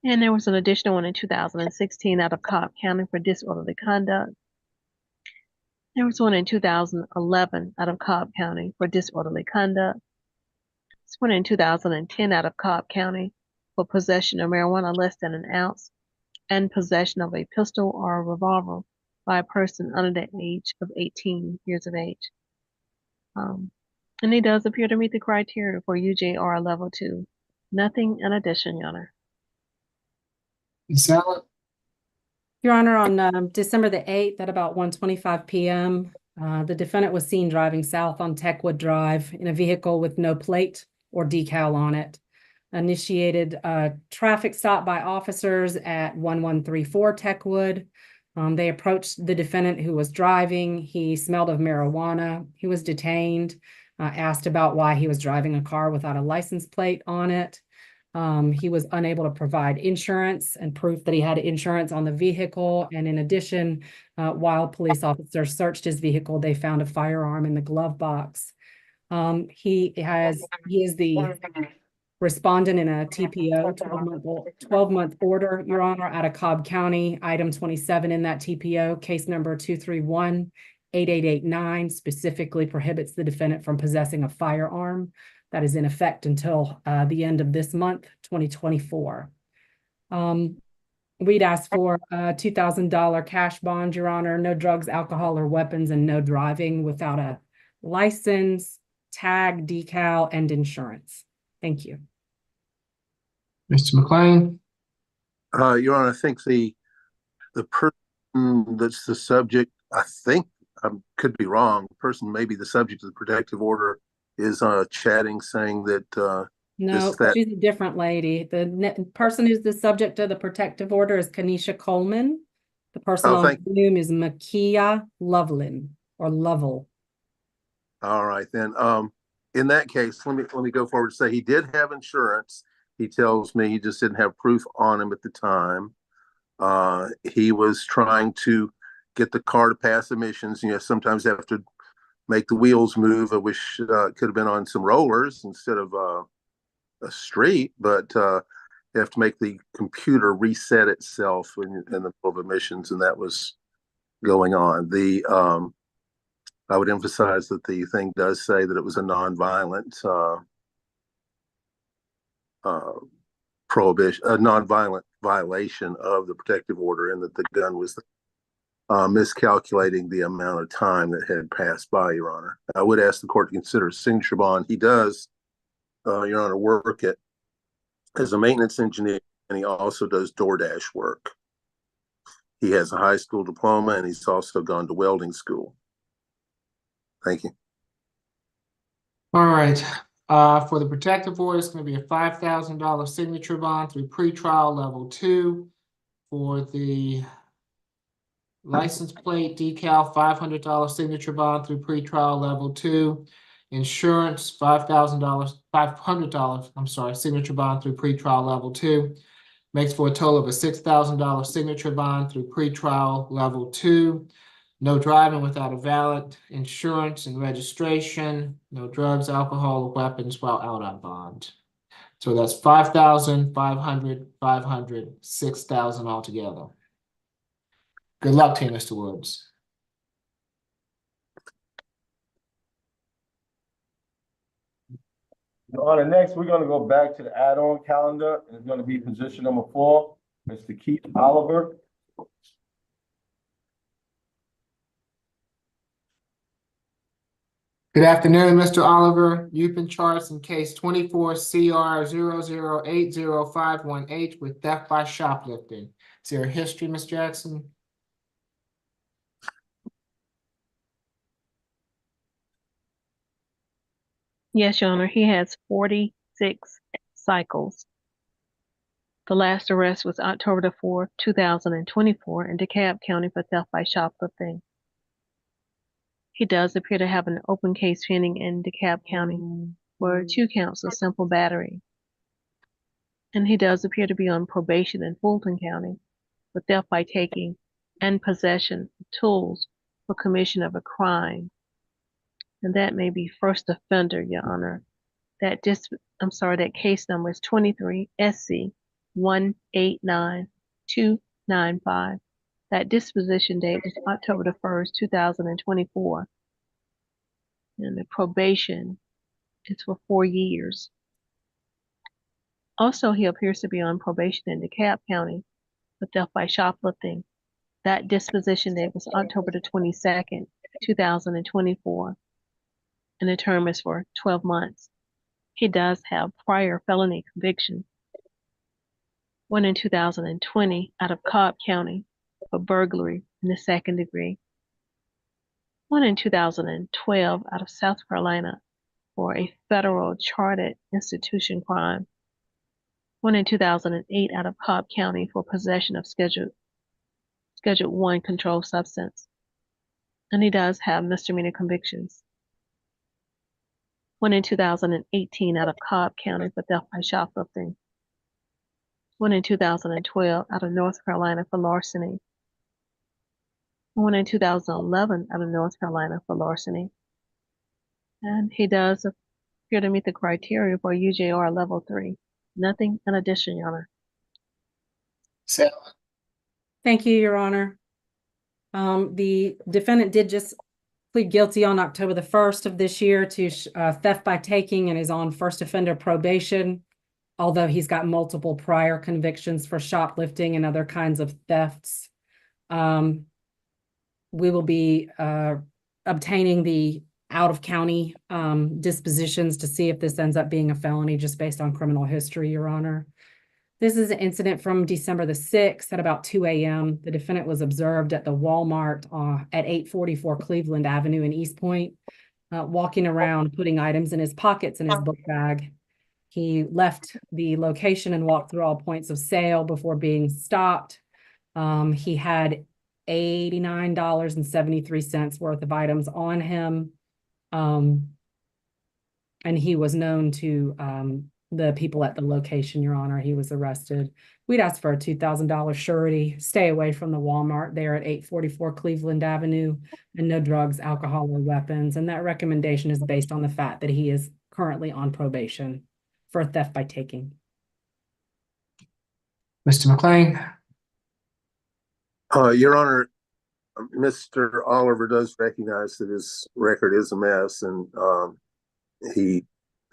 And there was an additional one in 2016 out of Cobb County for disorderly conduct. There was one in 2011 out of Cobb County for disorderly conduct. This one in 2010 out of Cobb County for possession of marijuana less than an ounce and possession of a pistol or a revolver by a person under the age of 18 years of age. And he does appear to meet the criteria for UJR level 2. Nothing in addition, Your Honor. Ms. Allen? Your Honor, on December the 8th at about 1:25 p.m., the defendant was seen driving south on Techwood Drive in a vehicle with no plate or decal on it. Initiated a traffic stop by officers at 1134 Techwood. They approached the defendant who was driving. He smelled of marijuana. He was detained, asked about why he was driving a car without a license plate on it. He was unable to provide insurance and proof that he had insurance on the vehicle. And in addition, while police officers searched his vehicle, they found a firearm in the glove box. He is the respondent in a TPO, 12-month order, Your Honor, out of Cobb County, item 27 in that TPO, case number 231-8889, specifically prohibits the defendant from possessing a firearm. That is in effect until the end of this month, 2024. We'd ask for a $2,000 cash bond, Your Honor, no drugs, alcohol, or weapons, and no driving without a license, tag, decal, and insurance. Thank you. Mr. McLean? Your Honor, I think the person that's the subject, I think I could be wrong, the person maybe the subject of the protective order is chatting saying that no, she's a different lady. The person who's the subject of the protective order is Kanisha Coleman. The person on Zoom is Makia Loveland or Lovell. All right, then. In that case, let me go forward and say he did have insurance. He tells me he just didn't have proof on him at the time. He was trying to get the car to pass emissions. You know, sometimes you have to make the wheels move. I wish it could have been on some rollers instead of a street, but you have to make the computer reset itself in the middle of emissions, and that was going on. I would emphasize that the thing does say that it was a nonviolent prohibition, a nonviolent violation of the protective order, and that the gun was miscalculating the amount of time that had passed by, Your Honor. I would ask the court to consider a signature bond. He does, Your Honor, work as a maintenance engineer, and he also does DoorDash work. He has a high school diploma, and he's also gone to welding school. Thank you. All right. For the protective order, it's going to be a $5,000 signature bond through pretrial level 2. For the license plate decal, $500 signature bond through pretrial level 2. Insurance, $500, I'm sorry, signature bond through pretrial level 2. Makes for a total of a $6,000 signature bond through pretrial level 2. No driving without a valid insurance and registration. No drugs, alcohol, or weapons while out on bond. So that's 5,000, 500, 500, 6,000 altogether. Good luck to you, Mr. Woods. Your Honor, next we're going to go back to the add-on calendar, and it's going to be position number 4, Mr. Keith Oliver. Good afternoon, Mr. Oliver. You've been charged in case 24 CR 0080518 with theft by shoplifting. Is there a history, Ms. Jackson? Yes, Your Honor. He has 46 cycles. The last arrest was October the 4th, 2024 in DeKalb County for theft by shoplifting. He does appear to have an open case pending in DeKalb County for 2 counts of simple battery. And he does appear to be on probation in Fulton County for theft by taking and possession of tools for commission of a crime. And that may be first offender, Your Honor. That case number is 23 SC 189295. That disposition date was October the 1st, 2024. And the probation is for 4 years. Also, he appears to be on probation in DeKalb County for theft by shoplifting. That disposition date was October the 22nd, 2024. And the term is for 12 months. He does have prior felony conviction. One in 2020 out of Cobb County for burglary in the 2nd degree. One in 2012 out of South Carolina for a federal chartered institution crime. One in 2008 out of Cobb County for possession of Schedule 1 controlled substance. And he does have misdemeanor convictions. One in 2018 out of Cobb County for theft by shoplifting. One in 2012 out of North Carolina for larceny. One in 2011 out of North Carolina for larceny. And he does appear to meet the criteria for UJR level 3. Nothing in addition, Your Honor. So, Thank you, Your Honor. The defendant did just plead guilty on October the 1st of this year to theft by taking and is on first offender probation, although he's got multiple prior convictions for shoplifting and other kinds of thefts. We will be obtaining the out-of-county dispositions to see if this ends up being a felony just based on criminal history, Your Honor. This is an incident from December the 6th at about 2 a.m. The defendant was observed at the Walmart at 844 Cleveland Avenue in East Point, walking around, putting items in his pockets and his book bag. He left the location and walked through all points of sale before being stopped. He had $89.73 worth of items on him. And he was known to the people at the location, Your Honor. He was arrested. We'd ask for a $2,000 surety. Stay away from the Walmart there at 844 Cleveland Avenue, and no drugs, alcohol, or weapons. And that recommendation is based on the fact that he is currently on probation for theft by taking. Mr. McLean. Your Honor, Mr. Oliver does recognize that his record is a mess, and he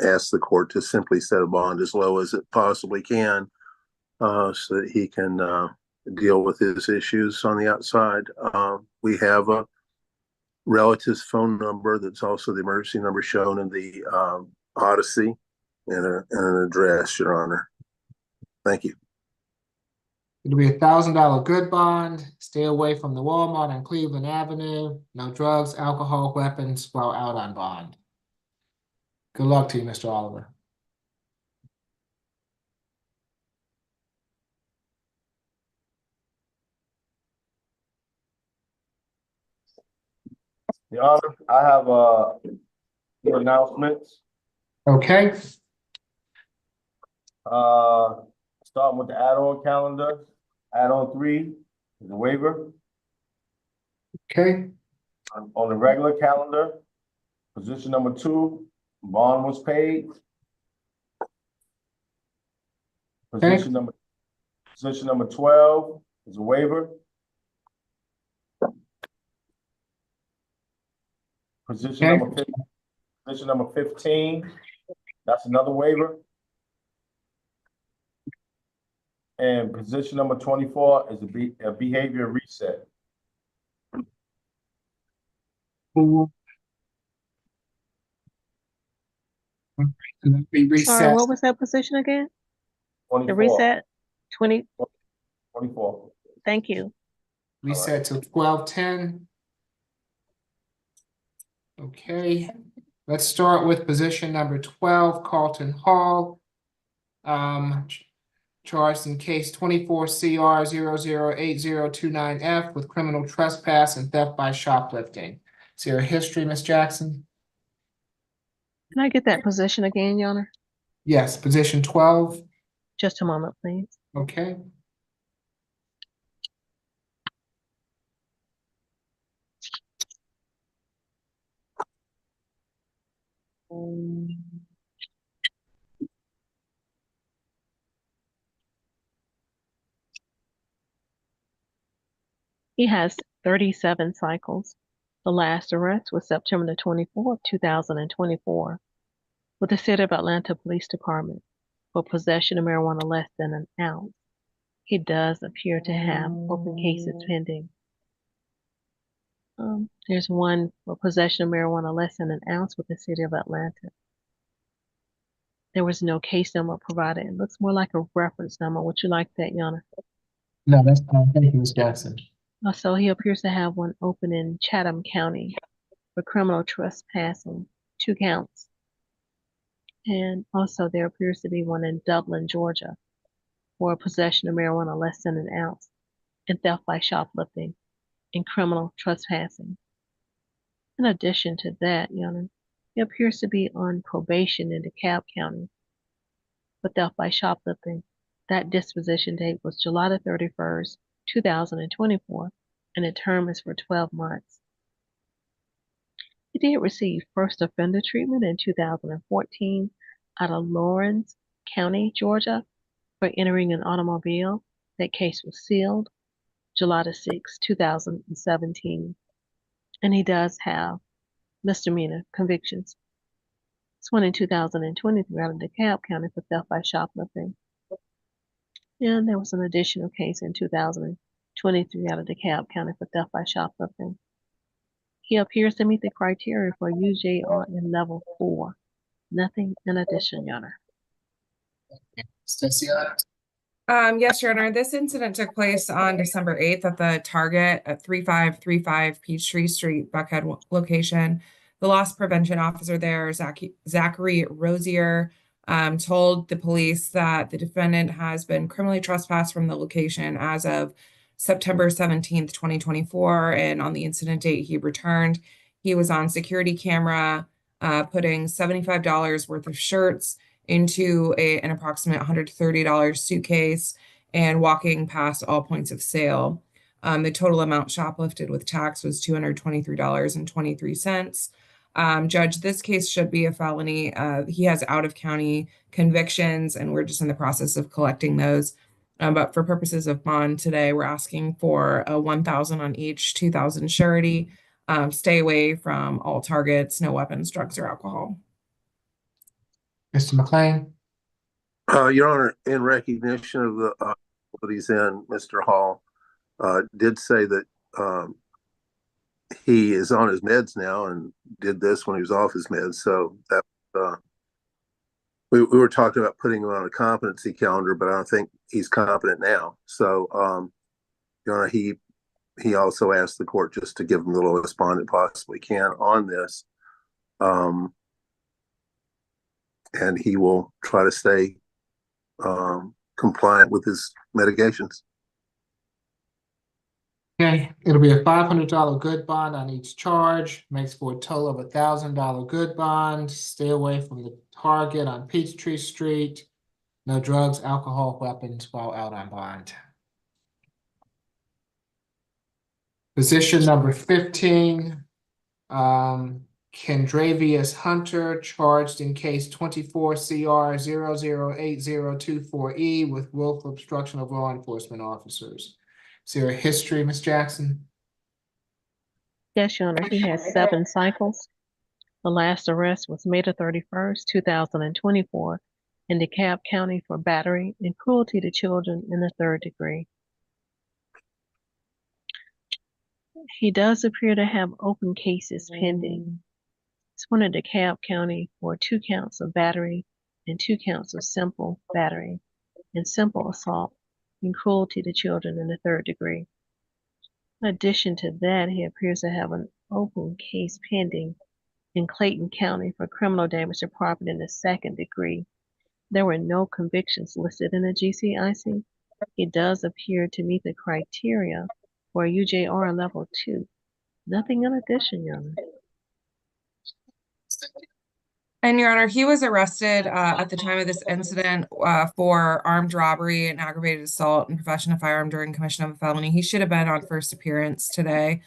asked the court to simply set a bond as low as it possibly can, so that he can deal with his issues on the outside. We have a relative's phone number that's also the emergency number shown in the Odyssey, and an address, Your Honor. Thank you. It'll be $1,000 good bond. Stay away from the Walmart on Cleveland Avenue. No drugs, alcohol, weapons while out on bond. Good luck to you, Mr. Oliver. Your Honor, I have few announcements. Okay. Starting with the add-on calendar. Add-on 3 is a waiver. Okay. On the regular calendar, position number 2, bond was paid. Position number 12 is a waiver. Position number 15, that's another waiver. And position number 24 is a behavior reset. Sorry, what was that position again? 24. The reset? 24. Thank you. Reset to 12:10. Okay. Let's start with position number 12, Carlton Hall. charged in case 24 CR 008029F with criminal trespass and theft by shoplifting. Is there a history, Ms. Jackson? Can I get that position again, Your Honor? Yes, position 12. Just a moment, please. Okay. He has 37 cycles. The last arrest was September the 24th, 2024, with the City of Atlanta Police Department for possession of marijuana less than an ounce. He does appear to have open cases pending. There's one for possession of marijuana less than an ounce with the City of Atlanta. There was no case number provided. It looks more like a reference number. Would you like that, Your Honor? No, that's fine. Thank you, Ms. Jackson. Also, he appears to have one open in Chatham County for criminal trespassing, 2 counts. And also there appears to be one in Dublin, Georgia for possession of marijuana less than an ounce and theft by shoplifting and criminal trespassing. In addition to that, Your Honor, he appears to be on probation in DeKalb County for theft by shoplifting. That disposition date was July the 31st, 2024, and the term is for 12 months. He did receive first offender treatment in 2014 out of Lawrence County, Georgia, for entering an automobile. That case was sealed July the 6th, 2017. And he does have misdemeanor convictions. This one in 2023 out of DeKalb County for theft by shoplifting. And there was an additional case in 2023 out of DeKalb County for theft by shoplifting. He appears to meet the criteria for UJR in level 4. Nothing in addition, Your Honor. Stacia? Yes, Your Honor. This incident took place on December 8th at the Target at 3535 Peachtree Street, Buckhead location. The loss prevention officer there, Zachary Rosier, told the police that the defendant has been criminally trespassed from the location as of September 17th, 2024. And on the incident date, he returned. He was on security camera, putting $75 worth of shirts into an approximate $130 suitcase and walking past all points of sale. The total amount shoplifted with tax was $223.23. Judge, this case should be a felony. He has out-of-county convictions, and we're just in the process of collecting those. But for purposes of bond today, we're asking for a $1,000 on each, $2,000 surety. Stay away from all targets, no weapons, drugs, or alcohol. Mr. McLean? Your Honor, in recognition of the he's in, Mr. Hall did say that he is on his meds now and did this when he was off his meds. So that we were talking about putting him on a competency calendar, but I don't think he's competent now. So, Your Honor, he also asked the court just to give him the lowest bond it possibly can on this. And he will try to stay compliant with his medications. Okay, it'll be a $500 good bond on each charge, makes for a total of $1,000 good bond. Stay away from the Target on Peachtree Street. No drugs, alcohol, weapons while out on bond. Position number 15, Kendravius Hunter, charged in case 24 CR 008024E with willful obstruction of law enforcement officers. Is there a history, Ms. Jackson? Yes, Your Honor. He has 7 cycles. The last arrest was May the 31st, 2024 in DeKalb County for battery and cruelty to children in the 3rd degree. He does appear to have open cases pending. It's one in DeKalb County for 2 counts of battery and 2 counts of simple battery and simple assault and cruelty to children in the 3rd degree. In addition to that, he appears to have an open case pending in Clayton County for criminal damage to property in the 2nd degree. There were no convictions listed in the GCIC. He does appear to meet the criteria for UJR level 2. Nothing in addition, Your Honor. And Your Honor, he was arrested at the time of this incident for armed robbery and aggravated assault and possession of firearm during commission of a felony. He should have been on first appearance today.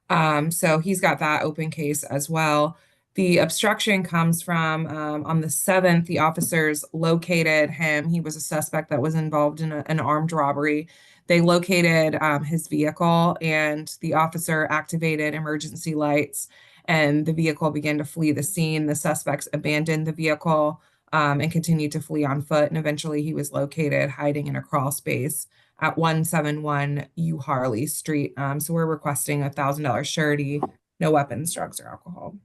So he's got that open case as well. The obstruction comes from on the 7th, the officers located him. He was a suspect that was involved in an armed robbery. They located his vehicle, and the officer activated emergency lights, and the vehicle began to flee the scene. The suspects abandoned the vehicle and continued to flee on foot, and eventually he was located hiding in a crawl space at 171 U Harley Street. So we're requesting $1,000 surety, no weapons, drugs, or alcohol.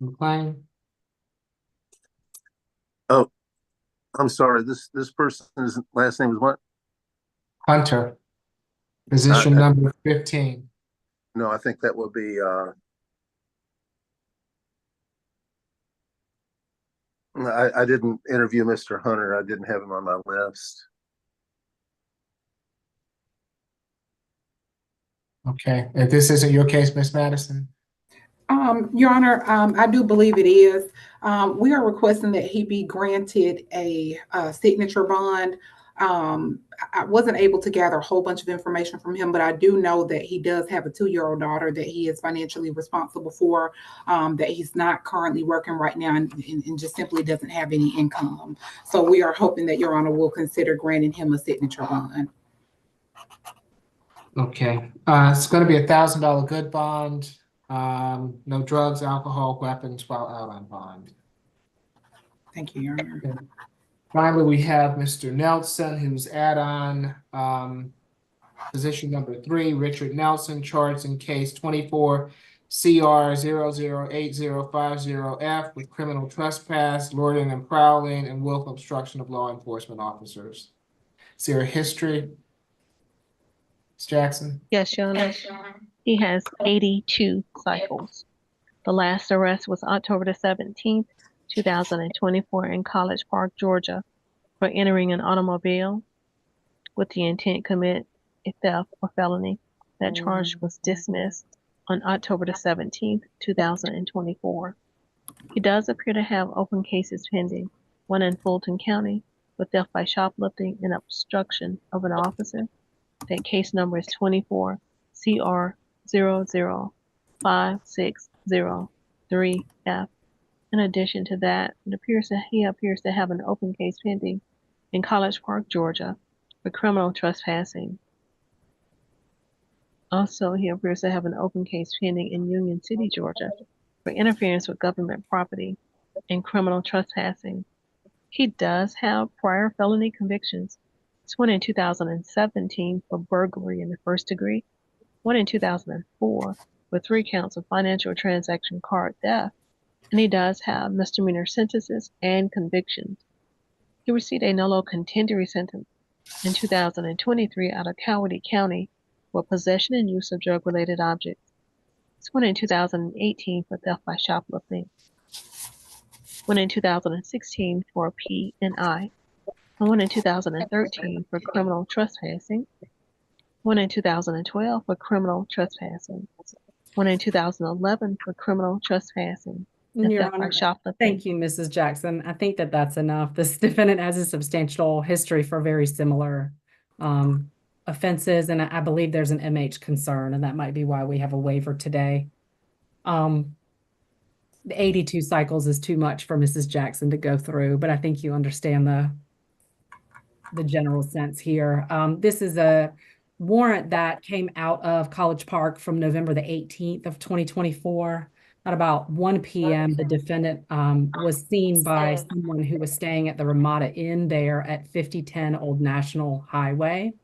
McLean? Oh, I'm sorry. This person's last name is what? Hunter. Position number 15. No, I think that would be I didn't interview Mr. Hunter. I didn't have him on my list. Okay. If this isn't your case, Ms. Madison? Your Honor, I do believe it is. We are requesting that he be granted a signature bond. I wasn't able to gather a whole bunch of information from him, but I do know that he does have a 2-year-old daughter that he is financially responsible for, that he's not currently working right now and just simply doesn't have any income. So we are hoping that Your Honor will consider granting him a signature bond. Okay. It's going to be $1,000 good bond. No drugs, alcohol, weapons while out on bond. Thank you, Your Honor. Okay. Finally, we have Mr. Nelson, who's add-on position number 3, Richard Nelson, charged in case 24 CR 008050F with criminal trespass, loitering and prowling, and willful obstruction of law enforcement officers. Is there a history, Ms. Jackson? Yes, Your Honor. He has 82 cycles. The last arrest was October the 17th, 2024 in College Park, Georgia, for entering an automobile with the intent to commit a theft or felony. That charge was dismissed on October the 17th, 2024. He does appear to have open cases pending, one in Fulton County for theft by shoplifting and obstruction of an officer. That case number is 24 CR 005603F. In addition to that, he appears to have an open case pending in College Park, Georgia, for criminal trespassing. Also, he appears to have an open case pending in Union City, Georgia, for interference with government property and criminal trespassing. He does have prior felony convictions. It's one in 2017 for burglary in the first degree, one in 2004 with 3 counts of financial transaction card theft, and he does have misdemeanor sentences and convictions. He received a nolo contendere sentence in 2023 out of Cowardly County for possession and use of drug-related objects. It's one in 2018 for theft by shoplifting, one in 2016 for P&I, and one in 2013 for criminal trespassing, one in 2012 for criminal trespassing, one in 2011 for criminal trespassing, and Your theft by Honor, shoplifting. thank you, Mrs. Jackson. I think that that's enough. This defendant has a substantial history for very similar offenses, and I believe there's an MH concern, and that might be why we have a waiver today. The 82 cycles is too much for Mrs. Jackson to go through, but I think you understand the general sense here. This is a warrant that came out of College Park from November the 18th of 2024. At about 1 p.m., the defendant was seen by someone who was staying at the Ramada Inn there at 5010 Old National Highway.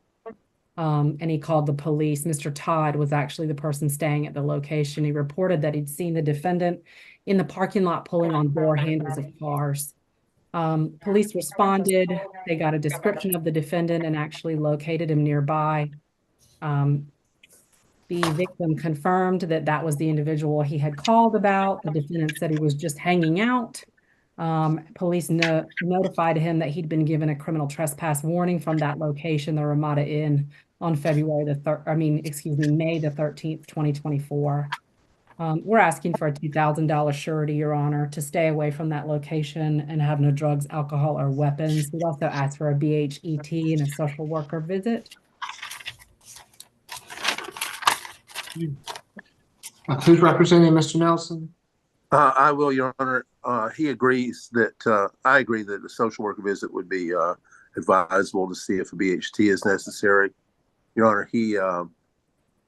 And he called the police. Mr. Todd was actually the person staying at the location. He reported that he'd seen the defendant in the parking lot pulling on door handles of cars. Police responded. They got a description of the defendant and actually located him nearby. The victim confirmed that that was the individual he had called about. The defendant said he was just hanging out. Police notified him that he'd been given a criminal trespass warning from that location, the Ramada Inn, on May the 13th, 2024. We're asking for a $2,000 surety, Your Honor, to stay away from that location and have no drugs, alcohol, or weapons. We'd also ask for a BHET and a social worker visit. Who's representing Mr. Nelson? I will, Your Honor. He agrees that I agree that a social worker visit would be advisable to see if a BHT is necessary. Your Honor, he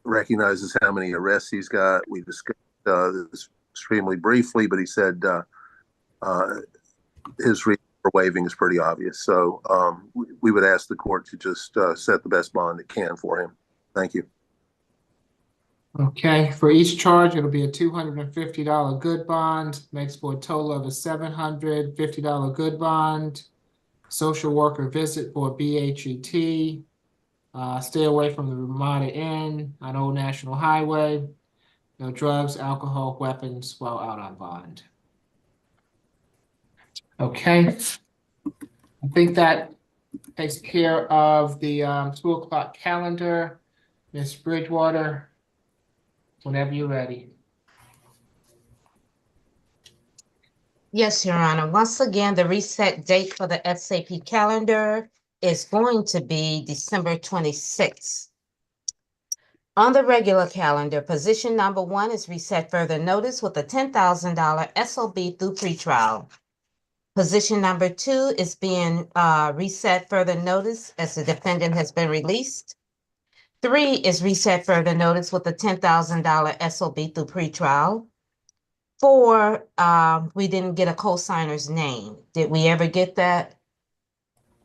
recognizes how many arrests he's got. We discussed this extremely briefly, but he said his reason for waiving is pretty obvious. So we would ask the court to just set the best bond it can for him. Thank you. Okay, for each charge, it'll be a $250 good bond, makes for a total of a $750 good bond. Social worker visit for BHET. Stay away from the Ramada Inn on Old National Highway. No drugs, alcohol, weapons while out on bond. Okay. I think that takes care of the 2 o'clock calendar. Ms. Bridgewater, whenever you're ready. Yes, Your Honor. Once again, the reset date for the SAP calendar is going to be December 26th. On the regular calendar, position number 1 is reset further notice with a $10,000 SOB through pretrial. Position number 2 is being reset further notice as the defendant has been released. 3 is reset further notice with a $10,000 SOB through pretrial. 4, we didn't get a co-signer's name. Did we ever get that?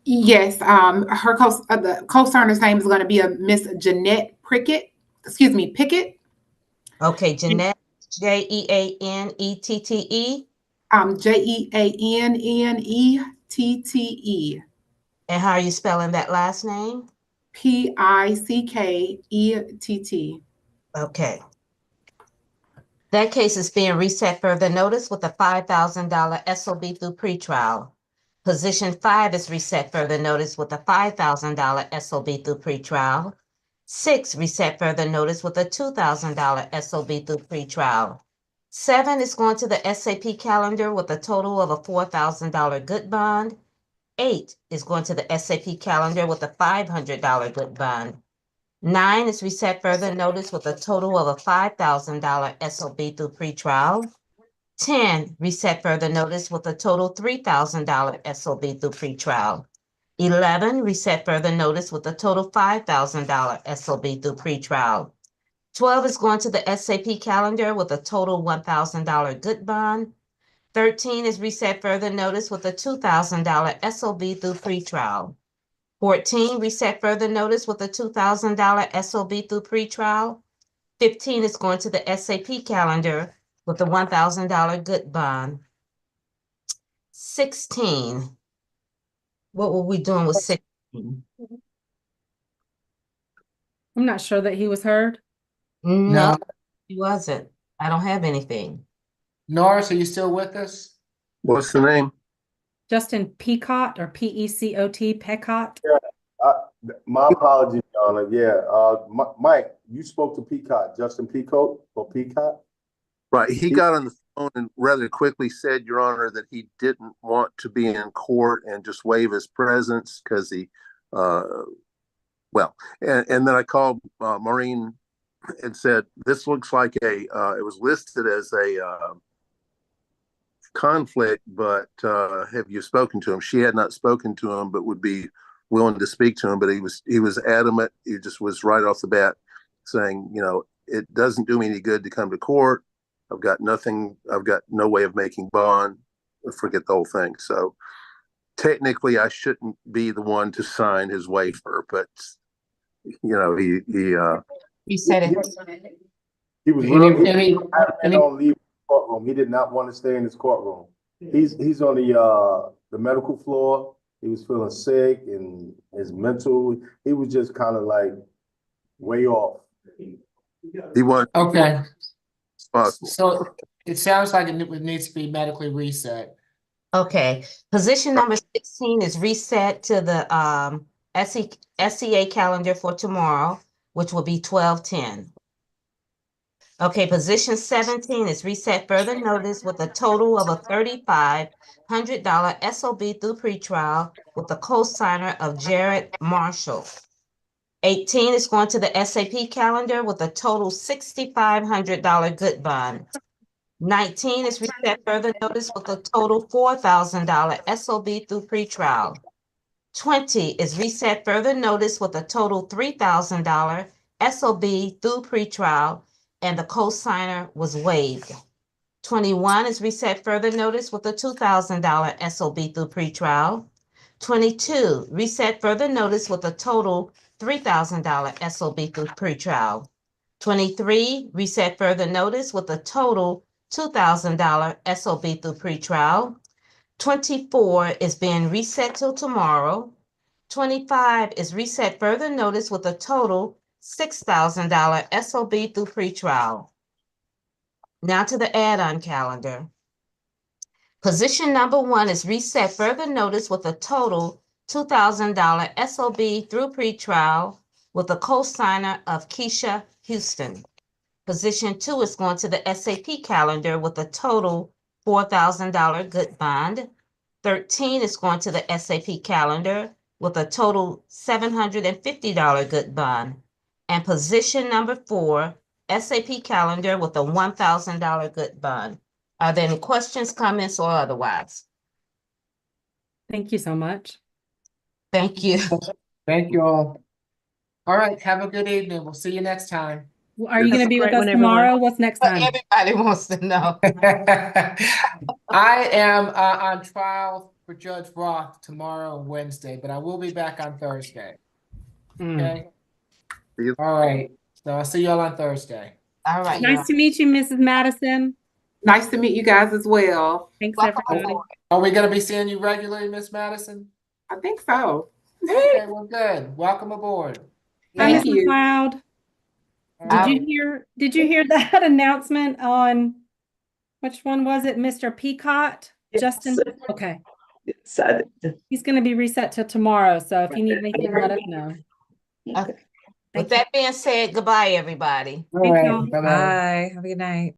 Yes, the co-signer's name is going to be a Miss Jeanette Pickett. Pickett. Okay, Jeanette, Jeannette. Jeannette. And how are you spelling that last name? Pickett. Okay. That case is being reset further notice with a $5,000 SOB through pretrial. Position 5 is reset further notice with a $5,000 SOB through pretrial. 6 reset further notice with a $2,000 SOB through pretrial. 7 is going to the SAP calendar with a total of a $4,000 good bond. 8 is going to the SAP calendar with a $500 good bond. 9 is reset further notice with a total of a $5,000 SOB through pretrial. 10 reset further notice with a total $3,000 SOB through pretrial. 11 reset further notice with a total $5,000 SOB through pretrial. 12 is going to the SAP calendar with a total $1,000 good bond. 13 is reset further notice with a $2,000 SOB through pretrial. 14 reset further notice with a $2,000 SOB through pretrial. 15 is going to the SAP calendar with a $1,000 good bond. 16. What were we doing with 16? I'm not sure that he was heard. No, he wasn't. I don't have anything. Norris, are you still with us? What's the name? Justin Peacott or P-E-C-O-T, Peccott. Yeah, my apologies, Your Honor. Yeah, Mike, you spoke to Peacott, Justin Peacott or Peacott? Right. He got on the phone and rather quickly said, Your Honor, that he didn't want to be in court and just waive his presence because he, and then I called Maureen and said, this looks like it was listed as a conflict, but have you spoken to him? She had not spoken to him, but would be willing to speak to him. But he was adamant. He just was right off the bat saying, it doesn't do me any good to come to court. I've got nothing. I've got no way of making bond. Forget the whole thing. So technically, I shouldn't be the one to sign his waiver, but he said it. He was really on leave courtroom. He did not want to stay in his courtroom. He's on the medical floor. He was feeling sick and his mental. He was just kind of like way off. He was okay. So it sounds like it needs to be medically reset. Okay, position number 16 is reset to the SCA calendar for tomorrow, which will be 12/10. Okay, position 17 is reset further notice with a total of a $3,500 SOB through pretrial with the co-signer of Jared Marshall. 18 is going to the SAP calendar with a total $6,500 good bond. 19 is reset further notice with a total $4,000 SOB through pretrial. 20 is reset further notice with a total $3,000 SOB through pretrial, and the co-signer was waived. 21 is reset further notice with a $2,000 SOB through pretrial. 22, reset further notice with a total $3,000 SOB through pretrial. 23, reset further notice with a total $2,000 SOB through pretrial. 24 is being reset till tomorrow. 25 is reset further notice with a total $6,000 SOB through pretrial. Now to the add-on calendar. Position number 1 is reset further notice with a total $2,000 SOB through pretrial with a co-signer of Keisha Houston. Position 2 is going to the SAP calendar with a total $4,000 good bond. 13 is going to the SAP calendar with a total $750 good bond. And position number 4, SAP calendar with a $1,000 good bond. Are there any questions, comments, or otherwise? Thank you so much. Thank you. Thank you all. All right, have a good evening. We'll see you next time. Are you going to be with us tomorrow? What's next time? Everybody wants to know. I am on trial for Judge Roth tomorrow and Wednesday, but I will be back on Thursday. Okay. All right. So I'll see y'all on Thursday. All right. Nice to meet you, Mrs. Madison. Nice to meet you guys as well. Thanks, Welcome everybody. aboard. Are we going to be seeing you regularly, Miss Madison? I think so. Okay, well, good. Welcome aboard. Hi, Thank Mrs. you. Cloud. Did you hear that announcement on which one was it? Mr. Peacott? Yes. Justin? Okay. Yes, I did. He's going to be reset till tomorrow. So if you need anything, let us know. Okay. With that being said, goodbye, everybody. All right. Bye-bye. Bye. Have a good night.